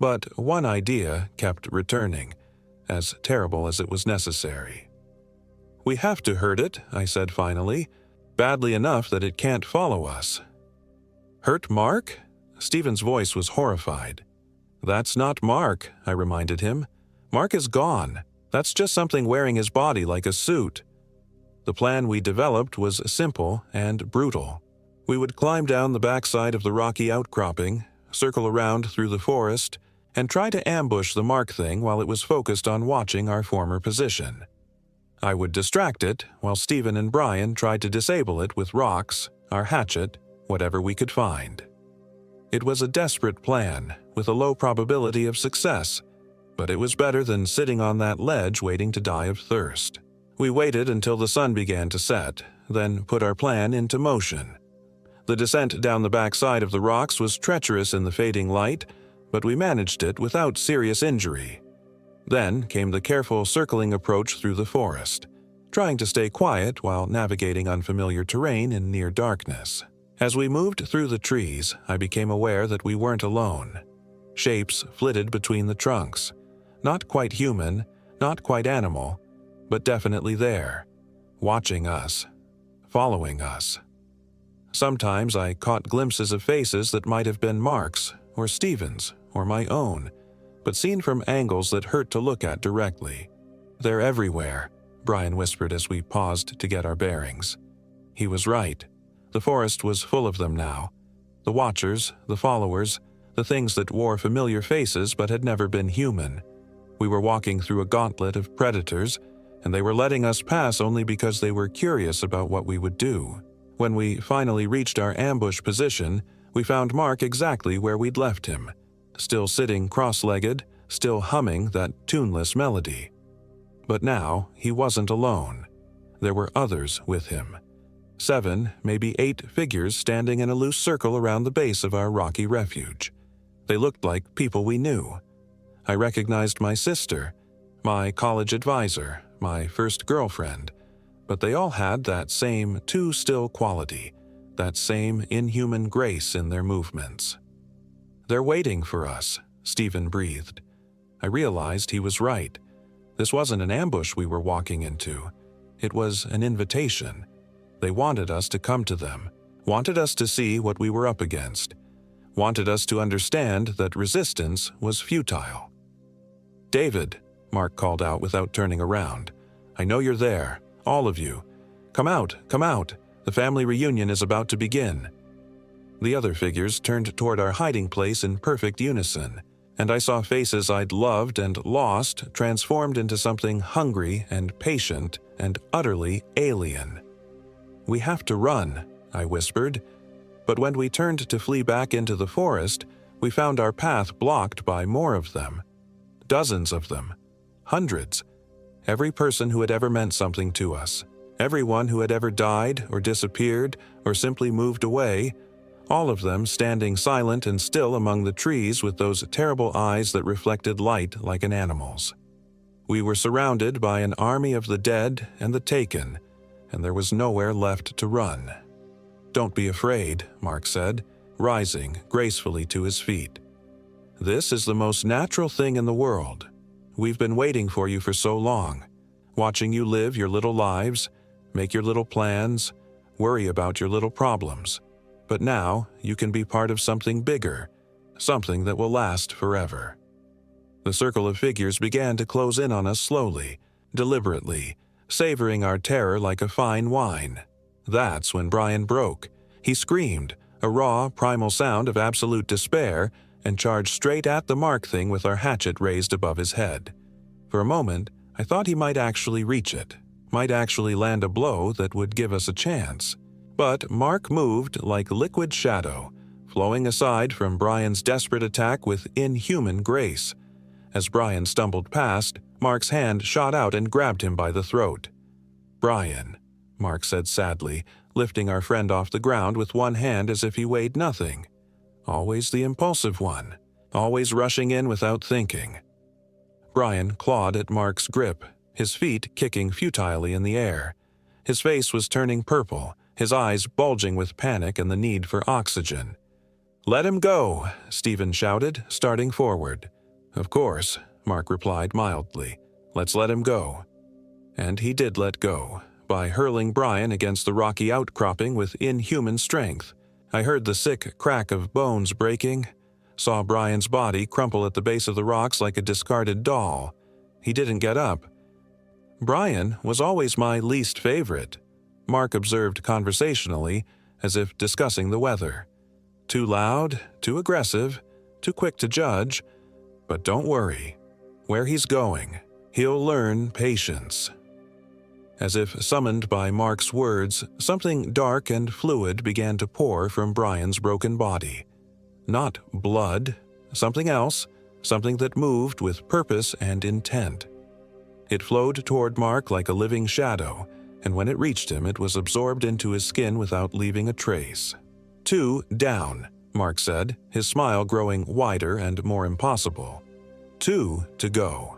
But one idea kept returning, as terrible as it was necessary. "We have to hurt it," I said finally, "badly enough that it can't follow us." "Hurt Mark?" Stephen's voice was horrified. "That's not Mark," I reminded him. "Mark is gone. That's just something wearing his body like a suit." The plan we developed was simple and brutal. We would climb down the backside of the rocky outcropping, circle around through the forest, and try to ambush the Mark thing while it was focused on watching our former position. I would distract it while Stephen and Brian tried to disable it with rocks, our hatchet, whatever we could find. It was a desperate plan, with a low probability of success, but it was better than sitting on that ledge waiting to die of thirst. We waited until the sun began to set, then put our plan into motion. The descent down the backside of the rocks was treacherous in the fading light, but we managed it without serious injury. Then came the careful circling approach through the forest, trying to stay quiet while navigating unfamiliar terrain in near darkness. As we moved through the trees, I became aware that we weren't alone. Shapes flitted between the trunks. Not quite human, not quite animal, but definitely there, watching us, following us. Sometimes I caught glimpses of faces that might have been Mark's, or Stephen's, or my own, but seen from angles that hurt to look at directly. "They're everywhere," Brian whispered as we paused to get our bearings. He was right. The forest was full of them now. The watchers, the followers, the things that wore familiar faces but had never been human. We were walking through a gauntlet of predators, and they were letting us pass only because they were curious about what we would do. When we finally reached our ambush position, we found Mark exactly where we'd left him, still sitting cross-legged, still humming that tuneless melody. But now he wasn't alone. There were others with him. 7, maybe 8 figures standing in a loose circle around the base of our rocky refuge. They looked like people we knew. I recognized my sister, my college advisor, my first girlfriend, but they all had that same too-still quality, that same inhuman grace in their movements. "They're waiting for us," Stephen breathed. I realized he was right. This wasn't an ambush we were walking into. It was an invitation. They wanted us to come to them, wanted us to see what we were up against, wanted us to understand that resistance was futile. "David," Mark called out without turning around, "I know you're there, all of you. Come out, come out. The family reunion is about to begin." The other figures turned toward our hiding place in perfect unison, and I saw faces I'd loved and lost transformed into something hungry and patient and utterly alien. "We have to run," I whispered, but when we turned to flee back into the forest, we found our path blocked by more of them. Dozens of them. Hundreds. Every person who had ever meant something to us. Everyone who had ever died or disappeared or simply moved away, all of them standing silent and still among the trees with those terrible eyes that reflected light like an animal's. We were surrounded by an army of the dead and the taken, and there was nowhere left to run. "Don't be afraid," Mark said, rising gracefully to his feet. "This is the most natural thing in the world. We've been waiting for you for so long. watching you live your little lives, make your little plans, worry about your little problems. But now you can be part of something bigger, something that will last forever. The circle of figures began to close in on us slowly, deliberately, savoring our terror like a fine wine. That's when Brian broke. He screamed, a raw, primal sound of absolute despair, and charged straight at the Mark thing with our hatchet raised above his head. For a moment, I thought he might actually reach it, might actually land a blow that would give us a chance. But Mark moved like liquid shadow, flowing aside from Brian's desperate attack with inhuman grace. As Brian stumbled past, Mark's hand shot out and grabbed him by the throat. "Brian," Mark said sadly, lifting our friend off the ground with one hand as if he weighed nothing. Always the impulsive one, always rushing in without thinking. Brian clawed at Mark's grip, his feet kicking futilely in the air. His face was turning purple, his eyes bulging with panic and the need for oxygen. "Let him go," Stephen shouted, starting forward. "Of course," Mark replied mildly. "Let's let him go." And he did let go, by hurling Brian against the rocky outcropping with inhuman strength. I heard the sick crack of bones breaking, saw Brian's body crumple at the base of the rocks like a discarded doll. He didn't get up. Brian was always my least favorite, Mark observed conversationally, as if discussing the weather. Too loud, too aggressive, too quick to judge. But don't worry. Where he's going, he'll learn patience. As if summoned by Mark's words, something dark and fluid began to pour from Brian's broken body. Not blood, something else, something that moved with purpose and intent. It flowed toward Mark like a living shadow, and when it reached him, it was absorbed into his skin without leaving a trace. "Two down," Mark said, his smile growing wider and more impossible. "Two to go."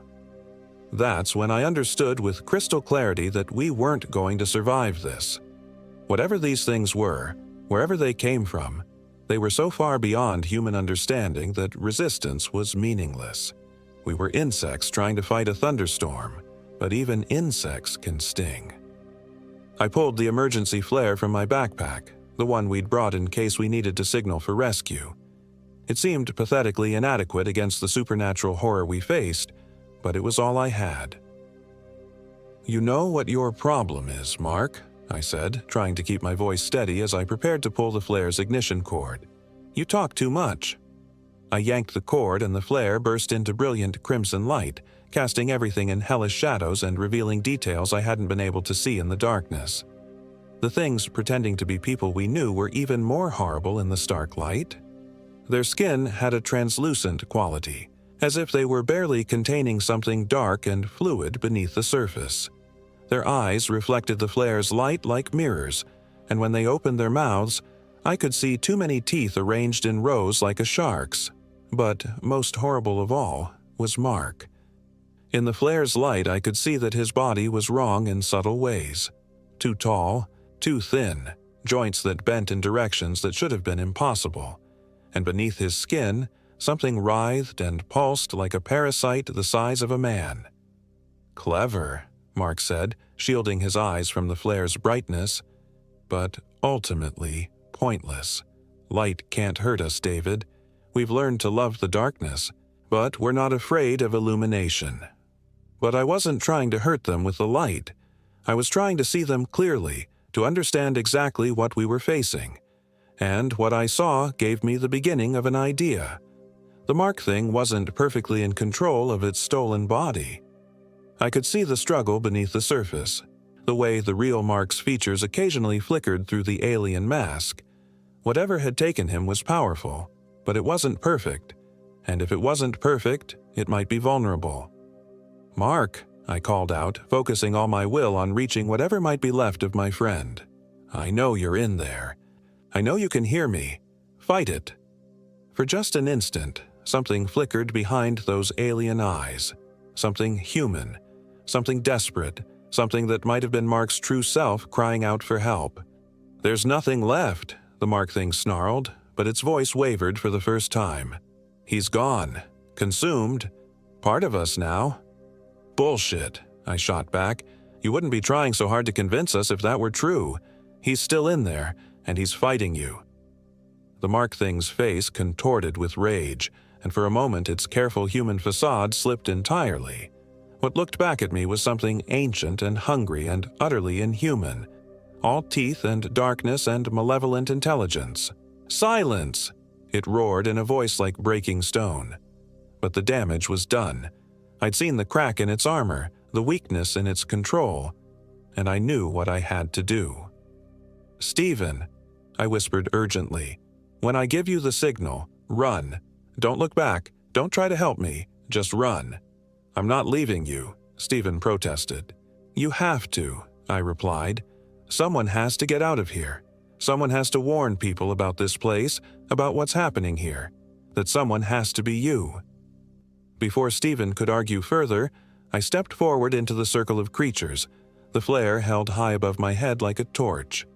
That's when I understood with crystal clarity that we weren't going to survive this. Whatever these things were, wherever they came from, they were so far beyond human understanding that resistance was meaningless. We were insects trying to fight a thunderstorm, but even insects can sting. I pulled the emergency flare from my backpack, the one we'd brought in case we needed to signal for rescue. It seemed pathetically inadequate against the supernatural horror we faced, but it was all I had. "You know what your problem is, Mark," I said, trying to keep my voice steady as I prepared to pull the flare's ignition cord. "You talk too much." I yanked the cord and the flare burst into brilliant crimson light, casting everything in hellish shadows and revealing details I hadn't been able to see in the darkness. The things pretending to be people we knew were even more horrible in the stark light. Their skin had a translucent quality, as if they were barely containing something dark and fluid beneath the surface. Their eyes reflected the flare's light like mirrors, and when they opened their mouths, I could see too many teeth arranged in rows like a shark's. But most horrible of all was Mark. In the flare's light, I could see that his body was wrong in subtle ways. Too tall, too thin, joints that bent in directions that should have been impossible. And beneath his skin, something writhed and pulsed like a parasite the size of a man. "Clever," Mark said, shielding his eyes from the flare's brightness. "But ultimately, pointless. Light can't hurt us, David. We've learned to love the darkness, but we're not afraid of illumination." But I wasn't trying to hurt them with the light. I was trying to see them clearly, to understand exactly what we were facing. And what I saw gave me the beginning of an idea. The Mark thing wasn't perfectly in control of its stolen body. I could see the struggle beneath the surface, the way the real Mark's features occasionally flickered through the alien mask. Whatever had taken him was powerful, but it wasn't perfect. And if it wasn't perfect, it might be vulnerable. "Mark," I called out, focusing all my will on reaching whatever might be left of my friend. "I know you're in there. I know you can hear me. Fight it." For just an instant, something flickered behind those alien eyes. Something human, something desperate, something that might have been Mark's true self crying out for help. "There's nothing left," the Mark thing snarled, but its voice wavered for the first time. "He's gone. Consumed. Part of us now." "Bullshit," I shot back. "You wouldn't be trying so hard to convince us if that were true. He's still in there, and he's fighting you." The Mark Thing's face contorted with rage, and for a moment its careful human facade slipped entirely. What looked back at me was something ancient and hungry and utterly inhuman, all teeth and darkness and malevolent intelligence. "Silence!" it roared in a voice like breaking stone. But the damage was done. I'd seen the crack in its armor, the weakness in its control, and I knew what I had to do. "Stephen," I whispered urgently, "when I give you the signal, run. Don't look back. Don't try to help me. Just run." "I'm not leaving you," Stephen protested. "You have to," I replied. "Someone has to get out of here. Someone has to warn people about this place, about what's happening here. That someone has to be you." Before Stephen could argue further, I stepped forward into the circle of creatures, the flare held high above my head like a torch.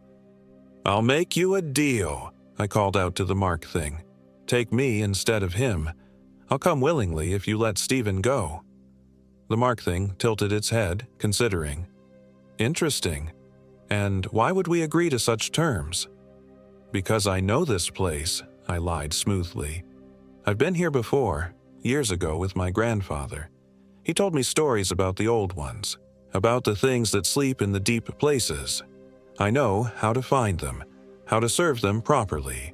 "I'll make you a deal," I called out to the Mark Thing. "Take me instead of him. I'll come willingly if you let Stephen go." The Mark Thing tilted its head, considering. "Interesting. And why would we agree to such terms?" "Because I know this place," I lied smoothly. "I've been here before, years ago with my grandfather. He told me stories about the old ones, about the things that sleep in the deep places. I know how to find them, how to serve them properly.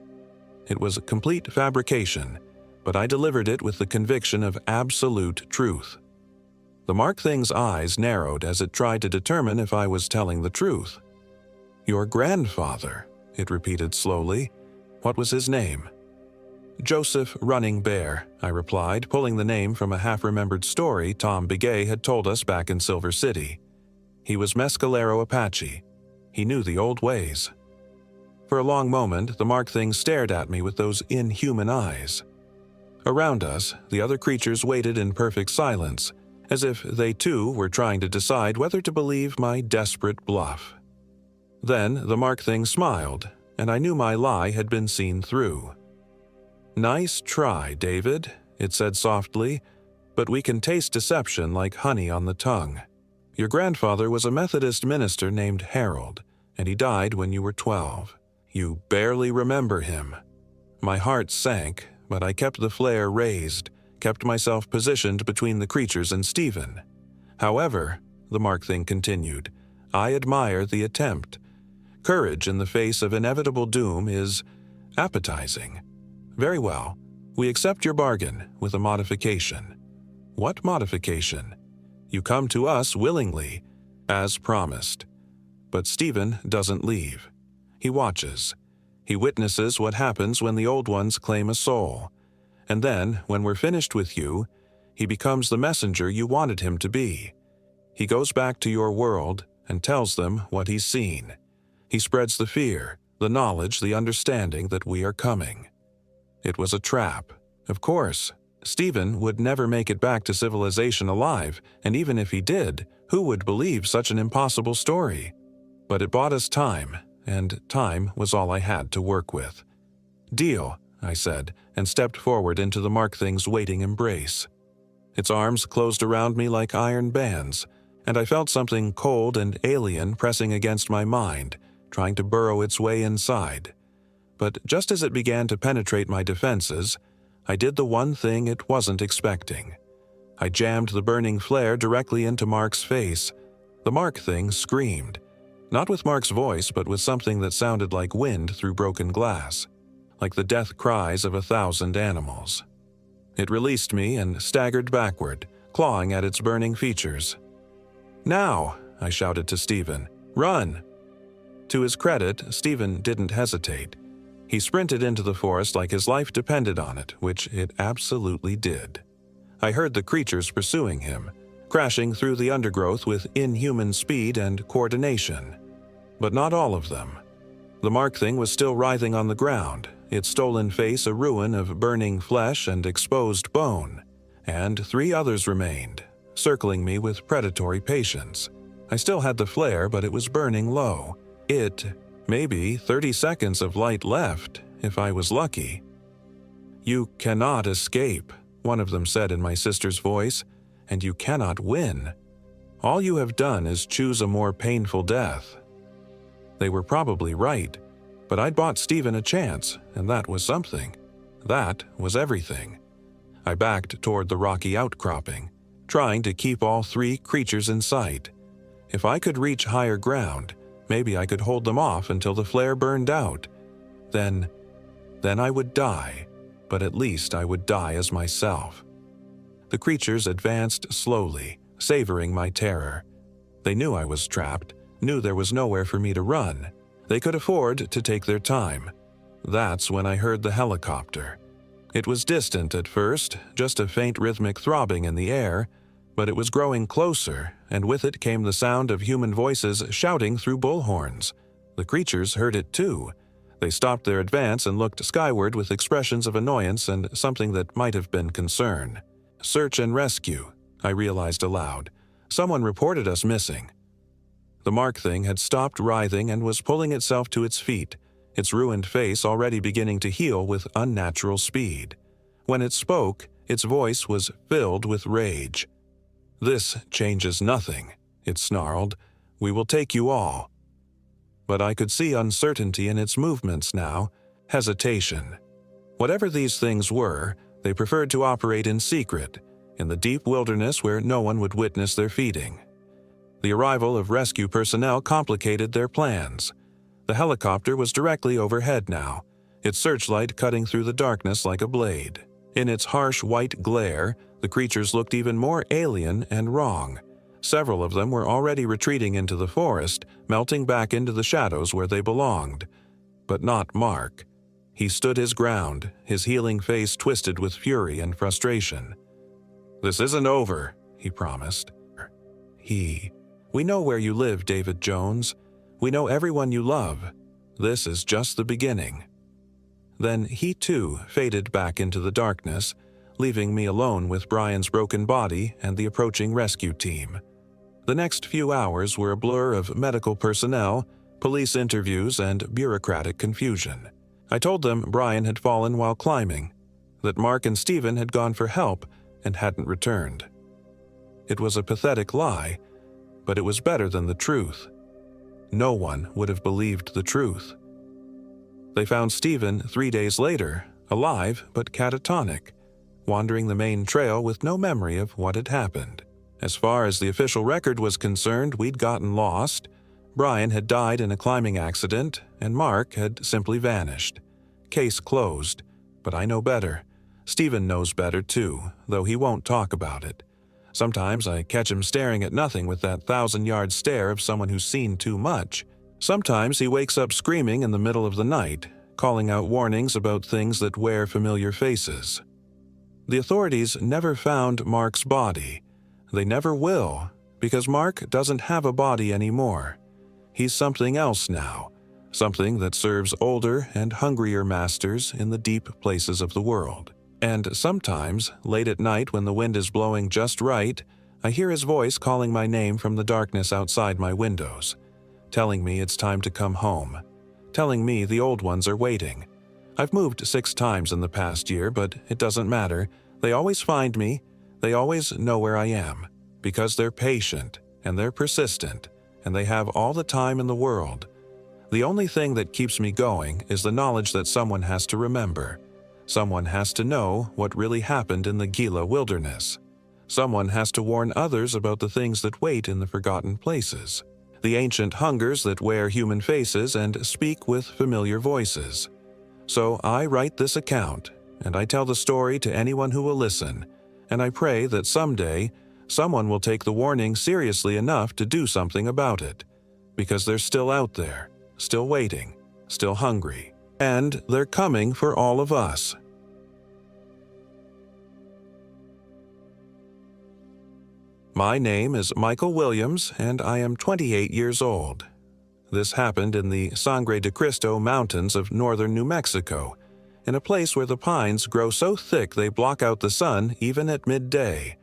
It was a complete fabrication, but I delivered it with the conviction of absolute truth." The Mark Thing's eyes narrowed as it tried to determine if I was telling the truth. "Your grandfather," it repeated slowly. "What was his name?" "Joseph Running Bear," I replied, pulling the name from a half-remembered story Tom Begay had told us back in Silver City. "He was Mescalero Apache. He knew the old ways." For a long moment, the Mark Thing stared at me with those inhuman eyes. Around us, the other creatures waited in perfect silence, as if they too were trying to decide whether to believe my desperate bluff. Then the Mark Thing smiled, and I knew my lie had been seen through. "Nice try, David," it said softly, "but we can taste deception like honey on the tongue. Your grandfather was a Methodist minister named Harold, and he died when you were 12. You barely remember him." My heart sank, but I kept the flare raised, kept myself positioned between the creatures and Stephen. "However," the Mark Thing continued, "I admire the attempt. Courage in the face of inevitable doom is appetizing. Very well, we accept your bargain with a modification." "What modification?" "You come to us willingly, as promised. But Stephen doesn't leave. He watches. He witnesses what happens when the old ones claim a soul. And then, when we're finished with you, he becomes the messenger you wanted him to be. He goes back to your world and tells them what he's seen. He spreads the fear, the knowledge, the understanding that we are coming." It was a trap. Of course, Stephen would never make it back to civilization alive, and even if he did, who would believe such an impossible story? But it bought us time, and time was all I had to work with. "Deal," I said, and stepped forward into the Mark Thing's waiting embrace. Its arms closed around me like iron bands, and I felt something cold and alien pressing against my mind, trying to burrow its way inside. But just as it began to penetrate my defenses, I did the one thing it wasn't expecting. I jammed the burning flare directly into Mark's face. The Mark Thing screamed. Not with Mark's voice, but with something that sounded like wind through broken glass, like the death cries of 1,000 animals. It released me and staggered backward, clawing at its burning features. "Now!" I shouted to Stephen. "Run!" To his credit, Stephen didn't hesitate. He sprinted into the forest like his life depended on it, which it absolutely did. I heard the creatures pursuing him, crashing through the undergrowth with inhuman speed and coordination. But not all of them. The Mark Thing was still writhing on the ground, its stolen face a ruin of burning flesh and exposed bone, and 3 others remained, circling me with predatory patience. I still had the flare, but it was burning low. Maybe 30 seconds of light left, if I was lucky. "You cannot escape," one of them said in my sister's voice, "and you cannot win." All you have done is choose a more painful death." They were probably right, but I'd bought Stephen a chance, and that was something. That was everything. I backed toward the rocky outcropping, trying to keep all three creatures in sight. If I could reach higher ground, maybe I could hold them off until the flare burned out. Then I would die, but at least I would die as myself. The creatures advanced slowly, savoring my terror. They knew I was trapped, knew there was nowhere for me to run. They could afford to take their time. That's when I heard the helicopter. It was distant at first, just a faint rhythmic throbbing in the air, but it was growing closer, and with it came the sound of human voices shouting through bullhorns. The creatures heard it too. They stopped their advance and looked skyward with expressions of annoyance and something that might have been concern. "Search and rescue," I realized aloud. Someone reported us missing. The mark thing had stopped writhing and was pulling itself to its feet, its ruined face already beginning to heal with unnatural speed. When it spoke, its voice was filled with rage. "This changes nothing," it snarled. "We will take you all." But I could see uncertainty in its movements now, hesitation. Whatever these things were, they preferred to operate in secret, in the deep wilderness where no one would witness their feeding. The arrival of rescue personnel complicated their plans. The helicopter was directly overhead now, its searchlight cutting through the darkness like a blade. In its harsh white glare, the creatures looked even more alien and wrong. Several of them were already retreating into the forest, melting back into the shadows where they belonged. But not Mark. He stood his ground, his healing face twisted with fury and frustration. "This isn't over," he promised. "We know where you live, David Jones. We know everyone you love. This is just the beginning." Then he too faded back into the darkness, leaving me alone with Brian's broken body and the approaching rescue team. The next few hours were a blur of medical personnel, police interviews, and bureaucratic confusion. I told them Brian had fallen while climbing, that Mark and Stephen had gone for help and hadn't returned. It was a pathetic lie, but it was better than the truth. No one would have believed the truth. They found Stephen 3 days later, alive but catatonic, wandering the main trail with no memory of what had happened. As far as the official record was concerned, we'd gotten lost. Brian had died in a climbing accident, and Mark had simply vanished. Case closed, but I know better. Stephen knows better too, though he won't talk about it. Sometimes I catch him staring at nothing with that 1,000-yard stare of someone who's seen too much. Sometimes he wakes up screaming in the middle of the night, calling out warnings about things that wear familiar faces. The authorities never found Mark's body. They never will, because Mark doesn't have a body anymore. He's something else now, something that serves older and hungrier masters in the deep places of the world. And sometimes, late at night when the wind is blowing just right, I hear his voice calling my name from the darkness outside my windows, telling me it's time to come home, telling me the old ones are waiting. I've moved 6 times in the past year, but it doesn't matter. They always find me. They always know where I am, because they're patient, and they're persistent, and they have all the time in the world. The only thing that keeps me going is the knowledge that someone has to remember. Someone has to know what really happened in the Gila wilderness. Someone has to warn others about the things that wait in the forgotten places, the ancient hungers that wear human faces and speak with familiar voices. So I write this account, and I tell the story to anyone who will listen, and I pray that someday someone will take the warning seriously enough to do something about it, because they're still out there, still waiting, still hungry, and they're coming for all of us. My name is Michael Williams, and I am 28 years old. This happened in the Sangre de Cristo Mountains of northern New Mexico, in a place where the pines grow so thick they block out the sun even at midday,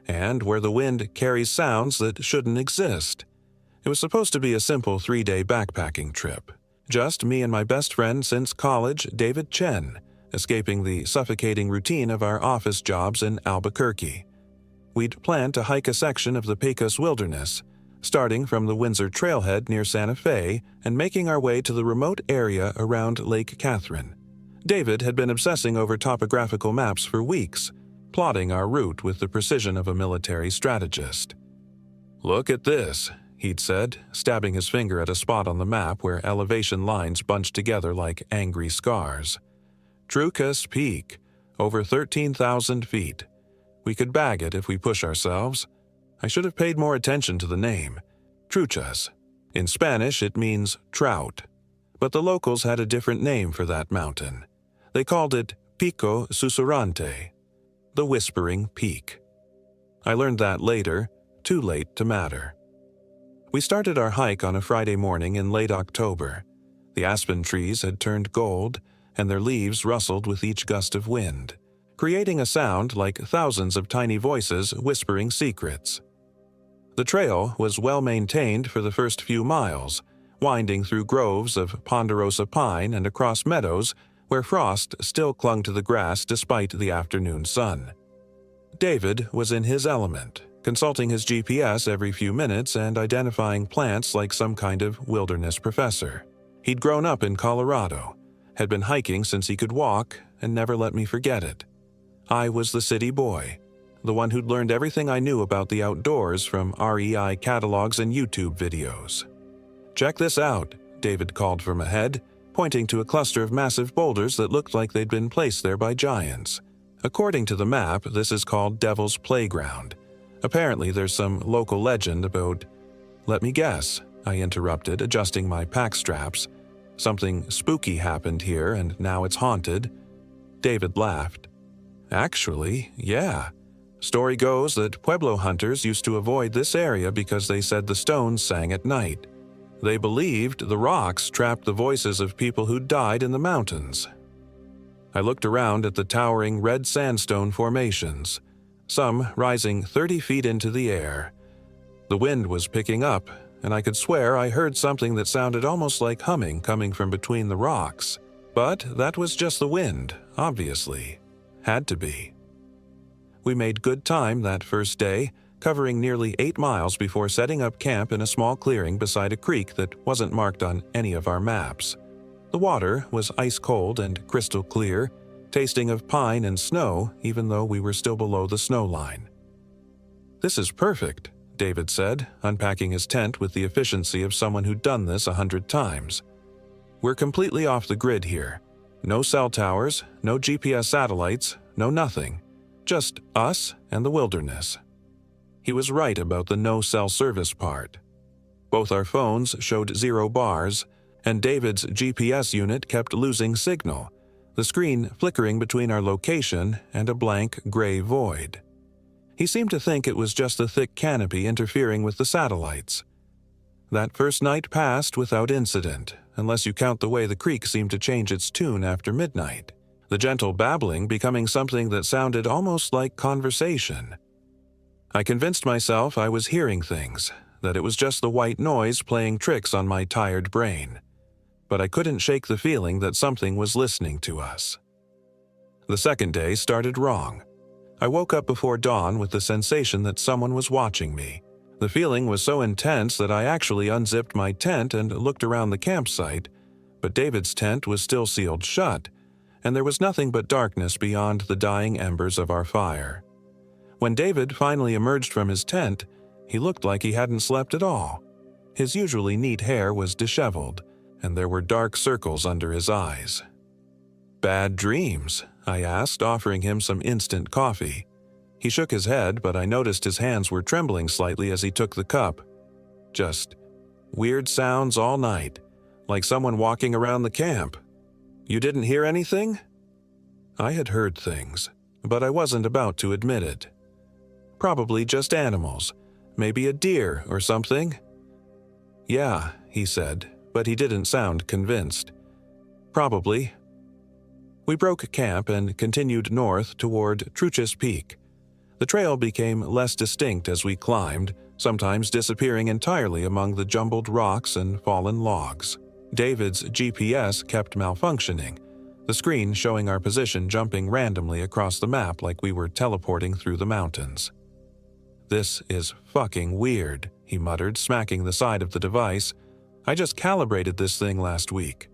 and where the wind carries sounds that shouldn't exist. It was supposed to be a simple 3-day backpacking trip. Just me and my best friend since college, David Chen, escaping the suffocating routine of our office jobs in Albuquerque. we'd planned to hike a section of the Pecos Wilderness, starting from the Windsor Trailhead near Santa Fe and making our way to the remote area around Lake Catherine. David had been obsessing over topographical maps for weeks, plotting our route with the precision of a military strategist. "Look at this," he'd said, stabbing his finger at a spot on the map where elevation lines bunched together like angry scars. "Truchas Peak, over 13,000 feet. We could bag it if we push ourselves. I should have paid more attention to the name. Truchas. In Spanish, it means trout. But the locals had a different name for that mountain. They called it Pico Susurrante, the Whispering Peak. I learned that later, too late to matter. We started our hike on a Friday morning in late October. The aspen trees had turned gold, and their leaves rustled with each gust of wind, creating a sound like thousands of tiny voices whispering secrets. The trail was well maintained for the first few miles, winding through groves of ponderosa pine and across meadows where frost still clung to the grass despite the afternoon sun. David was in his element, consulting his GPS every few minutes and identifying plants like some kind of wilderness professor. He'd grown up in Colorado, had been hiking since he could walk, and never let me forget it. I was the city boy, the one who'd learned everything I knew about the outdoors from REI catalogs and YouTube videos. "Check this out," David called from ahead, pointing to a cluster of massive boulders that looked like they'd been placed there by giants. According to the map, this is called Devil's Playground. Apparently there's some local legend about— "Let me guess," I interrupted, adjusting my pack straps. "Something spooky happened here and now it's haunted." David laughed. "Actually, yeah. Story goes that Pueblo hunters used to avoid this area because they said the stones sang at night. They believed the rocks trapped the voices of people who died in the mountains." I looked around at the towering red sandstone formations, some rising 30 feet into the air. The wind was picking up, and I could swear I heard something that sounded almost like humming coming from between the rocks. But that was just the wind, obviously. Had to be. We made good time that first day, covering nearly 8 miles before setting up camp in a small clearing beside a creek that wasn't marked on any of our maps. The water was ice cold and crystal clear, tasting of pine and snow even though we were still below the snow line. "This is perfect," David said, unpacking his tent with the efficiency of someone who'd done this 100 times. "We're completely off the grid here. No cell towers, no GPS satellites, no nothing. Just us and the wilderness." He was right about the no cell service part. Both our phones showed 0 bars, and David's GPS unit kept losing signal, the screen flickering between our location and a blank gray void. He seemed to think it was just the thick canopy interfering with the satellites. That first night passed without incident, unless you count the way the creek seemed to change its tune after midnight, the gentle babbling becoming something that sounded almost like conversation. I convinced myself I was hearing things, that it was just the white noise playing tricks on my tired brain. But I couldn't shake the feeling that something was listening to us. The second day started wrong. I woke up before dawn with the sensation that someone was watching me. The feeling was so intense that I actually unzipped my tent and looked around the campsite, but David's tent was still sealed shut, and there was nothing but darkness beyond the dying embers of our fire. When David finally emerged from his tent, he looked like he hadn't slept at all. His usually neat hair was disheveled, and there were dark circles under his eyes. "Bad dreams?" I asked, offering him some instant coffee. He shook his head, but I noticed his hands were trembling slightly as he took the cup. "Just weird sounds all night, like someone walking around the camp. You didn't hear anything?" I had heard things, but I wasn't about to admit it. Probably just animals, maybe a deer or something. "Yeah," he said, but he didn't sound convinced. "Probably." We broke camp and continued north toward Truchas Peak. The trail became less distinct as we climbed, sometimes disappearing entirely among the jumbled rocks and fallen logs. David's GPS kept malfunctioning, the screen showing our position jumping randomly across the map like we were teleporting through the mountains. "This is fucking weird," he muttered, smacking the side of the device. "I just calibrated this thing last week."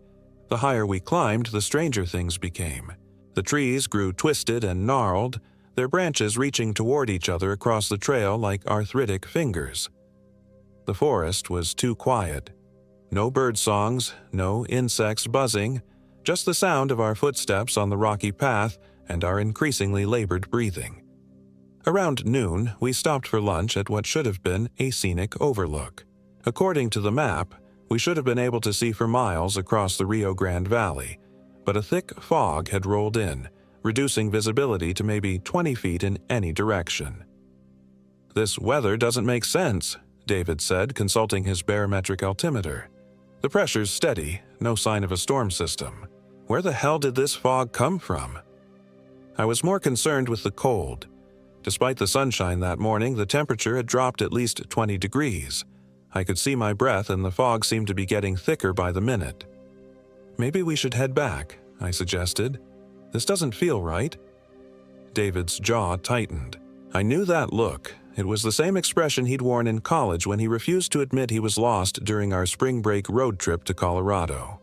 The higher we climbed, the stranger things became. The trees grew twisted and gnarled, their branches reaching toward each other across the trail like arthritic fingers. The forest was too quiet. No bird songs, no insects buzzing, just the sound of our footsteps on the rocky path and our increasingly labored breathing. Around noon, we stopped for lunch at what should have been a scenic overlook. According to the map, we should have been able to see for miles across the Rio Grande Valley, but a thick fog had rolled in, reducing visibility to maybe 20 feet in any direction. "This weather doesn't make sense," David said, consulting his barometric altimeter. "The pressure's steady, no sign of a storm system. Where the hell did this fog come from?" I was more concerned with the cold. Despite the sunshine that morning, the temperature had dropped at least 20 degrees. I could see my breath and the fog seemed to be getting thicker by the minute. "Maybe we should head back," I suggested. "This doesn't feel right." David's jaw tightened. I knew that look. It was the same expression he'd worn in college when he refused to admit he was lost during our spring break road trip to Colorado.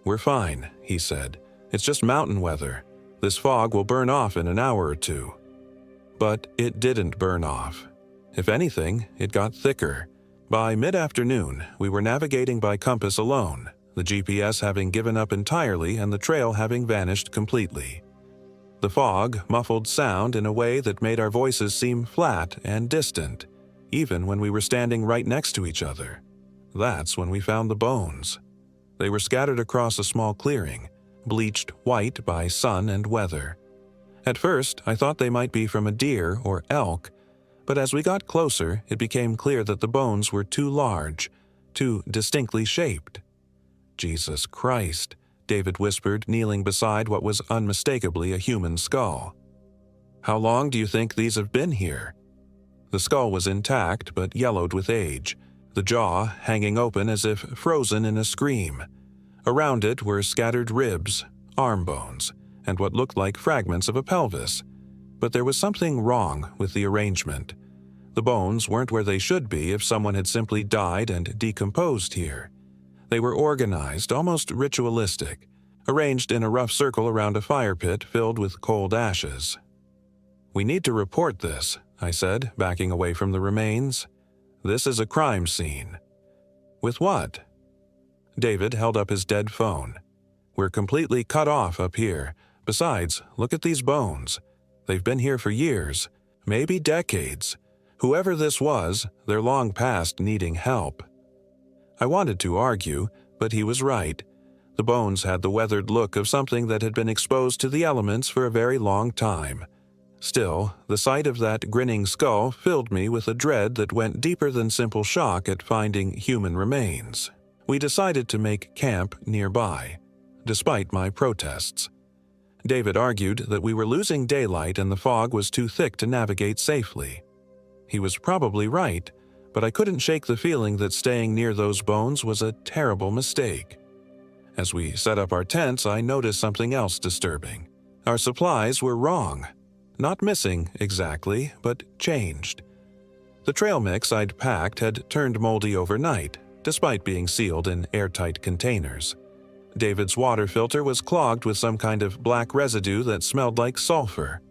"We're fine," he said. "It's just mountain weather. This fog will burn off in an hour or two." But it didn't burn off. If anything, it got thicker. By mid-afternoon, we were navigating by compass alone, the GPS having given up entirely and the trail having vanished completely. The fog muffled sound in a way that made our voices seem flat and distant, even when we were standing right next to each other. That's when we found the bones. They were scattered across a small clearing, bleached white by sun and weather. At first, I thought they might be from a deer or elk, but as we got closer, it became clear that the bones were too large, too distinctly shaped. "Jesus Christ," David whispered, kneeling beside what was unmistakably a human skull. "How long do you think these have been here?" The skull was intact but yellowed with age, the jaw hanging open as if frozen in a scream. Around it were scattered ribs, arm bones, and what looked like fragments of a pelvis. But there was something wrong with the arrangement. The bones weren't where they should be if someone had simply died and decomposed here. They were organized, almost ritualistic, arranged in a rough circle around a fire pit filled with cold ashes. "We need to report this," I said, backing away from the remains. "This is a crime scene." "With what?" David held up his dead phone. "We're completely cut off up here. Besides, look at these bones. They've been here for years, maybe decades. Whoever this was, they're long past needing help." I wanted to argue, but he was right. The bones had the weathered look of something that had been exposed to the elements for a very long time. Still, the sight of that grinning skull filled me with a dread that went deeper than simple shock at finding human remains. We decided to make camp nearby, despite my protests. David argued that we were losing daylight and the fog was too thick to navigate safely. He was probably right, but I couldn't shake the feeling that staying near those bones was a terrible mistake. As we set up our tents, I noticed something else disturbing. Our supplies were wrong. Not missing, exactly, but changed. The trail mix I'd packed had turned moldy overnight, despite being sealed in airtight containers. David's water filter was clogged with some kind of black residue that smelled like sulfur.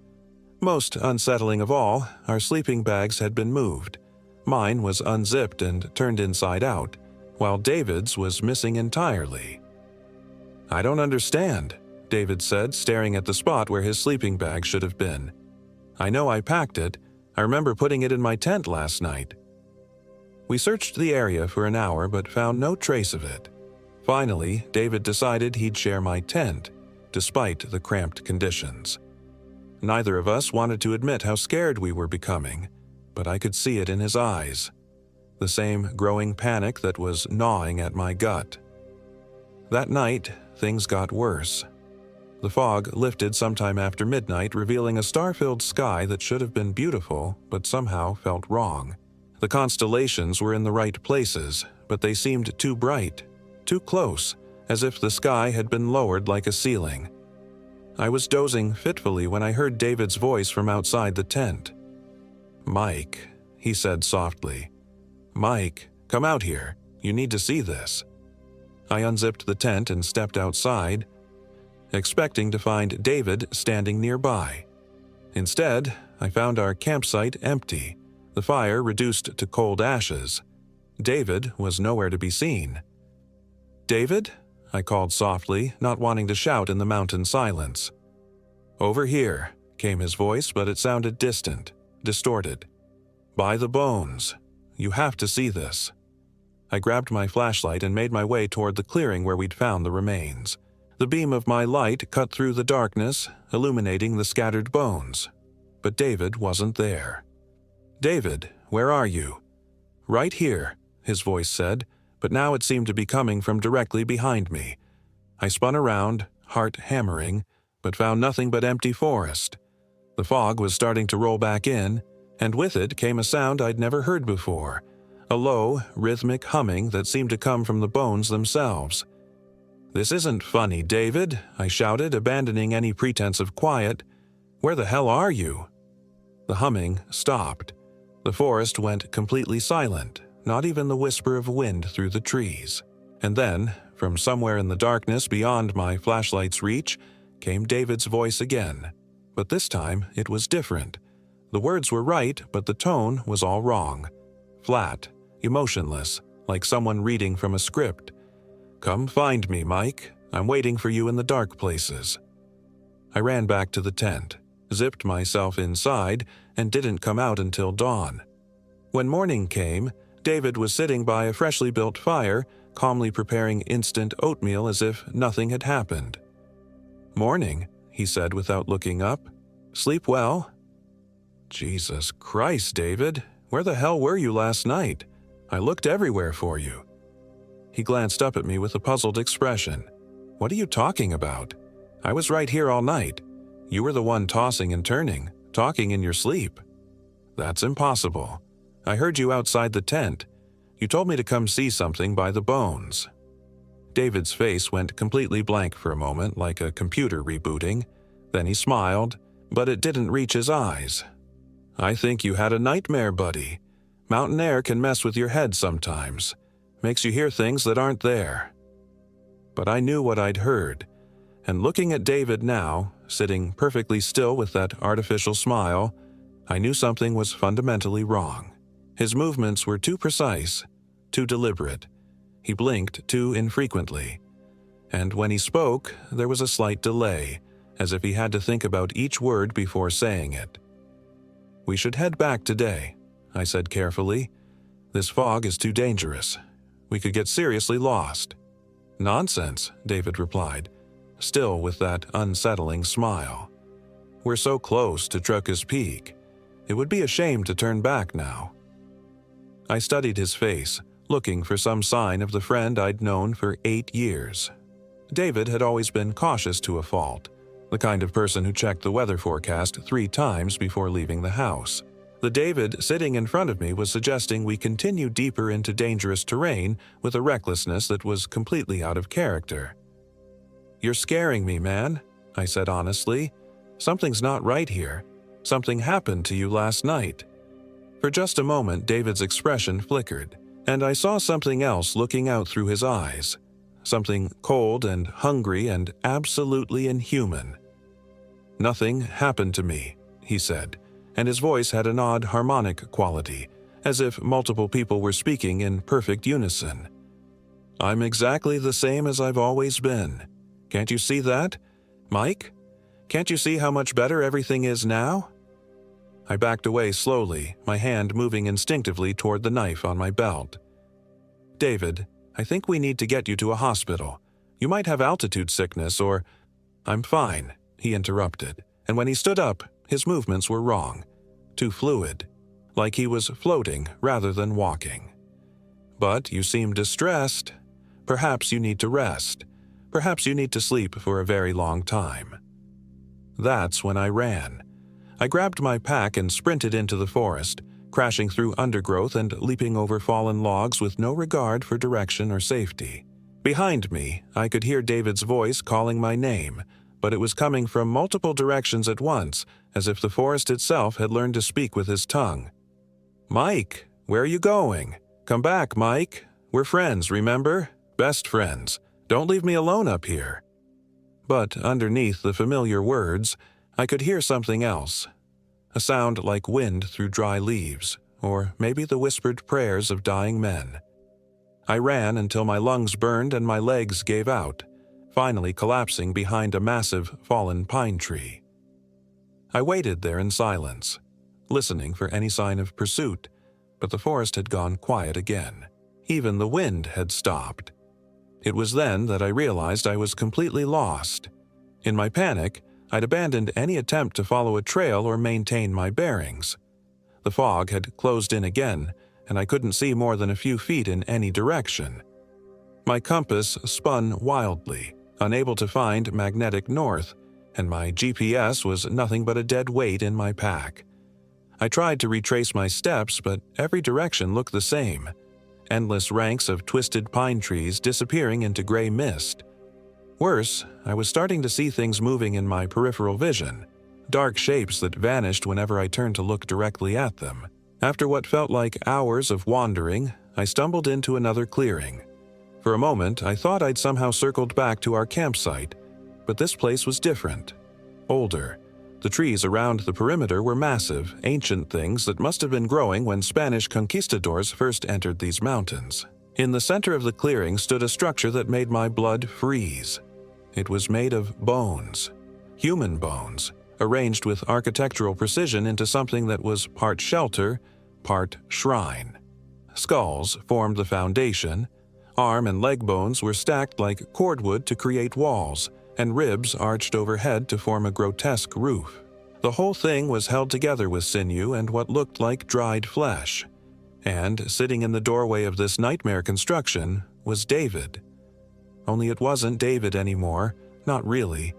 Most unsettling of all, our sleeping bags had been moved. Mine was unzipped and turned inside out, while David's was missing entirely. "I don't understand," David said, staring at the spot where his sleeping bag should have been. "I know I packed it. I remember putting it in my tent last night." We searched the area for an hour but found no trace of it. Finally, David decided he'd share my tent, despite the cramped conditions. Neither of us wanted to admit how scared we were becoming, but I could see it in his eyes. The same growing panic that was gnawing at my gut. That night, things got worse. The fog lifted sometime after midnight, revealing a star-filled sky that should have been beautiful, but somehow felt wrong. The constellations were in the right places, but they seemed too bright, too close, as if the sky had been lowered like a ceiling. I was dozing fitfully when I heard David's voice from outside the tent. "Mike, he said softly. "Mike, come out here. You need to see this." I unzipped the tent and stepped outside, expecting to find David standing nearby. Instead, I found our campsite empty, the fire reduced to cold ashes. David was nowhere to be seen. "David?" I called softly, not wanting to shout in the mountain silence. "Over here," came his voice, but it sounded distant, distorted. "By the bones. You have to see this." I grabbed my flashlight and made my way toward the clearing where we'd found the remains. The beam of my light cut through the darkness, illuminating the scattered bones. But David wasn't there. "David, where are you?" "Right here," his voice said, but now it seemed to be coming from directly behind me. I spun around, heart hammering, but found nothing but empty forest. The fog was starting to roll back in, and with it came a sound I'd never heard before, a low, rhythmic humming that seemed to come from the bones themselves. "This isn't funny, David," I shouted, abandoning any pretense of quiet. "Where the hell are you?" The humming stopped. The forest went completely silent, not even the whisper of wind through the trees. And then, from somewhere in the darkness beyond my flashlight's reach, came David's voice again. But this time it was different. The words were right, but the tone was all wrong. Flat, emotionless, like someone reading from a script. "Come find me, Mike. I'm waiting for you in the dark places." I ran back to the tent, zipped myself inside, and didn't come out until dawn. When morning came, David was sitting by a freshly built fire, calmly preparing instant oatmeal as if nothing had happened. "Morning," he said without looking up. "Sleep well?" "Jesus Christ, David, where the hell were you last night? I looked everywhere for you." He glanced up at me with a puzzled expression. "What are you talking about? I was right here all night. You were the one tossing and turning, talking in your sleep." "That's impossible. I heard you outside the tent. You told me to come see something by the bones." David's face went completely blank for a moment, like a computer rebooting. Then he smiled, but it didn't reach his eyes. "I think you had a nightmare, buddy. Mountain air can mess with your head sometimes. Makes you hear things that aren't there." But I knew what I'd heard, and looking at David now, sitting perfectly still with that artificial smile, I knew something was fundamentally wrong. His movements were too precise, too deliberate. He blinked too infrequently. And when he spoke, there was a slight delay, as if he had to think about each word before saying it. "We should head back today," I said carefully. "This fog is too dangerous. We could get seriously lost." "Nonsense," David replied, still with that unsettling smile. "We're so close to Trucker's Peak. It would be a shame to turn back now." I studied his face, looking for some sign of the friend I'd known for 8 years. David had always been cautious to a fault, the kind of person who checked the weather forecast 3 times before leaving the house. The David sitting in front of me was suggesting we continue deeper into dangerous terrain with a recklessness that was completely out of character. "You're scaring me, man," I said honestly. "Something's not right here. Something happened to you last night." For just a moment, David's expression flickered, and I saw something else looking out through his eyes. Something cold and hungry and absolutely inhuman. "Nothing happened to me," he said, and his voice had an odd harmonic quality, as if multiple people were speaking in perfect unison. "I'm exactly the same as I've always been. Can't you see that? Mike? Can't you see how much better everything is now?" I backed away slowly, my hand moving instinctively toward the knife on my belt. "David, I think we need to get you to a hospital. You might have altitude sickness or—" "I'm fine," he interrupted, and when he stood up, his movements were wrong, too fluid, like he was floating rather than walking. "But you seem distressed. Perhaps you need to rest. Perhaps you need to sleep for a very long time." That's when I ran. I grabbed my pack and sprinted into the forest, crashing through undergrowth and leaping over fallen logs with no regard for direction or safety. Behind me, I could hear David's voice calling my name, but it was coming from multiple directions at once, as if the forest itself had learned to speak with his tongue. "Mike, where are you going? Come back, Mike. We're friends, remember? Best friends. Don't leave me alone up here." But underneath the familiar words, I could hear something else. A sound like wind through dry leaves, or maybe the whispered prayers of dying men. I ran until my lungs burned and my legs gave out, finally collapsing behind a massive fallen pine tree. I waited there in silence, listening for any sign of pursuit, but the forest had gone quiet again. Even the wind had stopped. It was then that I realized I was completely lost. In my panic, I'd abandoned any attempt to follow a trail or maintain my bearings. The fog had closed in again, and I couldn't see more than a few feet in any direction. My compass spun wildly, unable to find magnetic north, and my GPS was nothing but a dead weight in my pack. I tried to retrace my steps, but every direction looked the same. Endless ranks of twisted pine trees disappearing into gray mist. Worse, I was starting to see things moving in my peripheral vision, dark shapes that vanished whenever I turned to look directly at them. After what felt like hours of wandering, I stumbled into another clearing. For a moment, I thought I'd somehow circled back to our campsite, but this place was different. Older. The trees around the perimeter were massive, ancient things that must have been growing when Spanish conquistadors first entered these mountains. In the center of the clearing stood a structure that made my blood freeze. It was made of bones. Human bones, arranged with architectural precision into something that was part shelter, part shrine. Skulls formed the foundation. Arm and leg bones were stacked like cordwood to create walls, and ribs arched overhead to form a grotesque roof. The whole thing was held together with sinew and what looked like dried flesh. And sitting in the doorway of this nightmare construction was David. Only it wasn't David anymore, not really.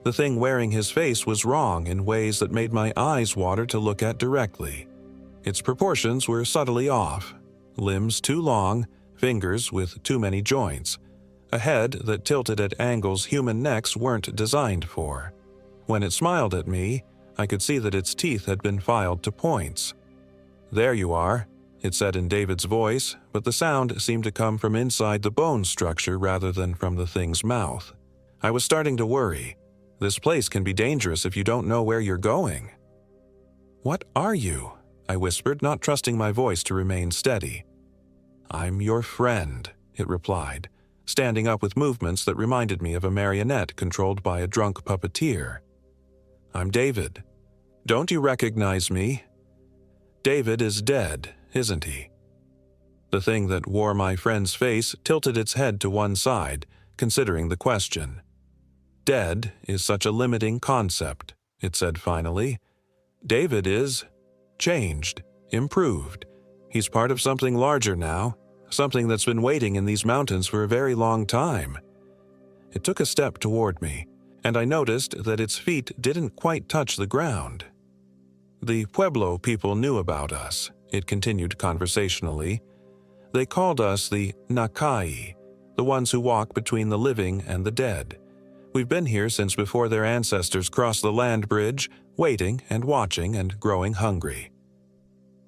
The thing wearing his face was wrong in ways that made my eyes water to look at directly. Its proportions were subtly off. Limbs too long, fingers with too many joints. A head that tilted at angles human necks weren't designed for. When it smiled at me, I could see that its teeth had been filed to points. "There you are," it said in David's voice, but the sound seemed to come from inside the bone structure rather than from the thing's mouth. I was starting to worry. This place can be dangerous if you don't know where you're going. "What are you?" I whispered, not trusting my voice to remain steady. "I'm your friend," it replied, standing up with movements that reminded me of a marionette controlled by a drunk puppeteer. "I'm David. Don't you recognize me? David is dead, isn't he?" The thing that wore my friend's face tilted its head to one side, considering the question. "Dead is such a limiting concept," it said finally. "David is changed, improved. He's part of something larger now, something that's been waiting in these mountains for a very long time." It took a step toward me, and I noticed that its feet didn't quite touch the ground. "The Pueblo people knew about us," it continued conversationally. "They called us the Nakai, the ones who walk between the living and the dead. We've been here since before their ancestors crossed the land bridge, waiting and watching and growing hungry."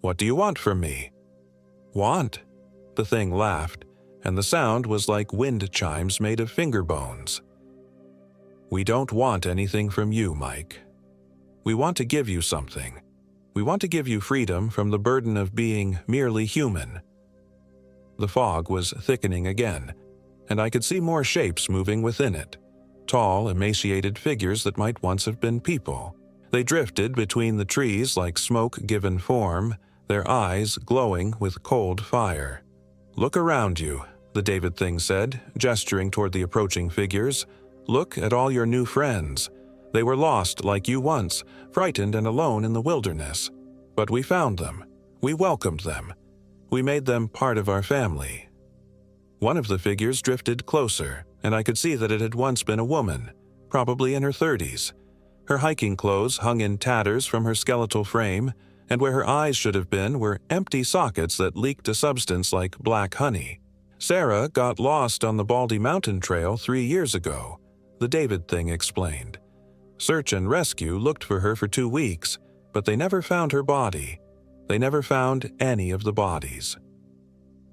"What do you want from me?" "Want?" The thing laughed, and the sound was like wind chimes made of finger bones. "We don't want anything from you, Mike. We want to give you something. We want to give you freedom from the burden of being merely human." The fog was thickening again, and I could see more shapes moving within it. Tall, emaciated figures that might once have been people. They drifted between the trees like smoke given form, their eyes glowing with cold fire. "Look around you," the David thing said, gesturing toward the approaching figures. "Look at all your new friends. They were lost like you once, frightened and alone in the wilderness. But we found them. We welcomed them. We made them part of our family." One of the figures drifted closer, and I could see that it had once been a woman, probably in her 30s. Her hiking clothes hung in tatters from her skeletal frame, and where her eyes should have been were empty sockets that leaked a substance like black honey. "Sarah got lost on the Baldy Mountain Trail 3 years ago," the David thing explained. "Search and rescue looked for her for 2 weeks, but they never found her body. They never found any of the bodies.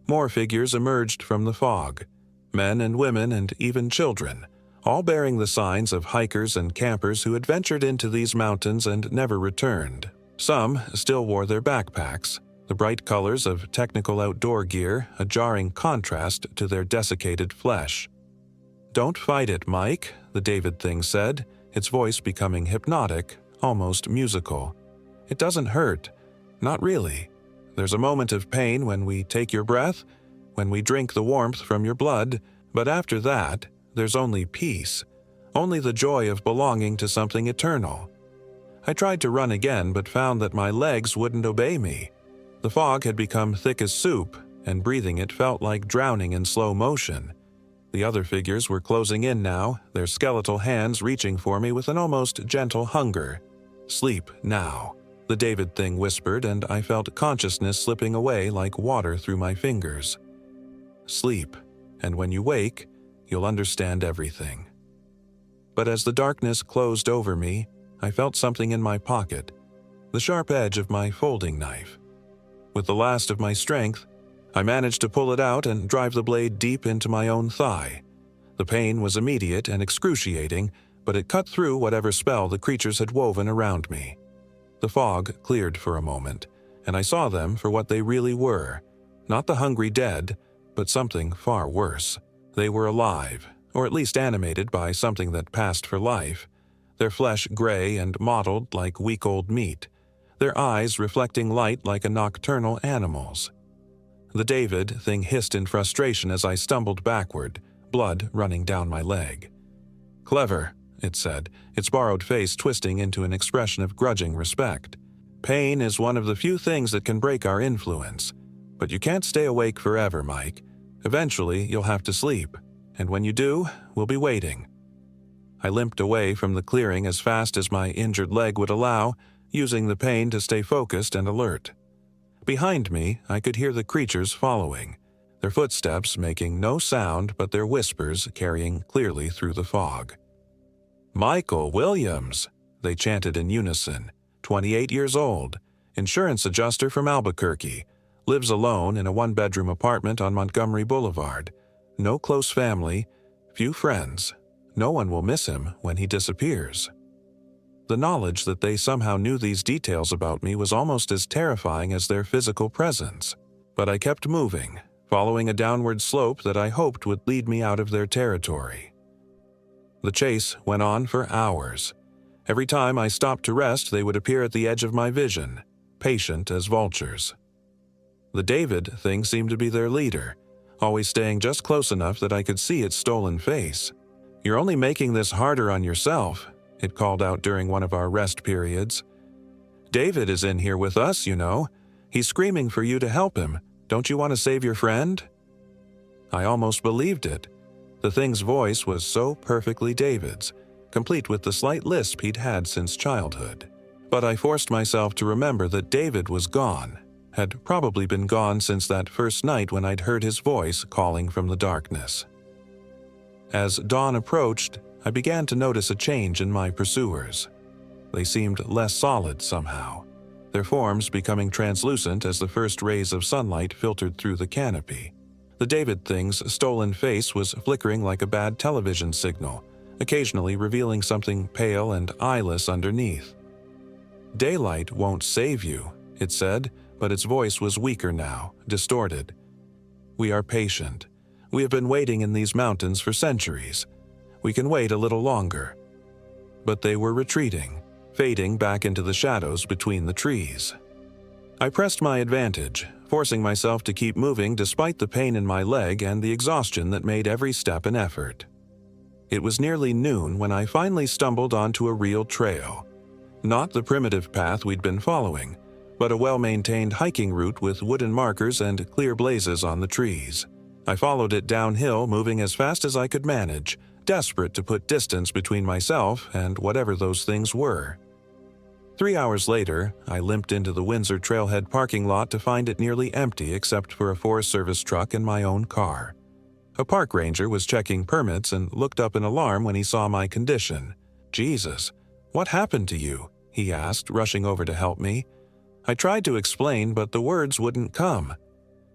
More figures emerged from the fog, men and women and even children, all bearing the signs of hikers and campers who had ventured into these mountains and never returned. Some still wore their backpacks, the bright colors of technical outdoor gear a jarring contrast to their desiccated flesh. "Don't fight it, Mike," the David thing said, its voice becoming hypnotic, almost musical. "It doesn't hurt. Not really. There's a moment of pain when we take your breath, when we drink the warmth from your blood, but after that, there's only peace, only the joy of belonging to something eternal." I tried to run again but found that my legs wouldn't obey me. The fog had become thick as soup, and breathing it felt like drowning in slow motion. The other figures were closing in now, their skeletal hands reaching for me with an almost gentle hunger. "Sleep now," the David thing whispered, and I felt consciousness slipping away like water through my fingers. "Sleep, and when you wake, you'll understand everything." But as the darkness closed over me, I felt something in my pocket, the sharp edge of my folding knife. With the last of my strength, I managed to pull it out and drive the blade deep into my own thigh. The pain was immediate and excruciating, but it cut through whatever spell the creatures had woven around me. The fog cleared for a moment, and I saw them for what they really were, not the hungry dead, but something far worse. They were alive, or at least animated by something that passed for life, their flesh gray and mottled like week-old meat, their eyes reflecting light like a nocturnal animal's. The David thing hissed in frustration as I stumbled backward, blood running down my leg. "Clever," it said, its borrowed face twisting into an expression of grudging respect. "Pain is one of the few things that can break our influence. But you can't stay awake forever, Mike. Eventually, you'll have to sleep, and when you do, we'll be waiting." I limped away from the clearing as fast as my injured leg would allow, using the pain to stay focused and alert. Behind me, I could hear the creatures following, their footsteps making no sound but their whispers carrying clearly through the fog. "Michael Williams," they chanted in unison, 28 years old, insurance adjuster from Albuquerque, lives alone in a one-bedroom apartment on Montgomery Boulevard. No close family, few friends. No one will miss him when he disappears. The knowledge that they somehow knew these details about me was almost as terrifying as their physical presence. But I kept moving, following a downward slope that I hoped would lead me out of their territory. The chase went on for hours. Every time I stopped to rest, they would appear at the edge of my vision, patient as vultures. The David thing seemed to be their leader, always staying just close enough that I could see its stolen face. "You're only making this harder on yourself," it called out during one of our rest periods. "David is in here with us, you know. He's screaming for you to help him. Don't you want to save your friend?" I almost believed it. The thing's voice was so perfectly David's, complete with the slight lisp he'd had since childhood. But I forced myself to remember that David was gone, had probably been gone since that first night when I'd heard his voice calling from the darkness. As dawn approached, I began to notice a change in my pursuers. They seemed less solid somehow, their forms becoming translucent as the first rays of sunlight filtered through the canopy. The David thing's stolen face was flickering like a bad television signal, occasionally revealing something pale and eyeless underneath. "Daylight won't save you," it said, but its voice was weaker now, distorted. "We are patient. We have been waiting in these mountains for centuries. We can wait a little longer." But they were retreating, fading back into the shadows between the trees. I pressed my advantage, forcing myself to keep moving despite the pain in my leg and the exhaustion that made every step an effort. It was nearly noon when I finally stumbled onto a real trail. Not the primitive path we'd been following, but a well-maintained hiking route with wooden markers and clear blazes on the trees. I followed it downhill, moving as fast as I could manage, desperate to put distance between myself and whatever those things were. 3 hours later, I limped into the Windsor Trailhead parking lot to find it nearly empty except for a Forest Service truck and my own car. A park ranger was checking permits and looked up in alarm when he saw my condition. "Jesus, what happened to you?" he asked, rushing over to help me. I tried to explain, but the words wouldn't come.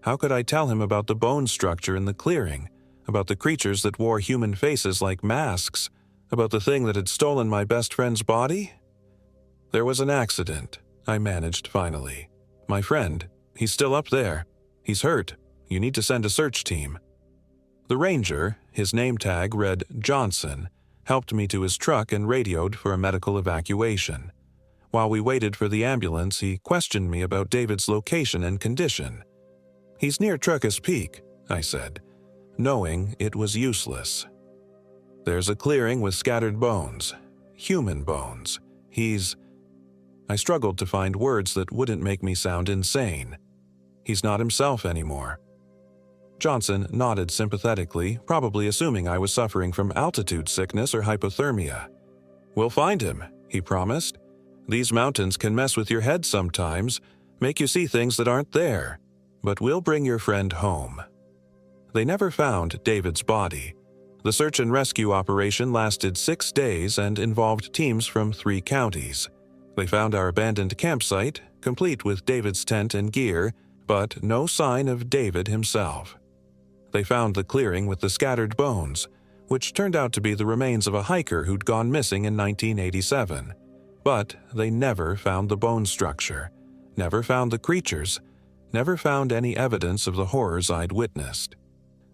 How could I tell him about the bone structure in the clearing, about the creatures that wore human faces like masks, about the thing that had stolen my best friend's body? There was an accident, I managed finally. My friend, he's still up there. He's hurt. You need to send a search team. The ranger, his name tag read Johnson, helped me to his truck and radioed for a medical evacuation. While we waited for the ambulance, he questioned me about David's location and condition. He's near Truckus Peak, I said, knowing it was useless. There's a clearing with scattered bones, human bones. I struggled to find words that wouldn't make me sound insane. He's not himself anymore. Johnson nodded sympathetically, probably assuming I was suffering from altitude sickness or hypothermia. We'll find him, he promised. These mountains can mess with your head sometimes, make you see things that aren't there. But we'll bring your friend home. They never found David's body. The search and rescue operation lasted 6 days and involved teams from 3 counties. They found our abandoned campsite, complete with David's tent and gear, but no sign of David himself. They found the clearing with the scattered bones, which turned out to be the remains of a hiker who'd gone missing in 1987. But they never found the bone structure, never found the creatures, never found any evidence of the horrors I'd witnessed.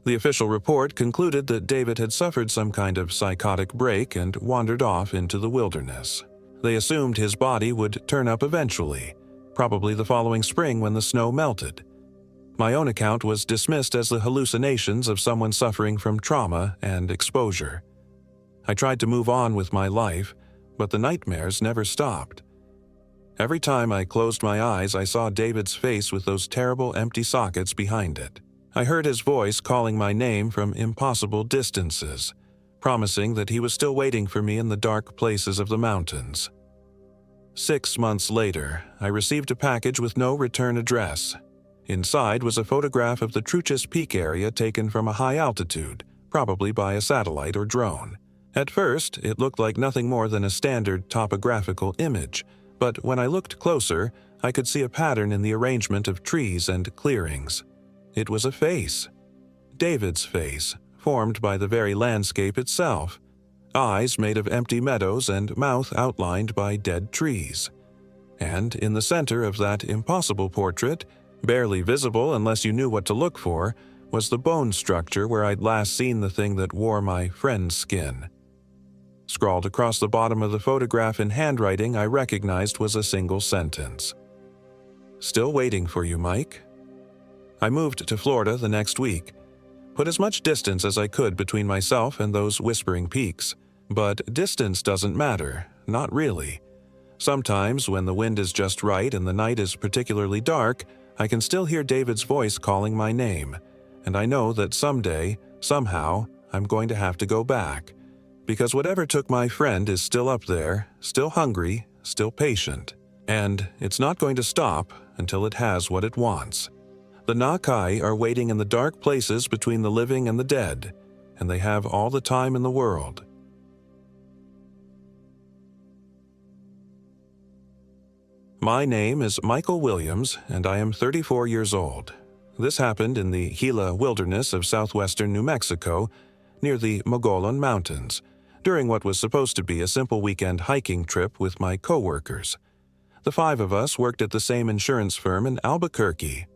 The official report concluded that David had suffered some kind of psychotic break and wandered off into the wilderness. They assumed his body would turn up eventually, probably the following spring when the snow melted. My own account was dismissed as the hallucinations of someone suffering from trauma and exposure. I tried to move on with my life, but the nightmares never stopped. Every time I closed my eyes, I saw David's face with those terrible empty sockets behind it. I heard his voice calling my name from impossible distances, promising that he was still waiting for me in the dark places of the mountains. 6 months later, I received a package with no return address. Inside was a photograph of the Truchas Peak area taken from a high altitude, probably by a satellite or drone. At first, it looked like nothing more than a standard topographical image, but when I looked closer, I could see a pattern in the arrangement of trees and clearings. It was a face. David's face, formed by the very landscape itself. Eyes made of empty meadows and mouth outlined by dead trees. And in the center of that impossible portrait, barely visible unless you knew what to look for, was the bone structure where I'd last seen the thing that wore my friend's skin. Scrawled across the bottom of the photograph in handwriting I recognized was a single sentence. "Still waiting for you, Mike." I moved to Florida the next week, put as much distance as I could between myself and those whispering peaks. But distance doesn't matter, not really. Sometimes, when the wind is just right and the night is particularly dark, I can still hear David's voice calling my name, and I know that someday, somehow, I'm going to have to go back. Because whatever took my friend is still up there, still hungry, still patient. And it's not going to stop until it has what it wants. The Na'kai are waiting in the dark places between the living and the dead, and they have all the time in the world. My name is Michael Williams, and I am 34 years old. This happened in the Gila Wilderness of southwestern New Mexico, near the Mogollon Mountains, during what was supposed to be a simple weekend hiking trip with my coworkers. The 5 of us worked at the same insurance firm in Albuquerque.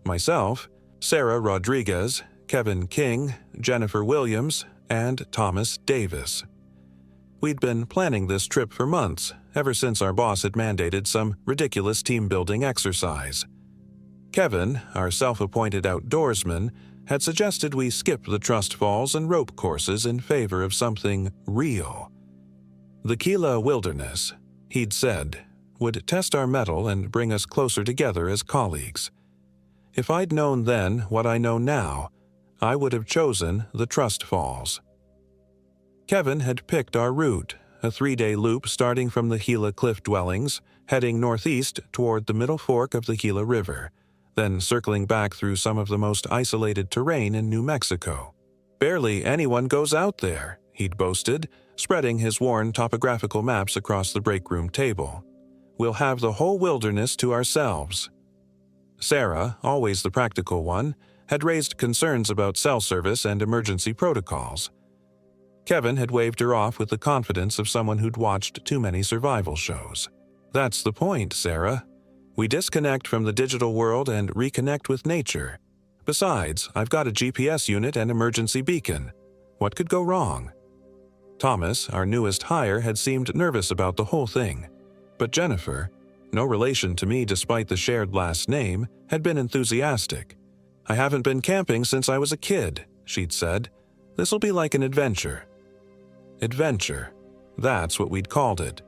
Myself, Sarah Rodriguez, Kevin King, Jennifer Williams, and Thomas Davis. We'd been planning this trip for months, ever since our boss had mandated some ridiculous team-building exercise. Kevin, our self-appointed outdoorsman, had suggested we skip the Trust Falls and rope courses in favor of something real. The Gila Wilderness, he'd said, would test our mettle and bring us closer together as colleagues. If I'd known then what I know now, I would have chosen the Trust Falls. Kevin had picked our route, a 3-day loop starting from the Gila cliff dwellings, heading northeast toward the middle fork of the Gila River, then circling back through some of the most isolated terrain in New Mexico. "Barely anyone goes out there," he'd boasted, spreading his worn topographical maps across the break room table. we'll have the whole wilderness to ourselves. Sarah, always the practical one, had raised concerns about cell service and emergency protocols. Kevin had waved her off with the confidence of someone who'd watched too many survival shows. That's the point, Sarah. We disconnect from the digital world and reconnect with nature. Besides, I've got a GPS unit and emergency beacon. What could go wrong? Thomas, our newest hire, had seemed nervous about the whole thing. But Jennifer, no relation to me despite the shared last name, had been enthusiastic. I haven't been camping since I was a kid, she'd said. This'll be like an adventure. Adventure. That's what we'd called it.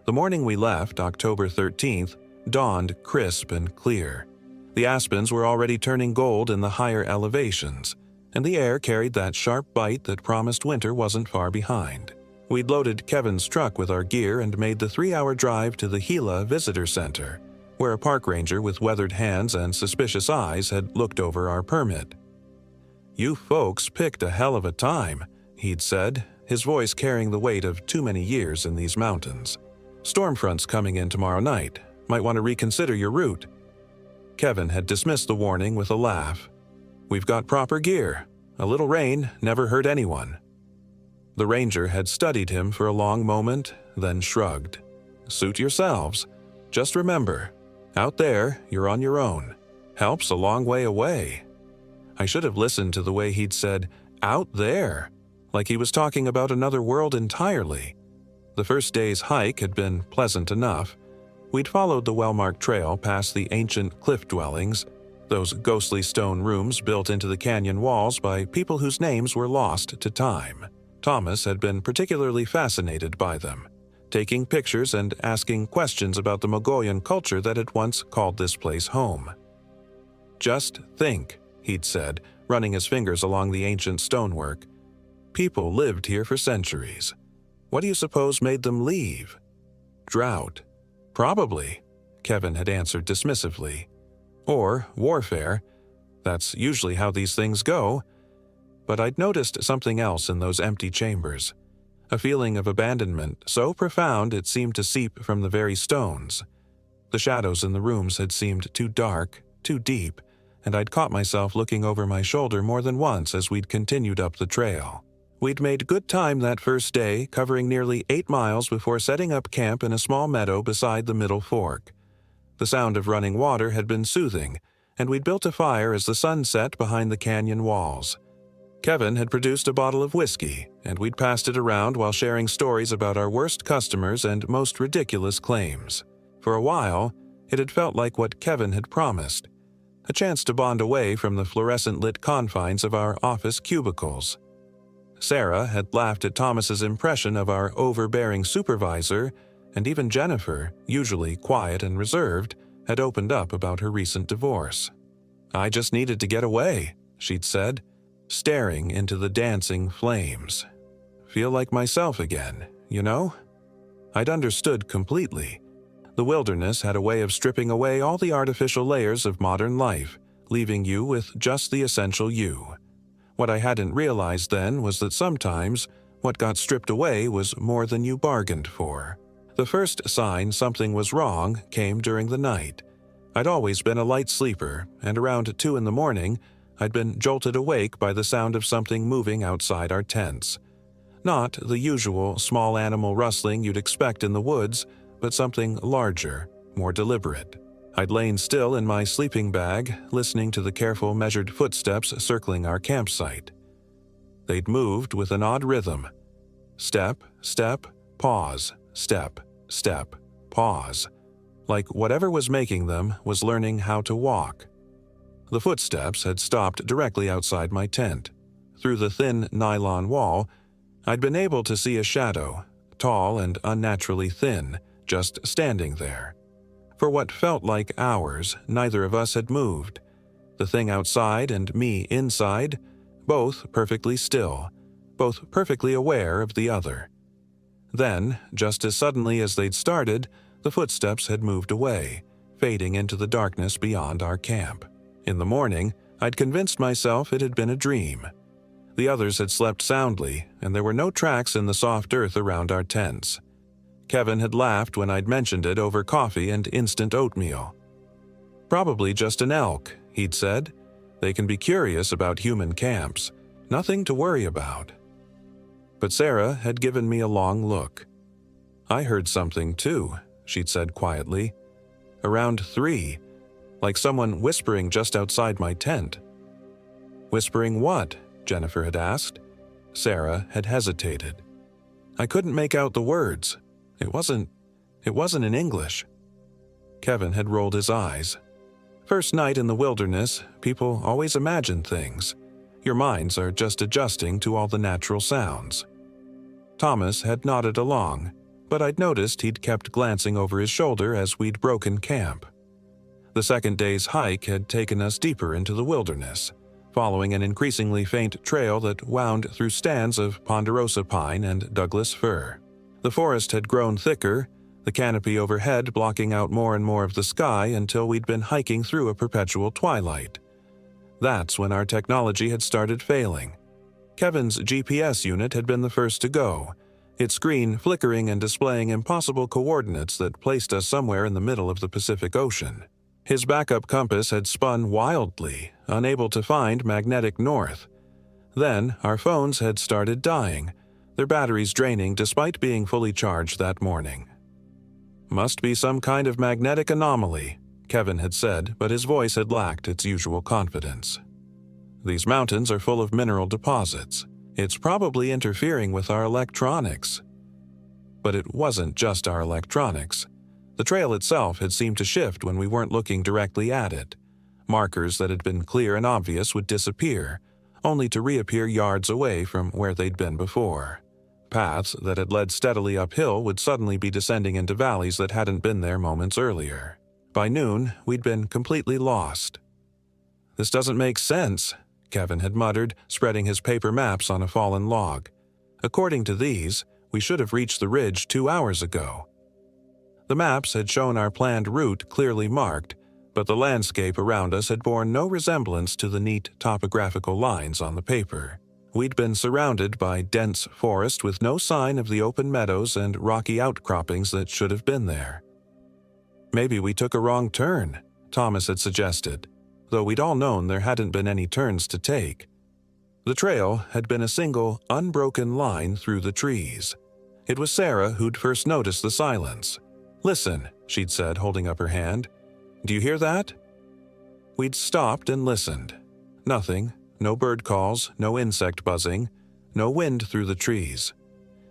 The morning we left, October 13th, dawned crisp and clear. The aspens were already turning gold in the higher elevations, and the air carried that sharp bite that promised winter wasn't far behind. We'd loaded Kevin's truck with our gear and made the 3-hour drive to the Gila Visitor Center, where a park ranger with weathered hands and suspicious eyes had looked over our permit. "You folks picked a hell of a time," he'd said, his voice carrying the weight of too many years in these mountains. "Stormfront's coming in tomorrow night. Might want to reconsider your route." Kevin had dismissed the warning with a laugh. "We've got proper gear. A little rain never hurt anyone." The ranger had studied him for a long moment, then shrugged. "Suit yourselves. Just remember, out there, you're on your own. Help's a long way away." I should have listened to the way he'd said, "out there," like he was talking about another world entirely. The first day's hike had been pleasant enough. We'd followed the well-marked trail past the ancient cliff dwellings, those ghostly stone rooms built into the canyon walls by people whose names were lost to time. Thomas had been particularly fascinated by them, taking pictures and asking questions about the Mogollon culture that had once called this place home. "Just think," he'd said, running his fingers along the ancient stonework. "People lived here for centuries. What do you suppose made them leave?" "Drought." "Probably," Kevin had answered dismissively. "Or warfare. That's usually how these things go." But I'd noticed something else in those empty chambers. A feeling of abandonment so profound it seemed to seep from the very stones. The shadows in the rooms had seemed too dark, too deep, and I'd caught myself looking over my shoulder more than once as we'd continued up the trail. We'd made good time that first day, covering nearly 8 miles before setting up camp in a small meadow beside the Middle Fork. The sound of running water had been soothing, and we'd built a fire as the sun set behind the canyon walls. Kevin had produced a bottle of whiskey, and we'd passed it around while sharing stories about our worst customers and most ridiculous claims. For a while, it had felt like what Kevin had promised, a chance to bond away from the fluorescent-lit confines of our office cubicles. Sarah had laughed at Thomas's impression of our overbearing supervisor, and even Jennifer, usually quiet and reserved, had opened up about her recent divorce. "I just needed to get away," she'd said, staring into the dancing flames. "Feel like myself again, you know?" I'd understood completely. The wilderness had a way of stripping away all the artificial layers of modern life, leaving you with just the essential you. What I hadn't realized then was that sometimes what got stripped away was more than you bargained for. The first sign something was wrong came during the night. I'd always been a light sleeper, and around 2 in the morning, I'd been jolted awake by the sound of something moving outside our tents. Not the usual small animal rustling you'd expect in the woods, but something larger, more deliberate. I'd lain still in my sleeping bag, listening to the careful, measured footsteps circling our campsite. They'd moved with an odd rhythm. Step, step, pause, step, step, pause. Like whatever was making them was learning how to walk. The footsteps had stopped directly outside my tent. Through the thin nylon wall, I'd been able to see a shadow, tall and unnaturally thin, just standing there. For what felt like hours, neither of us had moved. The thing outside and me inside, both perfectly still, both perfectly aware of the other. Then, just as suddenly as they'd started, the footsteps had moved away, fading into the darkness beyond our camp. In the morning, I'd convinced myself it had been a dream. The others had slept soundly, and there were no tracks in the soft earth around our tents. Kevin had laughed when I'd mentioned it over coffee and instant oatmeal. "Probably just an elk," he'd said. "They can be curious about human camps. Nothing to worry about." But Sarah had given me a long look. "I heard something too," she'd said quietly. "Around 3, like someone whispering just outside my tent." "Whispering what?" Jennifer had asked. Sarah had hesitated. I couldn't make out the words. It wasn't in English. Kevin had rolled his eyes. "First night in the wilderness, people always imagine things. Your minds are just adjusting to all the natural sounds." Thomas had nodded along, but I'd noticed he'd kept glancing over his shoulder as we'd broken camp. The second day's hike had taken us deeper into the wilderness, following an increasingly faint trail that wound through stands of ponderosa pine and Douglas fir. The forest had grown thicker, the canopy overhead blocking out more and more of the sky until we'd been hiking through a perpetual twilight. That's when our technology had started failing. Kevin's GPS unit had been the first to go, its screen flickering and displaying impossible coordinates that placed us somewhere in the middle of the Pacific Ocean. His backup compass had spun wildly, unable to find magnetic north. Then our phones had started dying, their batteries draining despite being fully charged that morning. "Must be some kind of magnetic anomaly," Kevin had said, but his voice had lacked its usual confidence. "These mountains are full of mineral deposits. It's probably interfering with our electronics." But it wasn't just our electronics. The trail itself had seemed to shift when we weren't looking directly at it. Markers that had been clear and obvious would disappear, only to reappear yards away from where they'd been before. Paths that had led steadily uphill would suddenly be descending into valleys that hadn't been there moments earlier. By noon, we'd been completely lost. "This doesn't make sense," Kevin had muttered, spreading his paper maps on a fallen log. "According to these, we should have reached the ridge 2 hours ago." The maps had shown our planned route clearly marked, but the landscape around us had borne no resemblance to the neat topographical lines on the paper. We'd been surrounded by dense forest with no sign of the open meadows and rocky outcroppings that should have been there. "Maybe we took a wrong turn," Thomas had suggested, though we'd all known there hadn't been any turns to take. The trail had been a single, unbroken line through the trees. It was Sarah who'd first noticed the silence. "Listen," she'd said, holding up her hand. "Do you hear that?" We'd stopped and listened. Nothing. No bird calls, no insect buzzing, no wind through the trees.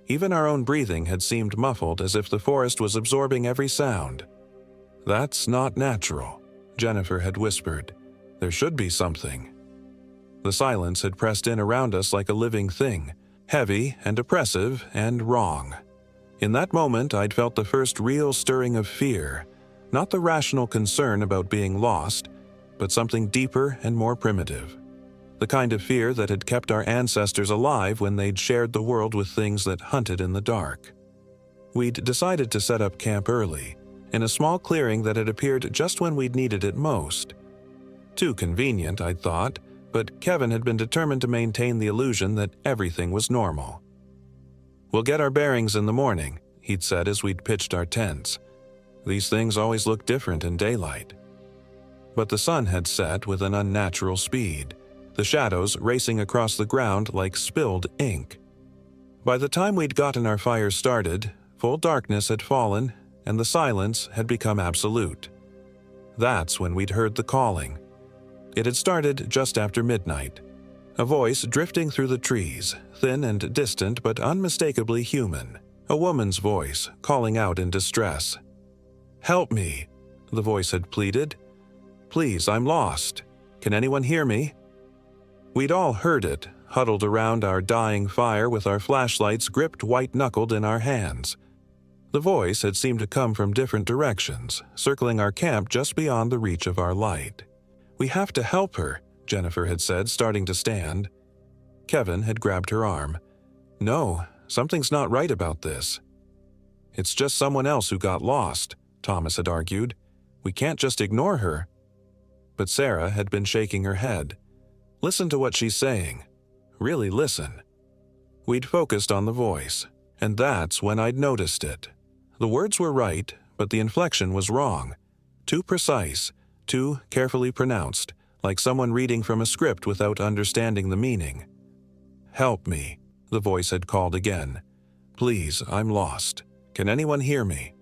Even our own breathing had seemed muffled, as if the forest was absorbing every sound. "That's not natural," Jennifer had whispered. "There should be something." The silence had pressed in around us like a living thing, heavy and oppressive and wrong. In that moment, I'd felt the first real stirring of fear, not the rational concern about being lost, but something deeper and more primitive. The kind of fear that had kept our ancestors alive when they'd shared the world with things that hunted in the dark. We'd decided to set up camp early, in a small clearing that had appeared just when we'd needed it most. Too convenient, I'd thought, but Kevin had been determined to maintain the illusion that everything was normal. "We'll get our bearings in the morning," he'd said as we'd pitched our tents. "These things always look different in daylight." But the sun had set with an unnatural speed, the shadows racing across the ground like spilled ink. By the time we'd gotten our fires started, full darkness had fallen and the silence had become absolute. That's when we'd heard the calling. It had started just after midnight. A voice drifting through the trees, thin and distant but unmistakably human. A woman's voice calling out in distress. "Help me," the voice had pleaded. "Please, I'm lost. Can anyone hear me?" We'd all heard it, huddled around our dying fire with our flashlights gripped white-knuckled in our hands. The voice had seemed to come from different directions, circling our camp just beyond the reach of our light. "We have to help her," Jennifer had said, starting to stand. Kevin had grabbed her arm. "No, something's not right about this." "It's just someone else who got lost," Thomas had argued. "We can't just ignore her." But Sarah had been shaking her head. "Listen to what she's saying. Really listen." We'd focused on the voice, and that's when I'd noticed it. The words were right, but the inflection was wrong. Too precise, too carefully pronounced, like someone reading from a script without understanding the meaning. "Help me," the voice had called again. "Please, I'm lost. Can anyone hear me?"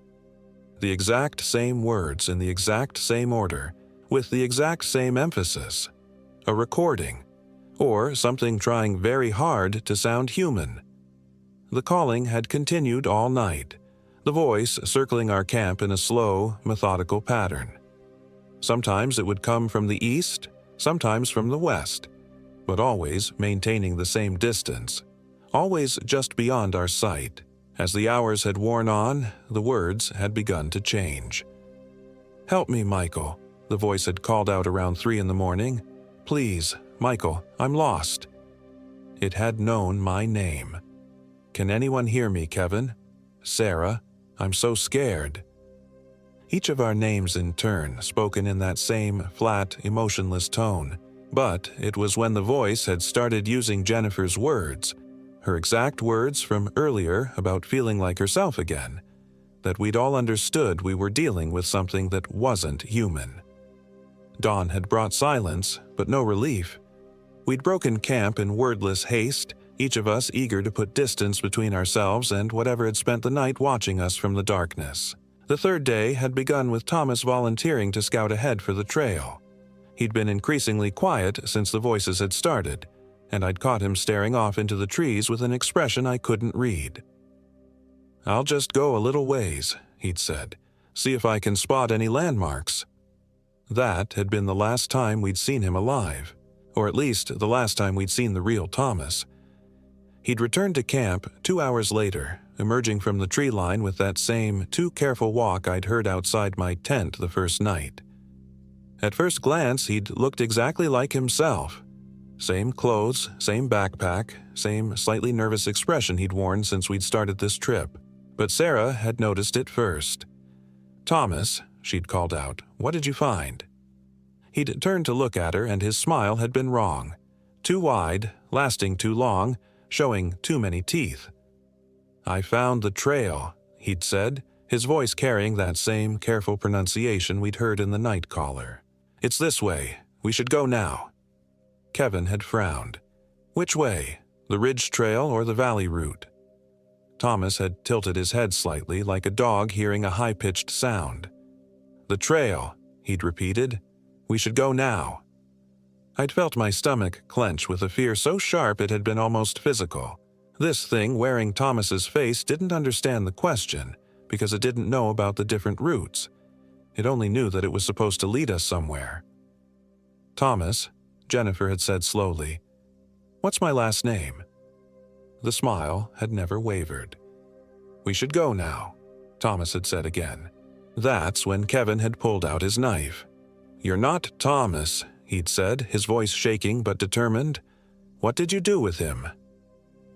The exact same words in the exact same order, with the exact same emphasis. A recording, or something trying very hard to sound human. The calling had continued all night, the voice circling our camp in a slow, methodical pattern. Sometimes it would come from the east, sometimes from the west, but always maintaining the same distance, always just beyond our sight. As the hours had worn on, the words had begun to change. "Help me, Michael," the voice had called out around 3 in the morning. "Please, Michael, I'm lost." It had known my name. "Can anyone hear me, Kevin? Sarah, I'm so scared." Each of our names in turn, spoken in that same flat, emotionless tone. But it was when the voice had started using Jennifer's words, her exact words from earlier about feeling like herself again, that we'd all understood we were dealing with something that wasn't human. Dawn had brought silence, but no relief. We'd broken camp in wordless haste, each of us eager to put distance between ourselves and whatever had spent the night watching us from the darkness. The third day had begun with Thomas volunteering to scout ahead for the trail. He'd been increasingly quiet since the voices had started, and I'd caught him staring off into the trees with an expression I couldn't read. "I'll just go a little ways," he'd said, "see if I can spot any landmarks." That had been the last time we'd seen him alive, or at least the last time we'd seen the real Thomas. He'd returned to camp 2 hours later, emerging from the tree line with that same too careful walk I'd heard outside my tent the first night. At first glance, he'd looked exactly like himself. Same clothes, same backpack, same slightly nervous expression he'd worn since we'd started this trip. But Sarah had noticed it first. "Thomas," she'd called out, "what did you find?" He'd turned to look at her, and his smile had been wrong. Too wide, lasting too long, showing too many teeth. "I found the trail," he'd said, his voice carrying that same careful pronunciation we'd heard in the night caller. "It's this way. We should go now." Kevin had frowned. Which way? The ridge trail or the valley route? Thomas had tilted his head slightly, like a dog hearing a high-pitched sound. "The trail," he'd repeated. "We should go now." I'd felt my stomach clench with a fear so sharp it had been almost physical. This thing wearing Thomas's face didn't understand the question, because it didn't know about the different routes. It only knew that it was supposed to lead us somewhere. "Thomas," Jennifer had said slowly, "what's my last name?" The smile had never wavered. "We should go now," Thomas had said again. That's when Kevin had pulled out his knife. "You're not Thomas," he'd said, his voice shaking but determined. "What did you do with him?"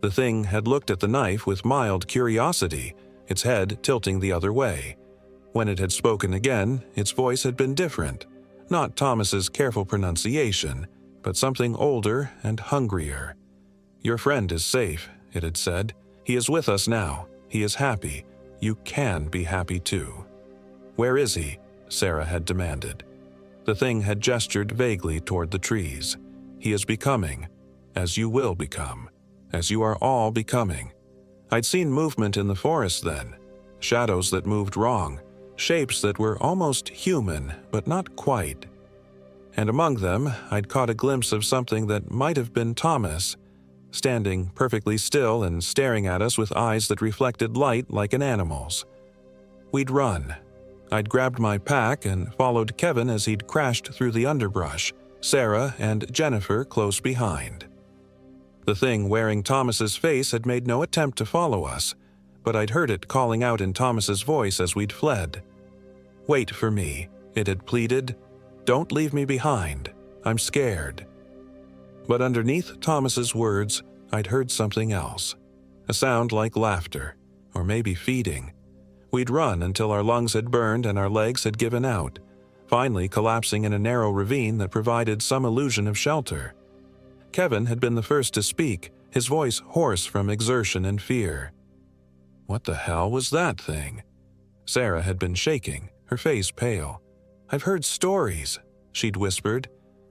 The thing had looked at the knife with mild curiosity, its head tilting the other way. When it had spoken again, its voice had been different. Not Thomas's careful pronunciation, but something older and hungrier. "Your friend is safe," it had said. "He is with us now. He is happy. You can be happy too." "Where is he?" Sarah had demanded. The thing had gestured vaguely toward the trees. "He is becoming, as you will become, as you are all becoming." I'd seen movement in the forest then, shadows that moved wrong, shapes that were almost human, but not quite. And among them, I'd caught a glimpse of something that might have been Thomas, standing perfectly still and staring at us with eyes that reflected light like an animal's. We'd run. I'd grabbed my pack and followed Kevin as he'd crashed through the underbrush, Sarah and Jennifer close behind. The thing wearing Thomas's face had made no attempt to follow us, but I'd heard it calling out in Thomas's voice as we'd fled. "Wait for me," it had pleaded. "Don't leave me behind. I'm scared." But underneath Thomas's words, I'd heard something else. A sound like laughter, or maybe feeding. We'd run until our lungs had burned and our legs had given out, finally collapsing in a narrow ravine that provided some illusion of shelter. Kevin had been the first to speak, his voice hoarse from exertion and fear. "What the hell was that thing?" Sarah had been shaking, her face pale. "I've heard stories," she'd whispered.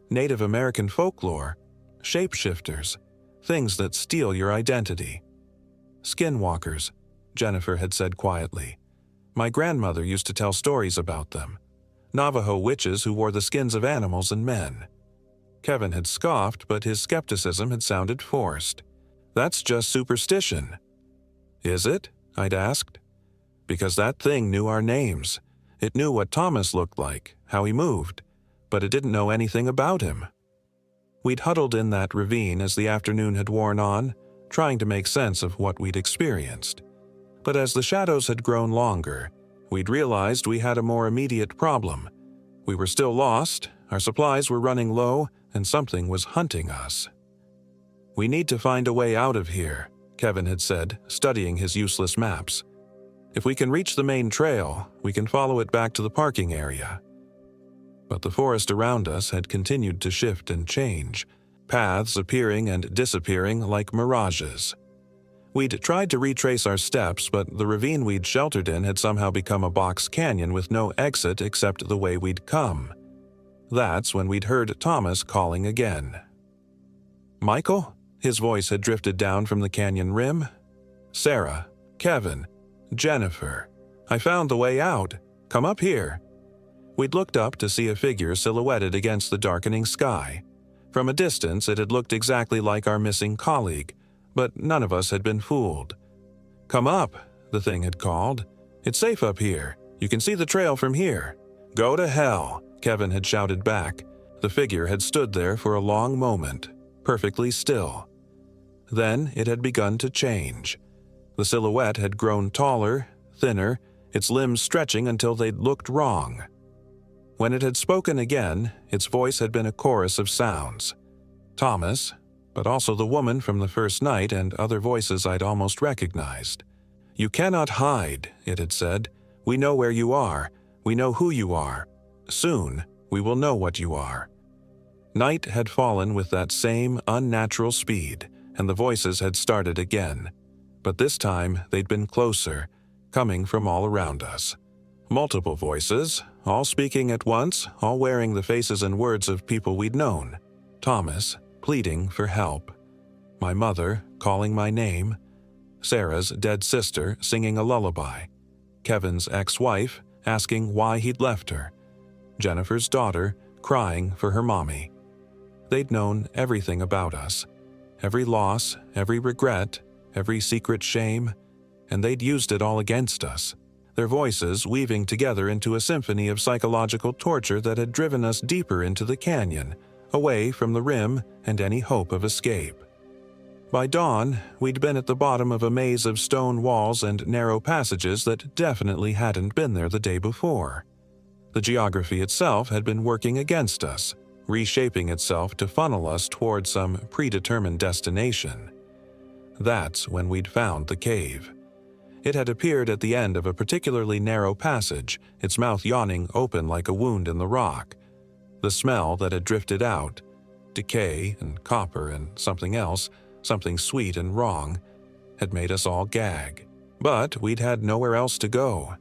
"Native American folklore. Shapeshifters. Things that steal your identity." "Skinwalkers," Jennifer had said quietly. "My grandmother used to tell stories about them. Navajo witches who wore the skins of animals and men." Kevin had scoffed, but his skepticism had sounded forced. "That's just superstition." "Is it?" I'd asked. "Because that thing knew our names. It knew what Thomas looked like, how he moved, but it didn't know anything about him." We'd huddled in that ravine as the afternoon had worn on, trying to make sense of what we'd experienced. But as the shadows had grown longer, we'd realized we had a more immediate problem. We were still lost, our supplies were running low, and something was hunting us. "We need to find a way out of here," Kevin had said, studying his useless maps. "If we can reach the main trail, we can follow it back to the parking area." But the forest around us had continued to shift and change, paths appearing and disappearing like mirages. We'd tried to retrace our steps, but the ravine we'd sheltered in had somehow become a box canyon with no exit except the way we'd come. That's when we'd heard Thomas calling again. "Michael?" His voice had drifted down from the canyon rim. "Sarah, Kevin, Jennifer, I found the way out. Come up here." We'd looked up to see a figure silhouetted against the darkening sky. From a distance, it had looked exactly like our missing colleague, but none of us had been fooled. "Come up," the thing had called. "It's safe up here. You can see the trail from here." "Go to hell," Kevin had shouted back. The figure had stood there for a long moment, perfectly still. Then it had begun to change. The silhouette had grown taller, thinner, its limbs stretching until they'd looked wrong. When it had spoken again, its voice had been a chorus of sounds. Thomas, but also the woman from the first night and other voices I'd almost recognized. "You cannot hide," it had said. "We know where you are. We know who you are. Soon, we will know what you are." Night had fallen with that same unnatural speed, and the voices had started again. But this time, they'd been closer, coming from all around us. Multiple voices, all speaking at once, all wearing the faces and words of people we'd known. Thomas, pleading for help. My mother, calling my name. Sarah's dead sister, singing a lullaby. Kevin's ex-wife, asking why he'd left her. Jennifer's daughter, crying for her mommy. They'd known everything about us. Every loss, every regret, every secret shame, and they'd used it all against us. Their voices weaving together into a symphony of psychological torture that had driven us deeper into the canyon, away from the rim and any hope of escape. By dawn, we'd been at the bottom of a maze of stone walls and narrow passages that definitely hadn't been there the day before. The geography itself had been working against us, reshaping itself to funnel us toward some predetermined destination. That's when we'd found the cave. It had appeared at the end of a particularly narrow passage, its mouth yawning open like a wound in the rock. The smell that had drifted out, decay and copper and something else, something sweet and wrong, had made us all gag. But we'd had nowhere else to go.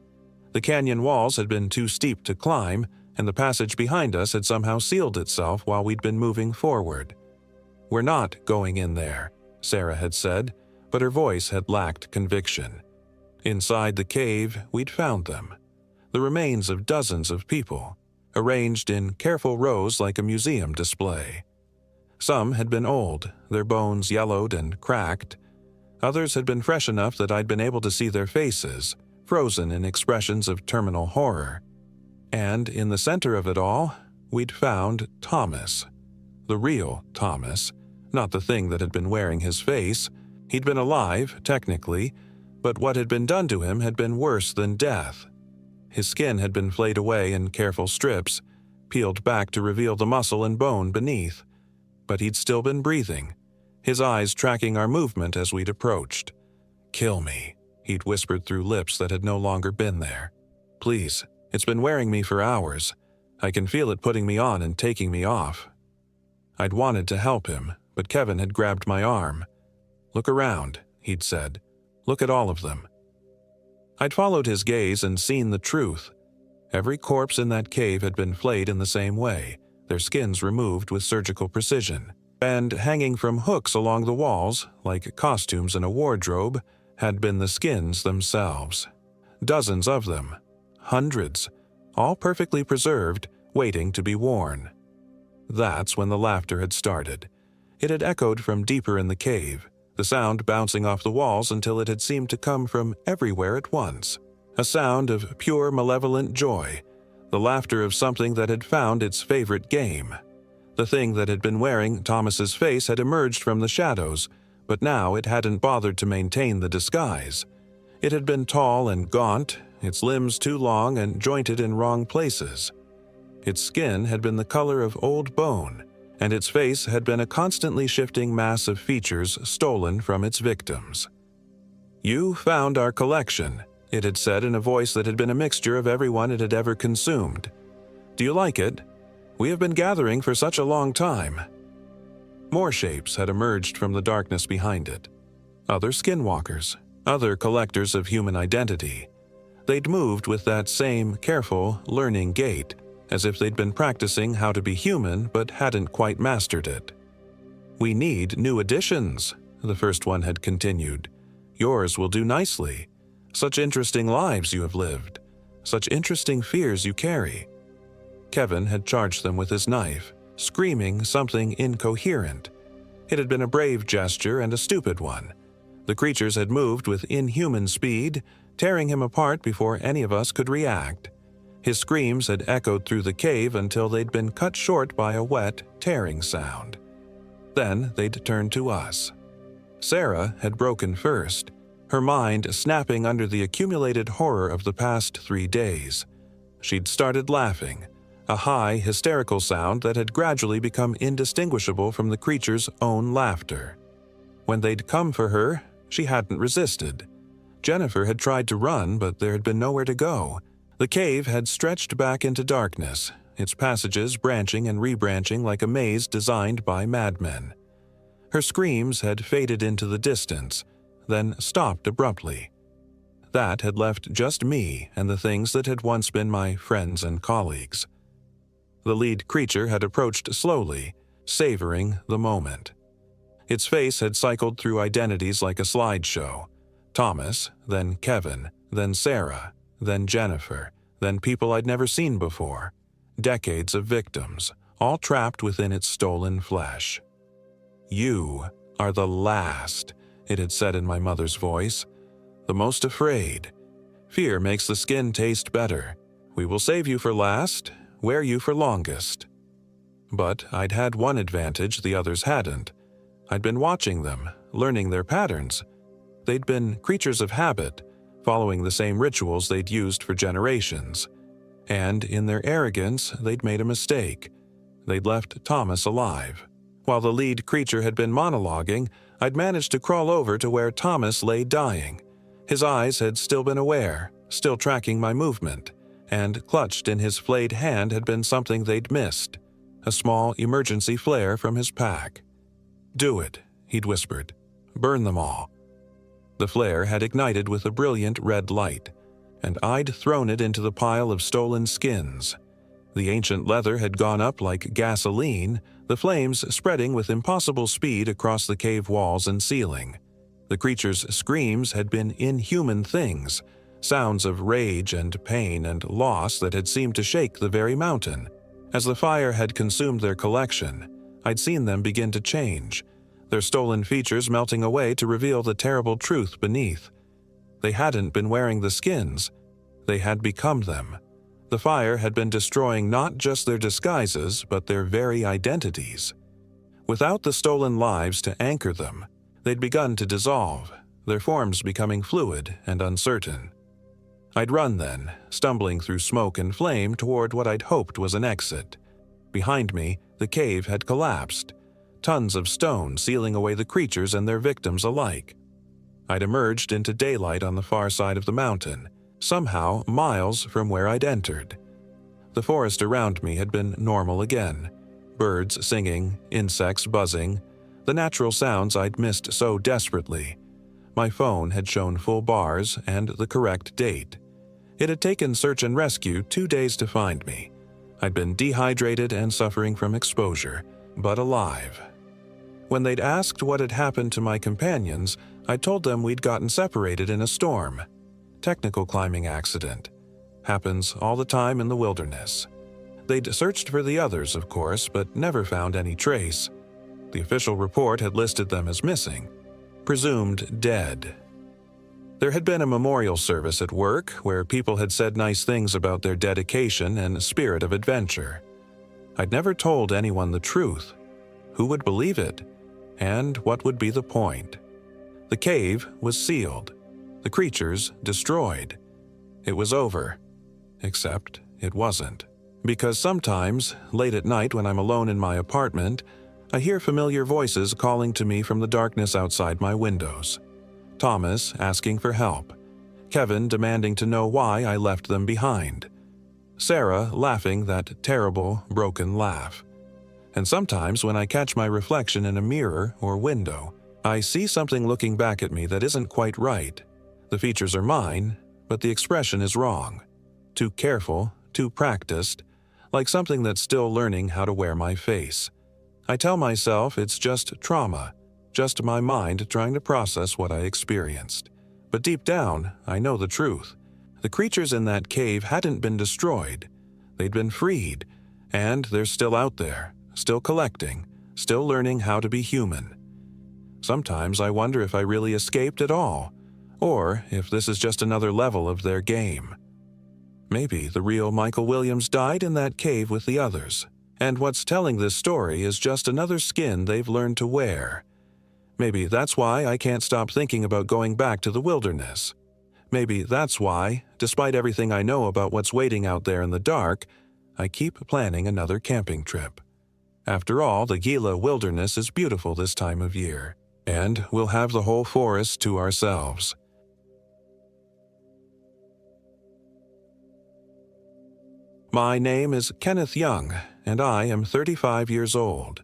The canyon walls had been too steep to climb, and the passage behind us had somehow sealed itself while we'd been moving forward. "We're not going in there," Sarah had said, but her voice had lacked conviction. Inside the cave, we'd found them. The remains of dozens of people, arranged in careful rows like a museum display. Some had been old, their bones yellowed and cracked. Others had been fresh enough that I'd been able to see their faces, frozen in expressions of terminal horror. And in the center of it all, we'd found Thomas. The real Thomas, not the thing that had been wearing his face. He'd been alive, technically, but what had been done to him had been worse than death. His skin had been flayed away in careful strips, peeled back to reveal the muscle and bone beneath. But he'd still been breathing, his eyes tracking our movement as we'd approached. "Kill me," he'd whispered through lips that had no longer been there. "Please, it's been wearing me for hours. I can feel it putting me on and taking me off." I'd wanted to help him, but Kevin had grabbed my arm. "Look around," he'd said. "Look at all of them." I'd followed his gaze and seen the truth. Every corpse in that cave had been flayed in the same way, their skins removed with surgical precision. And hanging from hooks along the walls, like costumes in a wardrobe, had been the skins themselves. Dozens of them. Hundreds. All perfectly preserved, waiting to be worn. That's when the laughter had started. It had echoed from deeper in the cave, the sound bouncing off the walls until it had seemed to come from everywhere at once. A sound of pure malevolent joy, the laughter of something that had found its favorite game. The thing that had been wearing Thomas's face had emerged from the shadows, but now it hadn't bothered to maintain the disguise. It had been tall and gaunt, its limbs too long and jointed in wrong places. Its skin had been the color of old bone, and its face had been a constantly shifting mass of features stolen from its victims. "You found our collection," it had said in a voice that had been a mixture of everyone it had ever consumed. "Do you like it? We have been gathering for such a long time." More shapes had emerged from the darkness behind it. Other skinwalkers, other collectors of human identity. They'd moved with that same careful, learning gait, as if they'd been practicing how to be human but hadn't quite mastered it. "We need new additions," the first one had continued. "Yours will do nicely. Such interesting lives you have lived. Such interesting fears you carry." Kevin had charged them with his knife, screaming something incoherent. It had been a brave gesture and a stupid one. The creatures had moved with inhuman speed, tearing him apart before any of us could react. His screams had echoed through the cave until they'd been cut short by a wet, tearing sound. Then they'd turned to us. Sarah had broken first, her mind snapping under the accumulated horror of the past 3 days. She'd started laughing, a high, hysterical sound that had gradually become indistinguishable from the creature's own laughter. When they'd come for her, she hadn't resisted. Jennifer had tried to run, but there had been nowhere to go. The cave had stretched back into darkness, its passages branching and rebranching like a maze designed by madmen. Her screams had faded into the distance, then stopped abruptly. That had left just me and the things that had once been my friends and colleagues. The lead creature had approached slowly, savoring the moment. Its face had cycled through identities like a slideshow. Thomas, then Kevin, then Sarah, then Jennifer, then people I'd never seen before. Decades of victims, all trapped within its stolen flesh. "You are the last," it had said in my mother's voice. "The most afraid. Fear makes the skin taste better. We will save you for last, wear you for longest." But I'd had one advantage the others hadn't. I'd been watching them, learning their patterns. They'd been creatures of habit, following the same rituals they'd used for generations. And in their arrogance, they'd made a mistake. They'd left Thomas alive. While the lead creature had been monologuing, I'd managed to crawl over to where Thomas lay dying. His eyes had still been aware, still tracking my movement, and clutched in his flayed hand had been something they'd missed, a small emergency flare from his pack. "Do it," he'd whispered. "Burn them all." The flare had ignited with a brilliant red light, and I'd thrown it into the pile of stolen skins. The ancient leather had gone up like gasoline, the flames spreading with impossible speed across the cave walls and ceiling. The creature's screams had been inhuman things, sounds of rage and pain and loss that had seemed to shake the very mountain. As the fire had consumed their collection, I'd seen them begin to change, their stolen features melting away to reveal the terrible truth beneath. They hadn't been wearing the skins, they had become them. The fire had been destroying not just their disguises, but their very identities. Without the stolen lives to anchor them, they'd begun to dissolve, their forms becoming fluid and uncertain. I'd run then, stumbling through smoke and flame toward what I'd hoped was an exit. Behind me, the cave had collapsed, tons of stone sealing away the creatures and their victims alike. I'd emerged into daylight on the far side of the mountain, somehow miles from where I'd entered. The forest around me had been normal again, birds singing, insects buzzing, the natural sounds I'd missed so desperately. My phone had shown full bars and the correct date. It had taken search and rescue 2 days to find me. I'd been dehydrated and suffering from exposure, but alive. When they'd asked what had happened to my companions, I told them we'd gotten separated in a storm. Technical climbing accident. Happens all the time in the wilderness. They'd searched for the others, of course, but never found any trace. The official report had listed them as missing, presumed dead. There had been a memorial service at work where people had said nice things about their dedication and spirit of adventure. I'd never told anyone the truth. Who would believe it? And what would be the point? The cave was sealed. The creatures destroyed. It was over. Except it wasn't. Because sometimes, late at night when I'm alone in my apartment, I hear familiar voices calling to me from the darkness outside my windows. Thomas asking for help. Kevin demanding to know why I left them behind. Sarah laughing that terrible, broken laugh. And sometimes when I catch my reflection in a mirror or window, I see something looking back at me that isn't quite right. The features are mine, but the expression is wrong. Too careful, too practiced, like something that's still learning how to wear my face. I tell myself it's just trauma, just my mind trying to process what I experienced. But deep down, I know the truth. The creatures in that cave hadn't been destroyed. They'd been freed, and they're still out there, still collecting, still learning how to be human. Sometimes I wonder if I really escaped at all, or if this is just another level of their game. Maybe the real Michael Williams died in that cave with the others, and what's telling this story is just another skin they've learned to wear. Maybe that's why I can't stop thinking about going back to the wilderness. Maybe that's why, despite everything I know about what's waiting out there in the dark, I keep planning another camping trip. After all, the Gila wilderness is beautiful this time of year, and we'll have the whole forest to ourselves. My name is Kenneth Young, and I am 35 years old.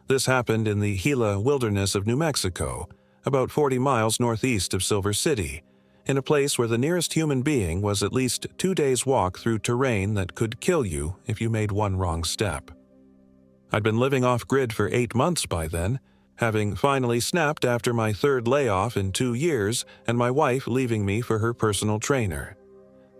This happened in the Gila wilderness of New Mexico, about 40 miles northeast of Silver City, in a place where the nearest human being was at least 2 days' walk through terrain that could kill you if you made one wrong step. I'd been living off-grid for 8 months by then, having finally snapped after my third layoff in 2 years and my wife leaving me for her personal trainer.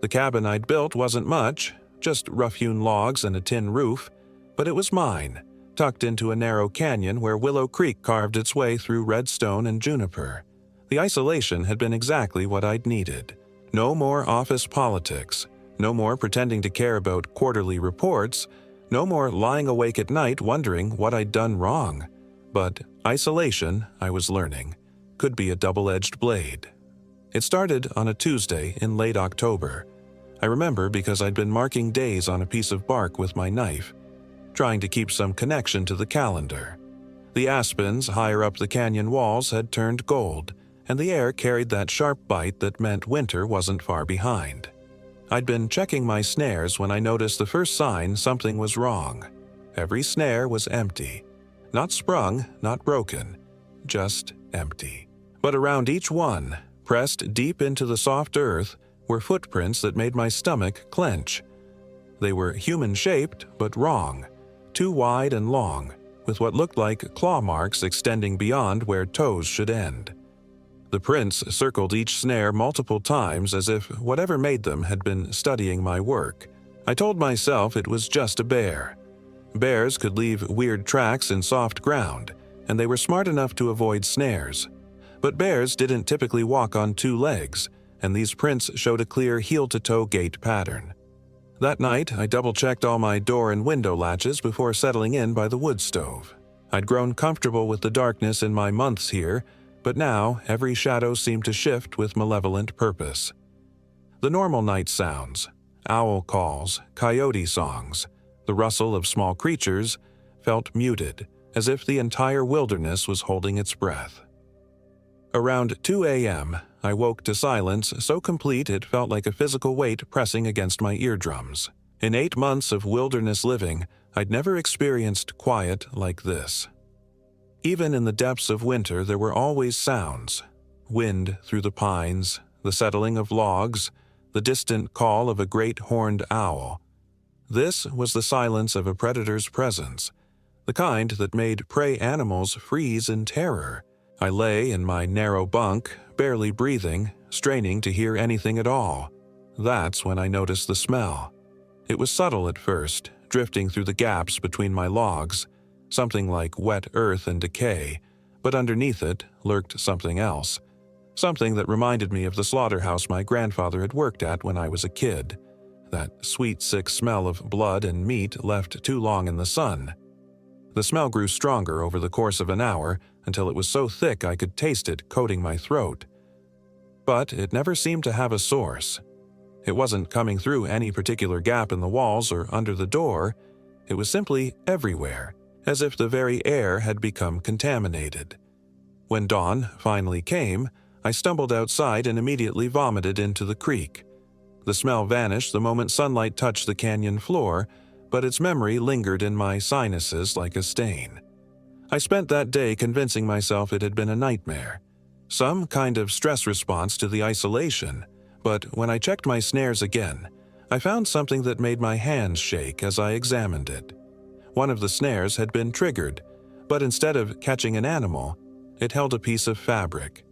The cabin I'd built wasn't much, just rough-hewn logs and a tin roof, but it was mine, tucked into a narrow canyon where Willow Creek carved its way through redstone and juniper. The isolation had been exactly what I'd needed. No more office politics, no more pretending to care about quarterly reports, no more lying awake at night wondering what I'd done wrong. But isolation, I was learning, could be a double-edged blade. It started on a Tuesday in late October. I remember because I'd been marking days on a piece of bark with my knife, trying to keep some connection to the calendar. The aspens higher up the canyon walls had turned gold, and the air carried that sharp bite that meant winter wasn't far behind. I'd been checking my snares when I noticed the first sign something was wrong. Every snare was empty. Not sprung, not broken, just empty. But around each one, pressed deep into the soft earth, were footprints that made my stomach clench. They were human-shaped, but wrong, too wide and long, with what looked like claw marks extending beyond where toes should end. The prints circled each snare multiple times as if whatever made them had been studying my work. I told myself it was just a bear. Bears could leave weird tracks in soft ground, and they were smart enough to avoid snares. But bears didn't typically walk on 2 legs, and these prints showed a clear heel-to-toe gait pattern. That night, I double-checked all my door and window latches before settling in by the wood stove. I'd grown comfortable with the darkness in my months here, but now every shadow seemed to shift with malevolent purpose. The normal night sounds, owl calls, coyote songs, the rustle of small creatures, felt muted, as if the entire wilderness was holding its breath. Around 2 a.m., I woke to silence so complete it felt like a physical weight pressing against my eardrums. In 8 months of wilderness living, I'd never experienced quiet like this. Even in the depths of winter, there were always sounds. Wind through the pines, the settling of logs, the distant call of a great horned owl. This was the silence of a predator's presence, the kind that made prey animals freeze in terror. I lay in my narrow bunk, barely breathing, straining to hear anything at all. That's when I noticed the smell. It was subtle at first, drifting through the gaps between my logs, something like wet earth and decay, but underneath it lurked something else. Something that reminded me of the slaughterhouse my grandfather had worked at when I was a kid. That sweet, sick smell of blood and meat left too long in the sun. The smell grew stronger over the course of an hour until it was so thick I could taste it coating my throat. But it never seemed to have a source. It wasn't coming through any particular gap in the walls or under the door. It was simply everywhere, as if the very air had become contaminated. When dawn finally came, I stumbled outside and immediately vomited into the creek. The smell vanished the moment sunlight touched the canyon floor, but its memory lingered in my sinuses like a stain. I spent that day convincing myself it had been a nightmare, some kind of stress response to the isolation, but when I checked my snares again, I found something that made my hands shake as I examined it. One of the snares had been triggered, but instead of catching an animal, it held a piece of fabric.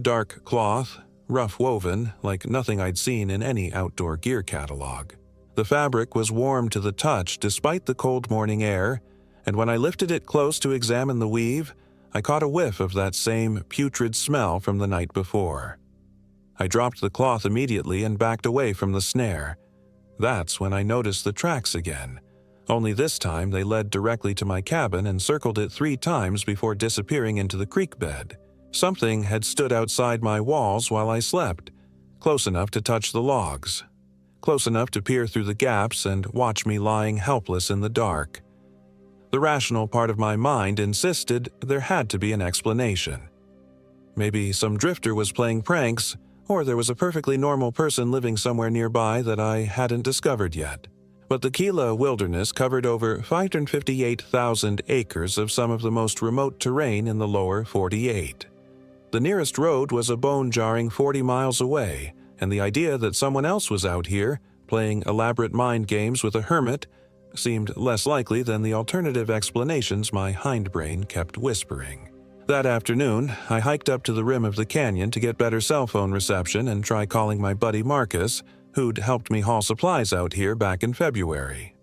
Dark cloth, rough woven, like nothing I'd seen in any outdoor gear catalog. The fabric was warm to the touch despite the cold morning air, and when I lifted it close to examine the weave, I caught a whiff of that same putrid smell from the night before. I dropped the cloth immediately and backed away from the snare. That's when I noticed the tracks again, only this time they led directly to my cabin and circled it 3 times before disappearing into the creek bed. Something had stood outside my walls while I slept, close enough to touch the logs, close enough to peer through the gaps and watch me lying helpless in the dark. The rational part of my mind insisted there had to be an explanation. Maybe some drifter was playing pranks, or there was a perfectly normal person living somewhere nearby that I hadn't discovered yet. But the Gila Wilderness covered over 558,000 acres of some of the most remote terrain in the lower 48. The nearest road was a bone-jarring 40 miles away, and the idea that someone else was out here, playing elaborate mind games with a hermit, seemed less likely than the alternative explanations my hindbrain kept whispering. That afternoon, I hiked up to the rim of the canyon to get better cell phone reception and try calling my buddy Marcus, who'd helped me haul supplies out here back in February.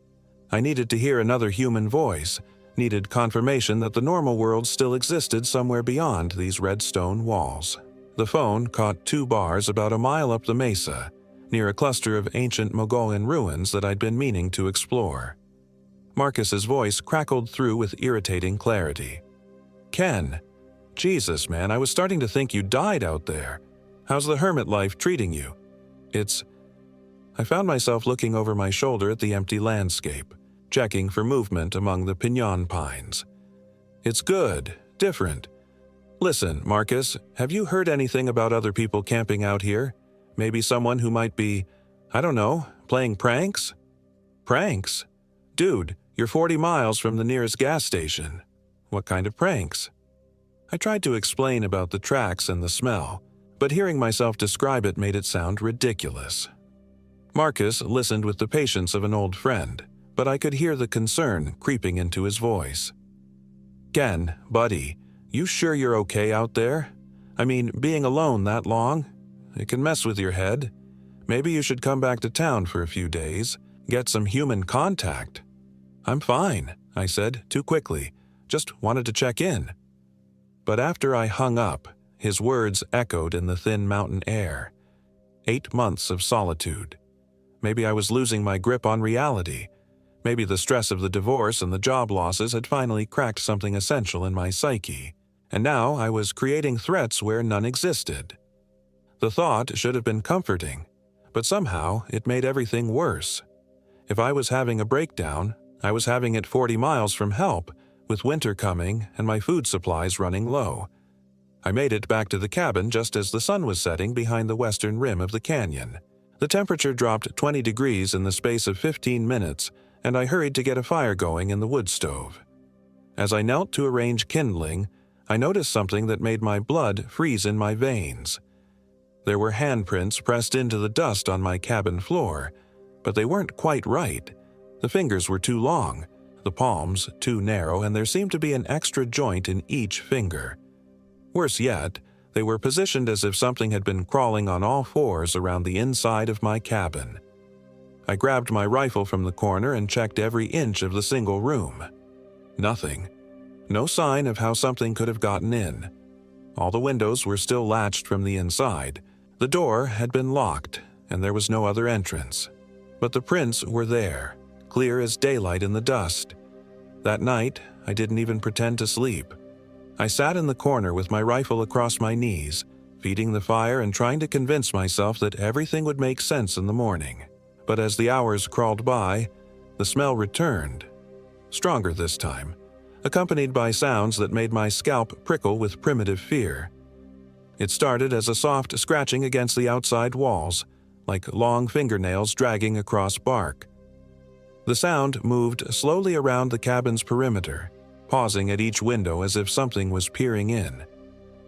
I needed to hear another human voice, needed confirmation that the normal world still existed somewhere beyond these red stone walls. The phone caught 2 bars about a mile up the mesa, near a cluster of ancient Mogollon ruins that I'd been meaning to explore. Marcus's voice crackled through with irritating clarity. "Ken, Jesus, man, I was starting to think you died out there. How's the hermit life treating you?" I found myself looking over my shoulder at the empty landscape, checking for movement among the pinon pines. "It's good, different. Listen, Marcus, have you heard anything about other people camping out here? Maybe someone who might be, I don't know, playing pranks?" "Pranks? Dude, you're 40 miles from the nearest gas station. What kind of pranks?" I tried to explain about the tracks and the smell, but hearing myself describe it made it sound ridiculous. Marcus listened with the patience of an old friend, but I could hear the concern creeping into his voice. "Ken, buddy, you sure you're okay out there? I mean, being alone that long? It can mess with your head. Maybe you should come back to town for a few days, get some human contact." "I'm fine," I said, too quickly. "Just wanted to check in." But after I hung up, his words echoed in the thin mountain air. 8 months of solitude. Maybe I was losing my grip on reality. Maybe the stress of the divorce and the job losses had finally cracked something essential in my psyche, and now I was creating threats where none existed. The thought should have been comforting, but somehow it made everything worse. If I was having a breakdown, I was having it 40 miles from help, with winter coming and my food supplies running low. I made it back to the cabin just as the sun was setting behind the western rim of the canyon. The temperature dropped 20 degrees in the space of 15 minutes, and I hurried to get a fire going in the wood stove. As I knelt to arrange kindling, I noticed something that made my blood freeze in my veins. There were handprints pressed into the dust on my cabin floor, but they weren't quite right. The fingers were too long, the palms too narrow, and there seemed to be an extra joint in each finger. Worse yet, they were positioned as if something had been crawling on all fours around the inside of my cabin. I grabbed my rifle from the corner and checked every inch of the single room. Nothing. No sign of how something could have gotten in. All the windows were still latched from the inside. The door had been locked, and there was no other entrance. But the prints were there, clear as daylight in the dust. That night, I didn't even pretend to sleep. I sat in the corner with my rifle across my knees, feeding the fire and trying to convince myself that everything would make sense in the morning. But as the hours crawled by, the smell returned. Stronger this time, accompanied by sounds that made my scalp prickle with primitive fear. It started as a soft scratching against the outside walls, like long fingernails dragging across bark. The sound moved slowly around the cabin's perimeter, pausing at each window as if something was peering in.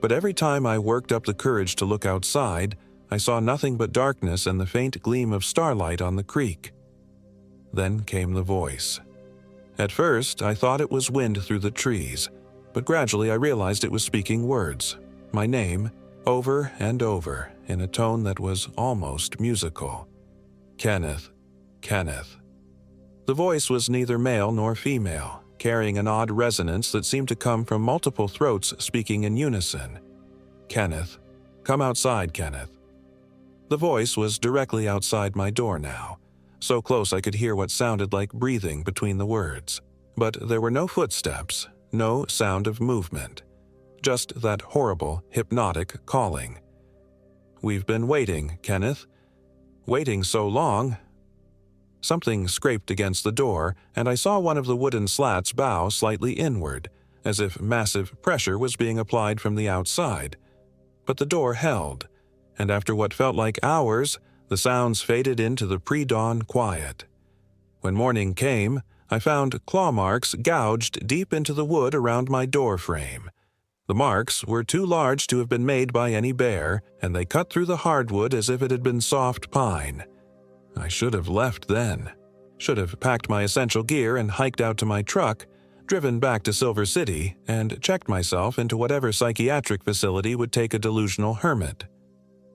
But every time I worked up the courage to look outside, I saw nothing but darkness and the faint gleam of starlight on the creek. Then came the voice. At first, I thought it was wind through the trees, but gradually I realized it was speaking words, my name, over and over, in a tone that was almost musical. Kenneth, Kenneth. The voice was neither male nor female, carrying an odd resonance that seemed to come from multiple throats speaking in unison. Kenneth, come outside, Kenneth. The voice was directly outside my door now, so close I could hear what sounded like breathing between the words. But there were no footsteps, no sound of movement, just that horrible, hypnotic calling. We've been waiting, Kenneth. Waiting so long. Something scraped against the door, and I saw one of the wooden slats bow slightly inward, as if massive pressure was being applied from the outside. But the door held, and after what felt like hours, the sounds faded into the pre-dawn quiet. When morning came, I found claw marks gouged deep into the wood around my door frame. The marks were too large to have been made by any bear, and they cut through the hardwood as if it had been soft pine. I should have left then. Should have packed my essential gear and hiked out to my truck, driven back to Silver City, and checked myself into whatever psychiatric facility would take a delusional hermit.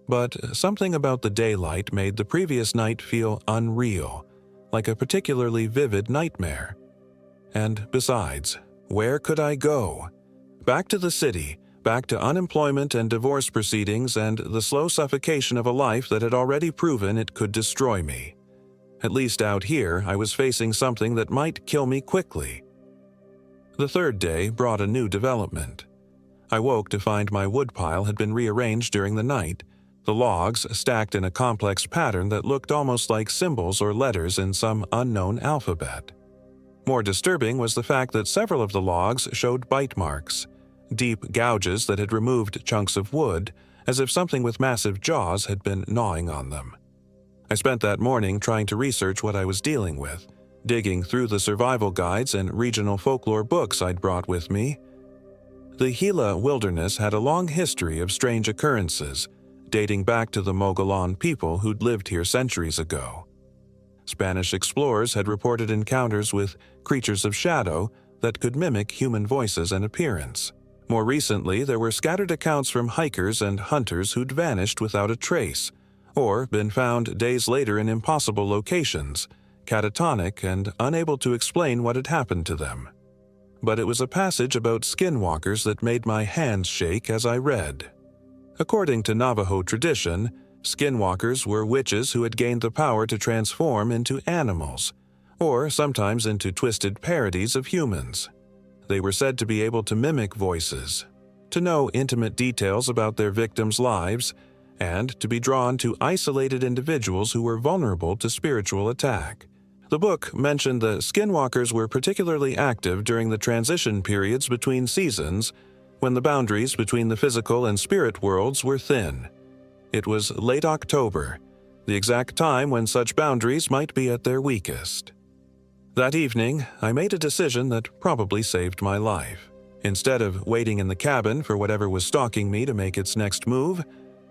But something about the daylight made the previous night feel unreal, like a particularly vivid nightmare. And besides, where could I go? Back to the city, back to unemployment and divorce proceedings and the slow suffocation of a life that had already proven it could destroy me. At least out here, I was facing something that might kill me quickly. The third day brought a new development. I woke to find my woodpile had been rearranged during the night, the logs stacked in a complex pattern that looked almost like symbols or letters in some unknown alphabet. More disturbing was the fact that several of the logs showed bite marks, deep gouges that had removed chunks of wood, as if something with massive jaws had been gnawing on them. I spent that morning trying to research what I was dealing with, digging through the survival guides and regional folklore books I'd brought with me. The Gila Wilderness had a long history of strange occurrences, dating back to the Mogollon people who'd lived here centuries ago. Spanish explorers had reported encounters with creatures of shadow that could mimic human voices and appearance. More recently, there were scattered accounts from hikers and hunters who'd vanished without a trace, or been found days later in impossible locations, catatonic and unable to explain what had happened to them. But it was a passage about skinwalkers that made my hands shake as I read. According to Navajo tradition, skinwalkers were witches who had gained the power to transform into animals, or sometimes into twisted parodies of humans. They were said to be able to mimic voices, to know intimate details about their victims' lives, and to be drawn to isolated individuals who were vulnerable to spiritual attack. The book mentioned the skinwalkers were particularly active during the transition periods between seasons, when the boundaries between the physical and spirit worlds were thin. It was late October, the exact time when such boundaries might be at their weakest. That evening, I made a decision that probably saved my life. Instead of waiting in the cabin for whatever was stalking me to make its next move,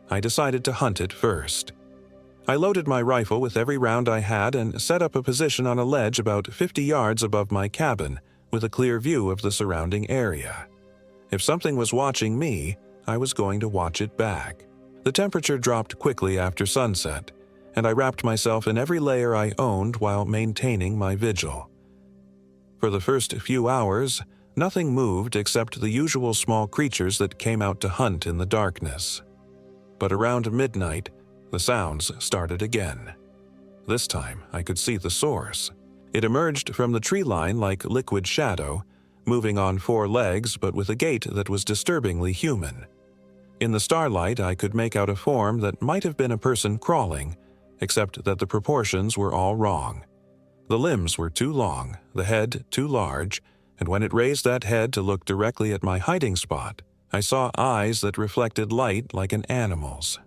I decided to hunt it first. I loaded my rifle with every round I had and set up a position on a ledge about 50 yards above my cabin, with a clear view of the surrounding area. If something was watching me, I was going to watch it back. The temperature dropped quickly after sunset, and I wrapped myself in every layer I owned while maintaining my vigil. For the first few hours, nothing moved except the usual small creatures that came out to hunt in the darkness. But around midnight, the sounds started again. This time, I could see the source. It emerged from the tree line like liquid shadow, moving on 4 legs but with a gait that was disturbingly human. In the starlight, I could make out a form that might have been a person crawling, except that the proportions were all wrong. The limbs were too long, the head too large, and when it raised that head to look directly at my hiding spot, I saw eyes that reflected light like an animal's.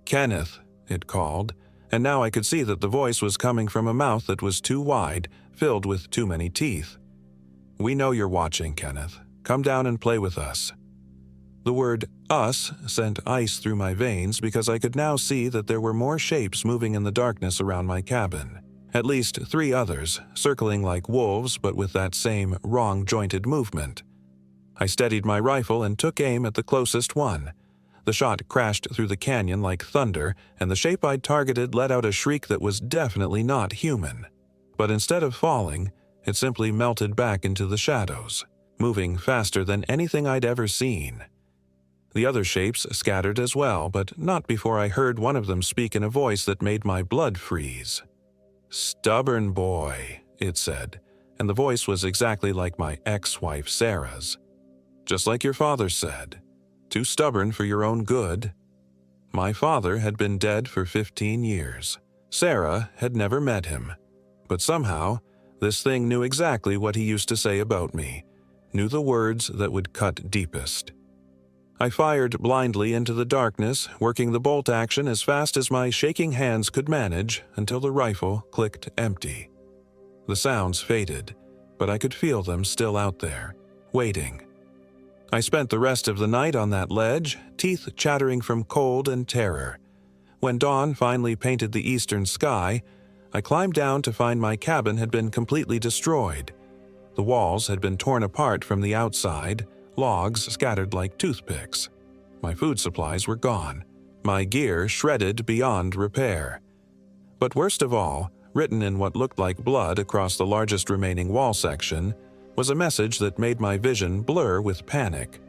"Kenneth," it called, and now I could see that the voice was coming from a mouth that was too wide, filled with too many teeth. "We know you're watching, Kenneth. Come down and play with us." The word "us" sent ice through my veins because I could now see that there were more shapes moving in the darkness around my cabin. At least 3 others, circling like wolves but with that same wrong-jointed movement. I steadied my rifle and took aim at the closest one. The shot crashed through the canyon like thunder, and the shape I'd targeted let out a shriek that was definitely not human. But instead of falling, it simply melted back into the shadows, moving faster than anything I'd ever seen. The other shapes scattered as well, but not before I heard one of them speak in a voice that made my blood freeze. "Stubborn boy," it said, and the voice was exactly like my ex-wife Sarah's. "Just like your father said. Too stubborn for your own good." My father had been dead for 15 years. Sarah had never met him. But somehow, this thing knew exactly what he used to say about me, knew the words that would cut deepest. I fired blindly into the darkness, working the bolt action as fast as my shaking hands could manage until the rifle clicked empty. The sounds faded, but I could feel them still out there, waiting. I spent the rest of the night on that ledge, teeth chattering from cold and terror. When dawn finally painted the eastern sky, I climbed down to find my cabin had been completely destroyed. The walls had been torn apart from the outside, logs scattered like toothpicks. My food supplies were gone, my gear shredded beyond repair. But worst of all, written in what looked like blood across the largest remaining wall section, was a message that made my vision blur with panic.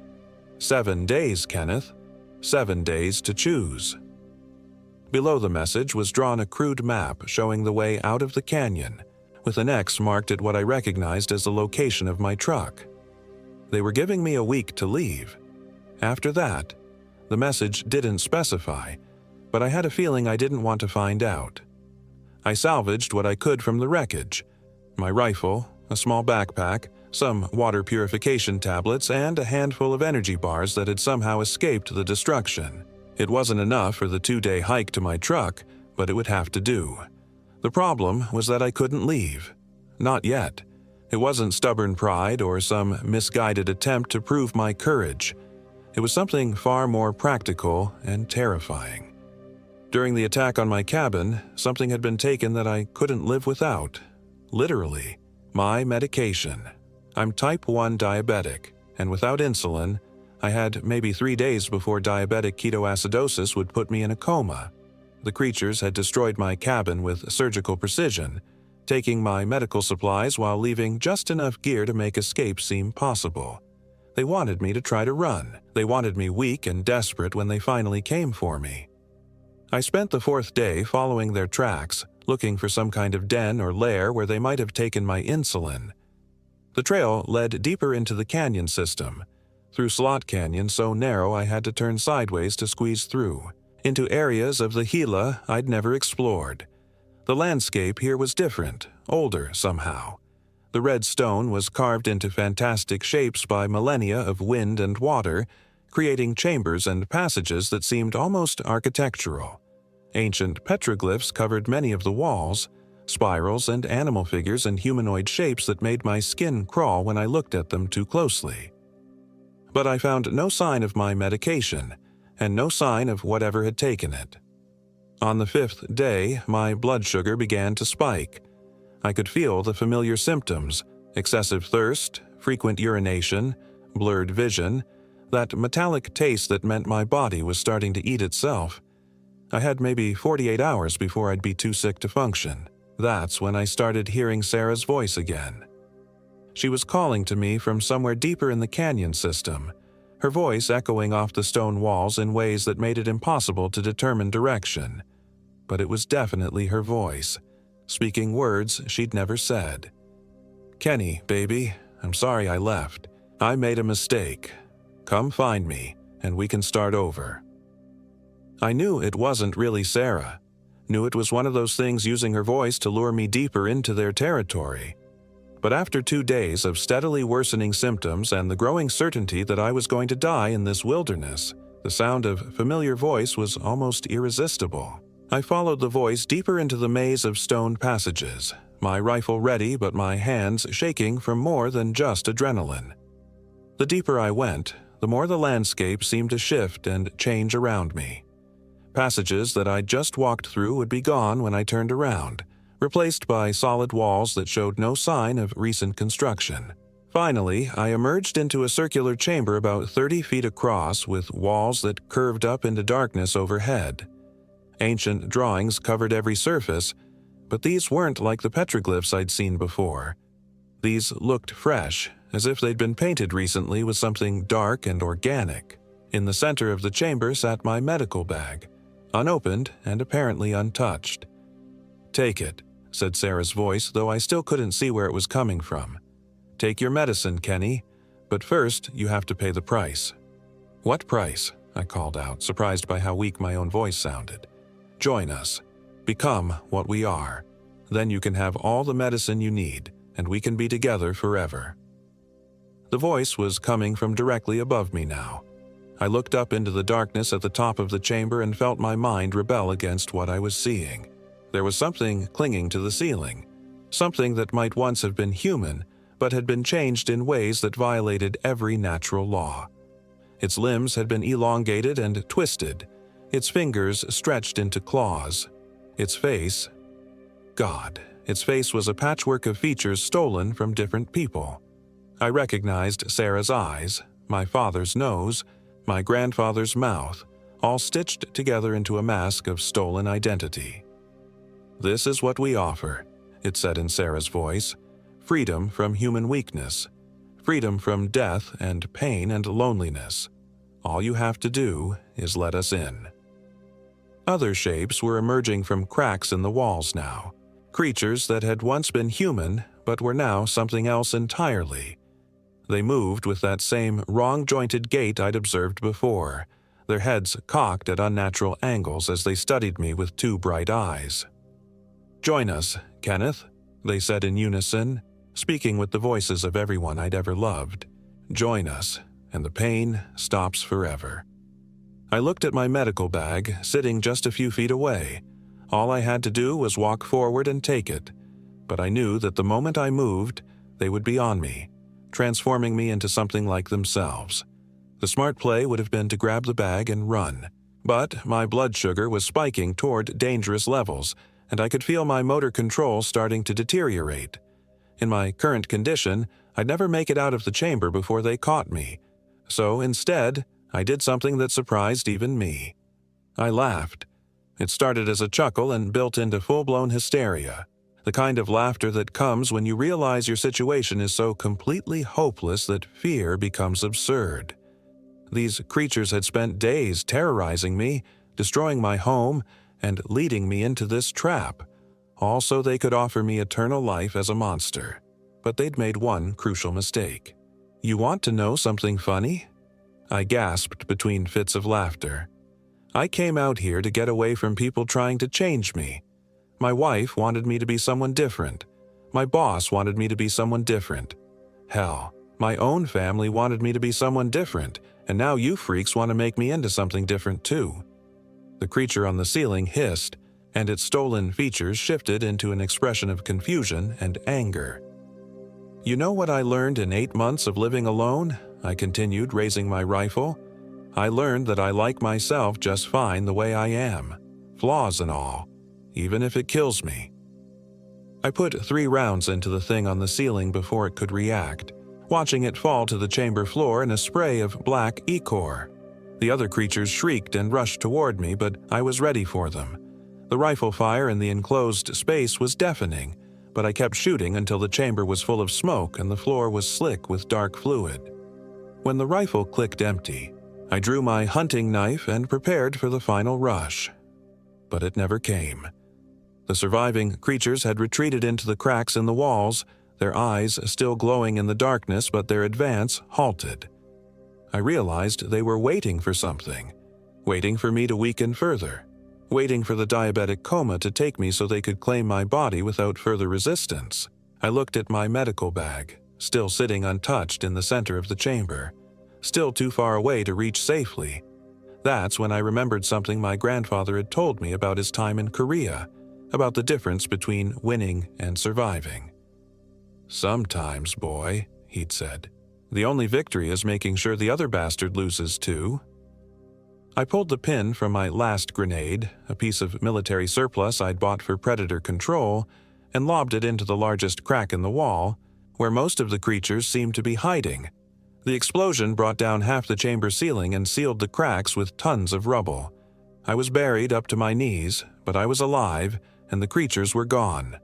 7 days, Kenneth. 7 days to choose. Below the message was drawn a crude map showing the way out of the canyon, with an X marked at what I recognized as the location of my truck. They were giving me a week to leave. After that, the message didn't specify, but I had a feeling I didn't want to find out. I salvaged what I could from the wreckage: my rifle, a small backpack, some water purification tablets, and a handful of energy bars that had somehow escaped the destruction. It wasn't enough for the 2-day hike to my truck, but it would have to do. The problem was that I couldn't leave. Not yet. It wasn't stubborn pride or some misguided attempt to prove my courage. It was something far more practical and terrifying. During the attack on my cabin, something had been taken that I couldn't live without. Literally. My medication. I'm type 1 diabetic, and without insulin, I had maybe 3 days before diabetic ketoacidosis would put me in a coma. The creatures had destroyed my cabin with surgical precision, taking my medical supplies while leaving just enough gear to make escape seem possible. They wanted me to try to run. They wanted me weak and desperate when they finally came for me. I spent the 4th day following their tracks, looking for some kind of den or lair where they might have taken my insulin. The trail led deeper into the canyon system, through Slot Canyon so narrow I had to turn sideways to squeeze through, into areas of the Gila I'd never explored. The landscape here was different, older somehow. The red stone was carved into fantastic shapes by millennia of wind and water, creating chambers and passages that seemed almost architectural. Ancient petroglyphs covered many of the walls, spirals and animal figures and humanoid shapes that made my skin crawl when I looked at them too closely. but I found no sign of my medication, and no sign of whatever had taken it. On the 5th day, my blood sugar began to spike. I could feel the familiar symptoms: excessive thirst, frequent urination, blurred vision, that metallic taste that meant my body was starting to eat itself. I had maybe 48 hours before I'd be too sick to function. That's when I started hearing Sarah's voice again. She was calling to me from somewhere deeper in the canyon system, her voice echoing off the stone walls in ways that made it impossible to determine direction. But it was definitely her voice, speaking words she'd never said. "Kenny, baby, I'm sorry I left. I made a mistake. Come find me, and we can start over." I knew it wasn't really Sarah. Knew it was one of those things using her voice to lure me deeper into their territory. But after 2 days of steadily worsening symptoms and the growing certainty that I was going to die in this wilderness, the sound of familiar voice was almost irresistible. I followed the voice deeper into the maze of stone passages, my rifle ready but my hands shaking from more than just adrenaline. The deeper I went, the more the landscape seemed to shift and change around me. Passages that I'd just walked through would be gone when I turned around, replaced by solid walls that showed no sign of recent construction. Finally, I emerged into a circular chamber about 30 feet across with walls that curved up into darkness overhead. Ancient drawings covered every surface, but these weren't like the petroglyphs I'd seen before. These looked fresh, as if they'd been painted recently with something dark and organic. In the center of the chamber sat my medical bag, unopened and apparently untouched. "Take it," said Sarah's voice, though I still couldn't see where it was coming from. "Take your medicine, Kenny, but first you have to pay the price." "What price?" I called out, surprised by how weak my own voice sounded. "Join us. Become what we are. Then you can have all the medicine you need, and we can be together forever." The voice was coming from directly above me now. I looked up into the darkness at the top of the chamber and felt my mind rebel against what I was seeing. There was something clinging to the ceiling, something that might once have been human, but had been changed in ways that violated every natural law. Its limbs had been elongated and twisted, its fingers stretched into claws. Its face, God, its face was a patchwork of features stolen from different people. I recognized Sarah's eyes, my father's nose, my grandfather's mouth, all stitched together into a mask of stolen identity. "This is what we offer," it said in Sarah's voice. "Freedom from human weakness. Freedom from death and pain and loneliness. All you have to do is let us in." Other shapes were emerging from cracks in the walls now. Creatures that had once been human, but were now something else entirely. They moved with that same wrong-jointed gait I'd observed before, their heads cocked at unnatural angles as they studied me with 2 bright eyes. "Join us, Kenneth," they said in unison, speaking with the voices of everyone I'd ever loved. "Join us, and the pain stops forever." I looked at my medical bag, sitting just a few feet away. All I had to do was walk forward and take it, but I knew that the moment I moved, they would be on me, transforming me into something like themselves. The smart play would have been to grab the bag and run, but my blood sugar was spiking toward dangerous levels, and I could feel my motor control starting to deteriorate. In my current condition, I'd never make it out of the chamber before they caught me. So instead, I did something that surprised even me. I laughed. It started as a chuckle and built into full-blown hysteria, the kind of laughter that comes when you realize your situation is so completely hopeless that fear becomes absurd. These creatures had spent days terrorizing me, destroying my home, and leading me into this trap, all so they could offer me eternal life as a monster. But they'd made one crucial mistake. "You want to know something funny?" I gasped between fits of laughter. "I came out here to get away from people trying to change me. My wife wanted me to be someone different. My boss wanted me to be someone different. Hell, my own family wanted me to be someone different, and now you freaks want to make me into something different too." The creature on the ceiling hissed, and its stolen features shifted into an expression of confusion and anger. "You know what I learned in 8 months of living alone? I continued, raising my rifle, I learned that I like myself just fine the way I am, flaws and all, even if it kills me. I put 3 rounds into the thing on the ceiling before it could react, watching it fall to the chamber floor in a spray of black ichor. The other creatures shrieked and rushed toward me, but I was ready for them. The rifle fire in the enclosed space was deafening, but I kept shooting until the chamber was full of smoke and the floor was slick with dark fluid. When the rifle clicked empty, I drew my hunting knife and prepared for the final rush. But it never came. The surviving creatures had retreated into the cracks in the walls, their eyes still glowing in the darkness, but their advance halted. I realized they were waiting for something, waiting for me to weaken further, waiting for the diabetic coma to take me so they could claim my body without further resistance. I looked at my medical bag, still sitting untouched in the center of the chamber, still too far away to reach safely. That's when I remembered something my grandfather had told me about his time in Korea, about the difference between winning and surviving. "Sometimes, boy," he'd said, "the only victory is making sure the other bastard loses too." I pulled the pin from my last grenade, a piece of military surplus I'd bought for predator control, and lobbed it into the largest crack in the wall, where most of the creatures seemed to be hiding. The explosion brought down half the chamber ceiling and sealed the cracks with tons of rubble. I was buried up to my knees, but I was alive, and the creatures were gone.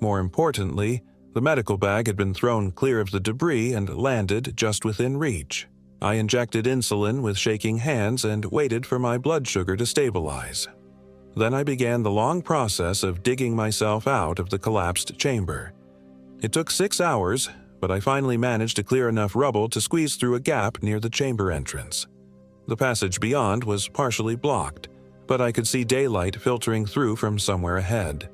More importantly, the medical bag had been thrown clear of the debris and landed just within reach. I injected insulin with shaking hands and waited for my blood sugar to stabilize. Then I began the long process of digging myself out of the collapsed chamber. It took 6 hours, but I finally managed to clear enough rubble to squeeze through a gap near the chamber entrance. The passage beyond was partially blocked, but I could see daylight filtering through from somewhere ahead.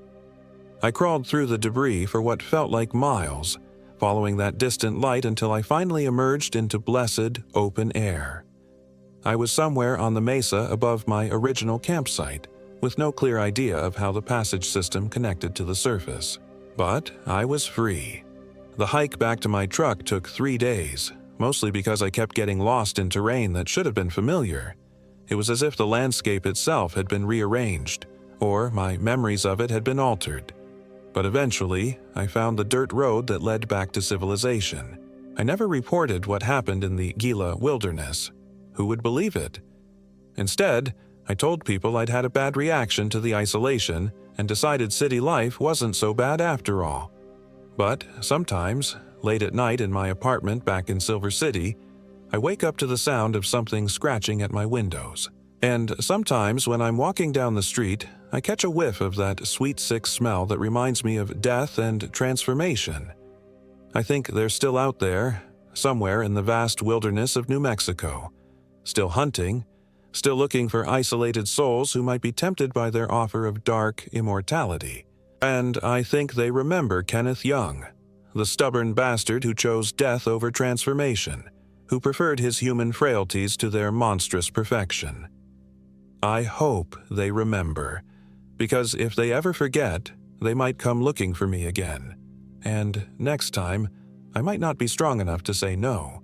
I crawled through the debris for what felt like miles, following that distant light until I finally emerged into blessed open air. I was somewhere on the mesa above my original campsite, with no clear idea of how the passage system connected to the surface. But I was free. The hike back to my truck took 3 days, mostly because I kept getting lost in terrain that should have been familiar. It was as if the landscape itself had been rearranged, or my memories of it had been altered. But eventually, I found the dirt road that led back to civilization. I never reported what happened in the Gila wilderness. Who would believe it? Instead, I told people I'd had a bad reaction to the isolation and decided city life wasn't so bad after all. But sometimes, late at night in my apartment back in Silver City, I wake up to the sound of something scratching at my windows. And sometimes when I'm walking down the street, I catch a whiff of that sweet, sick smell that reminds me of death and transformation. I think they're still out there, somewhere in the vast wilderness of New Mexico, still hunting, still looking for isolated souls who might be tempted by their offer of dark immortality. And I think they remember Kenneth Young, the stubborn bastard who chose death over transformation, who preferred his human frailties to their monstrous perfection. I hope they remember, because if they ever forget, they might come looking for me again. And next time, I might not be strong enough to say no.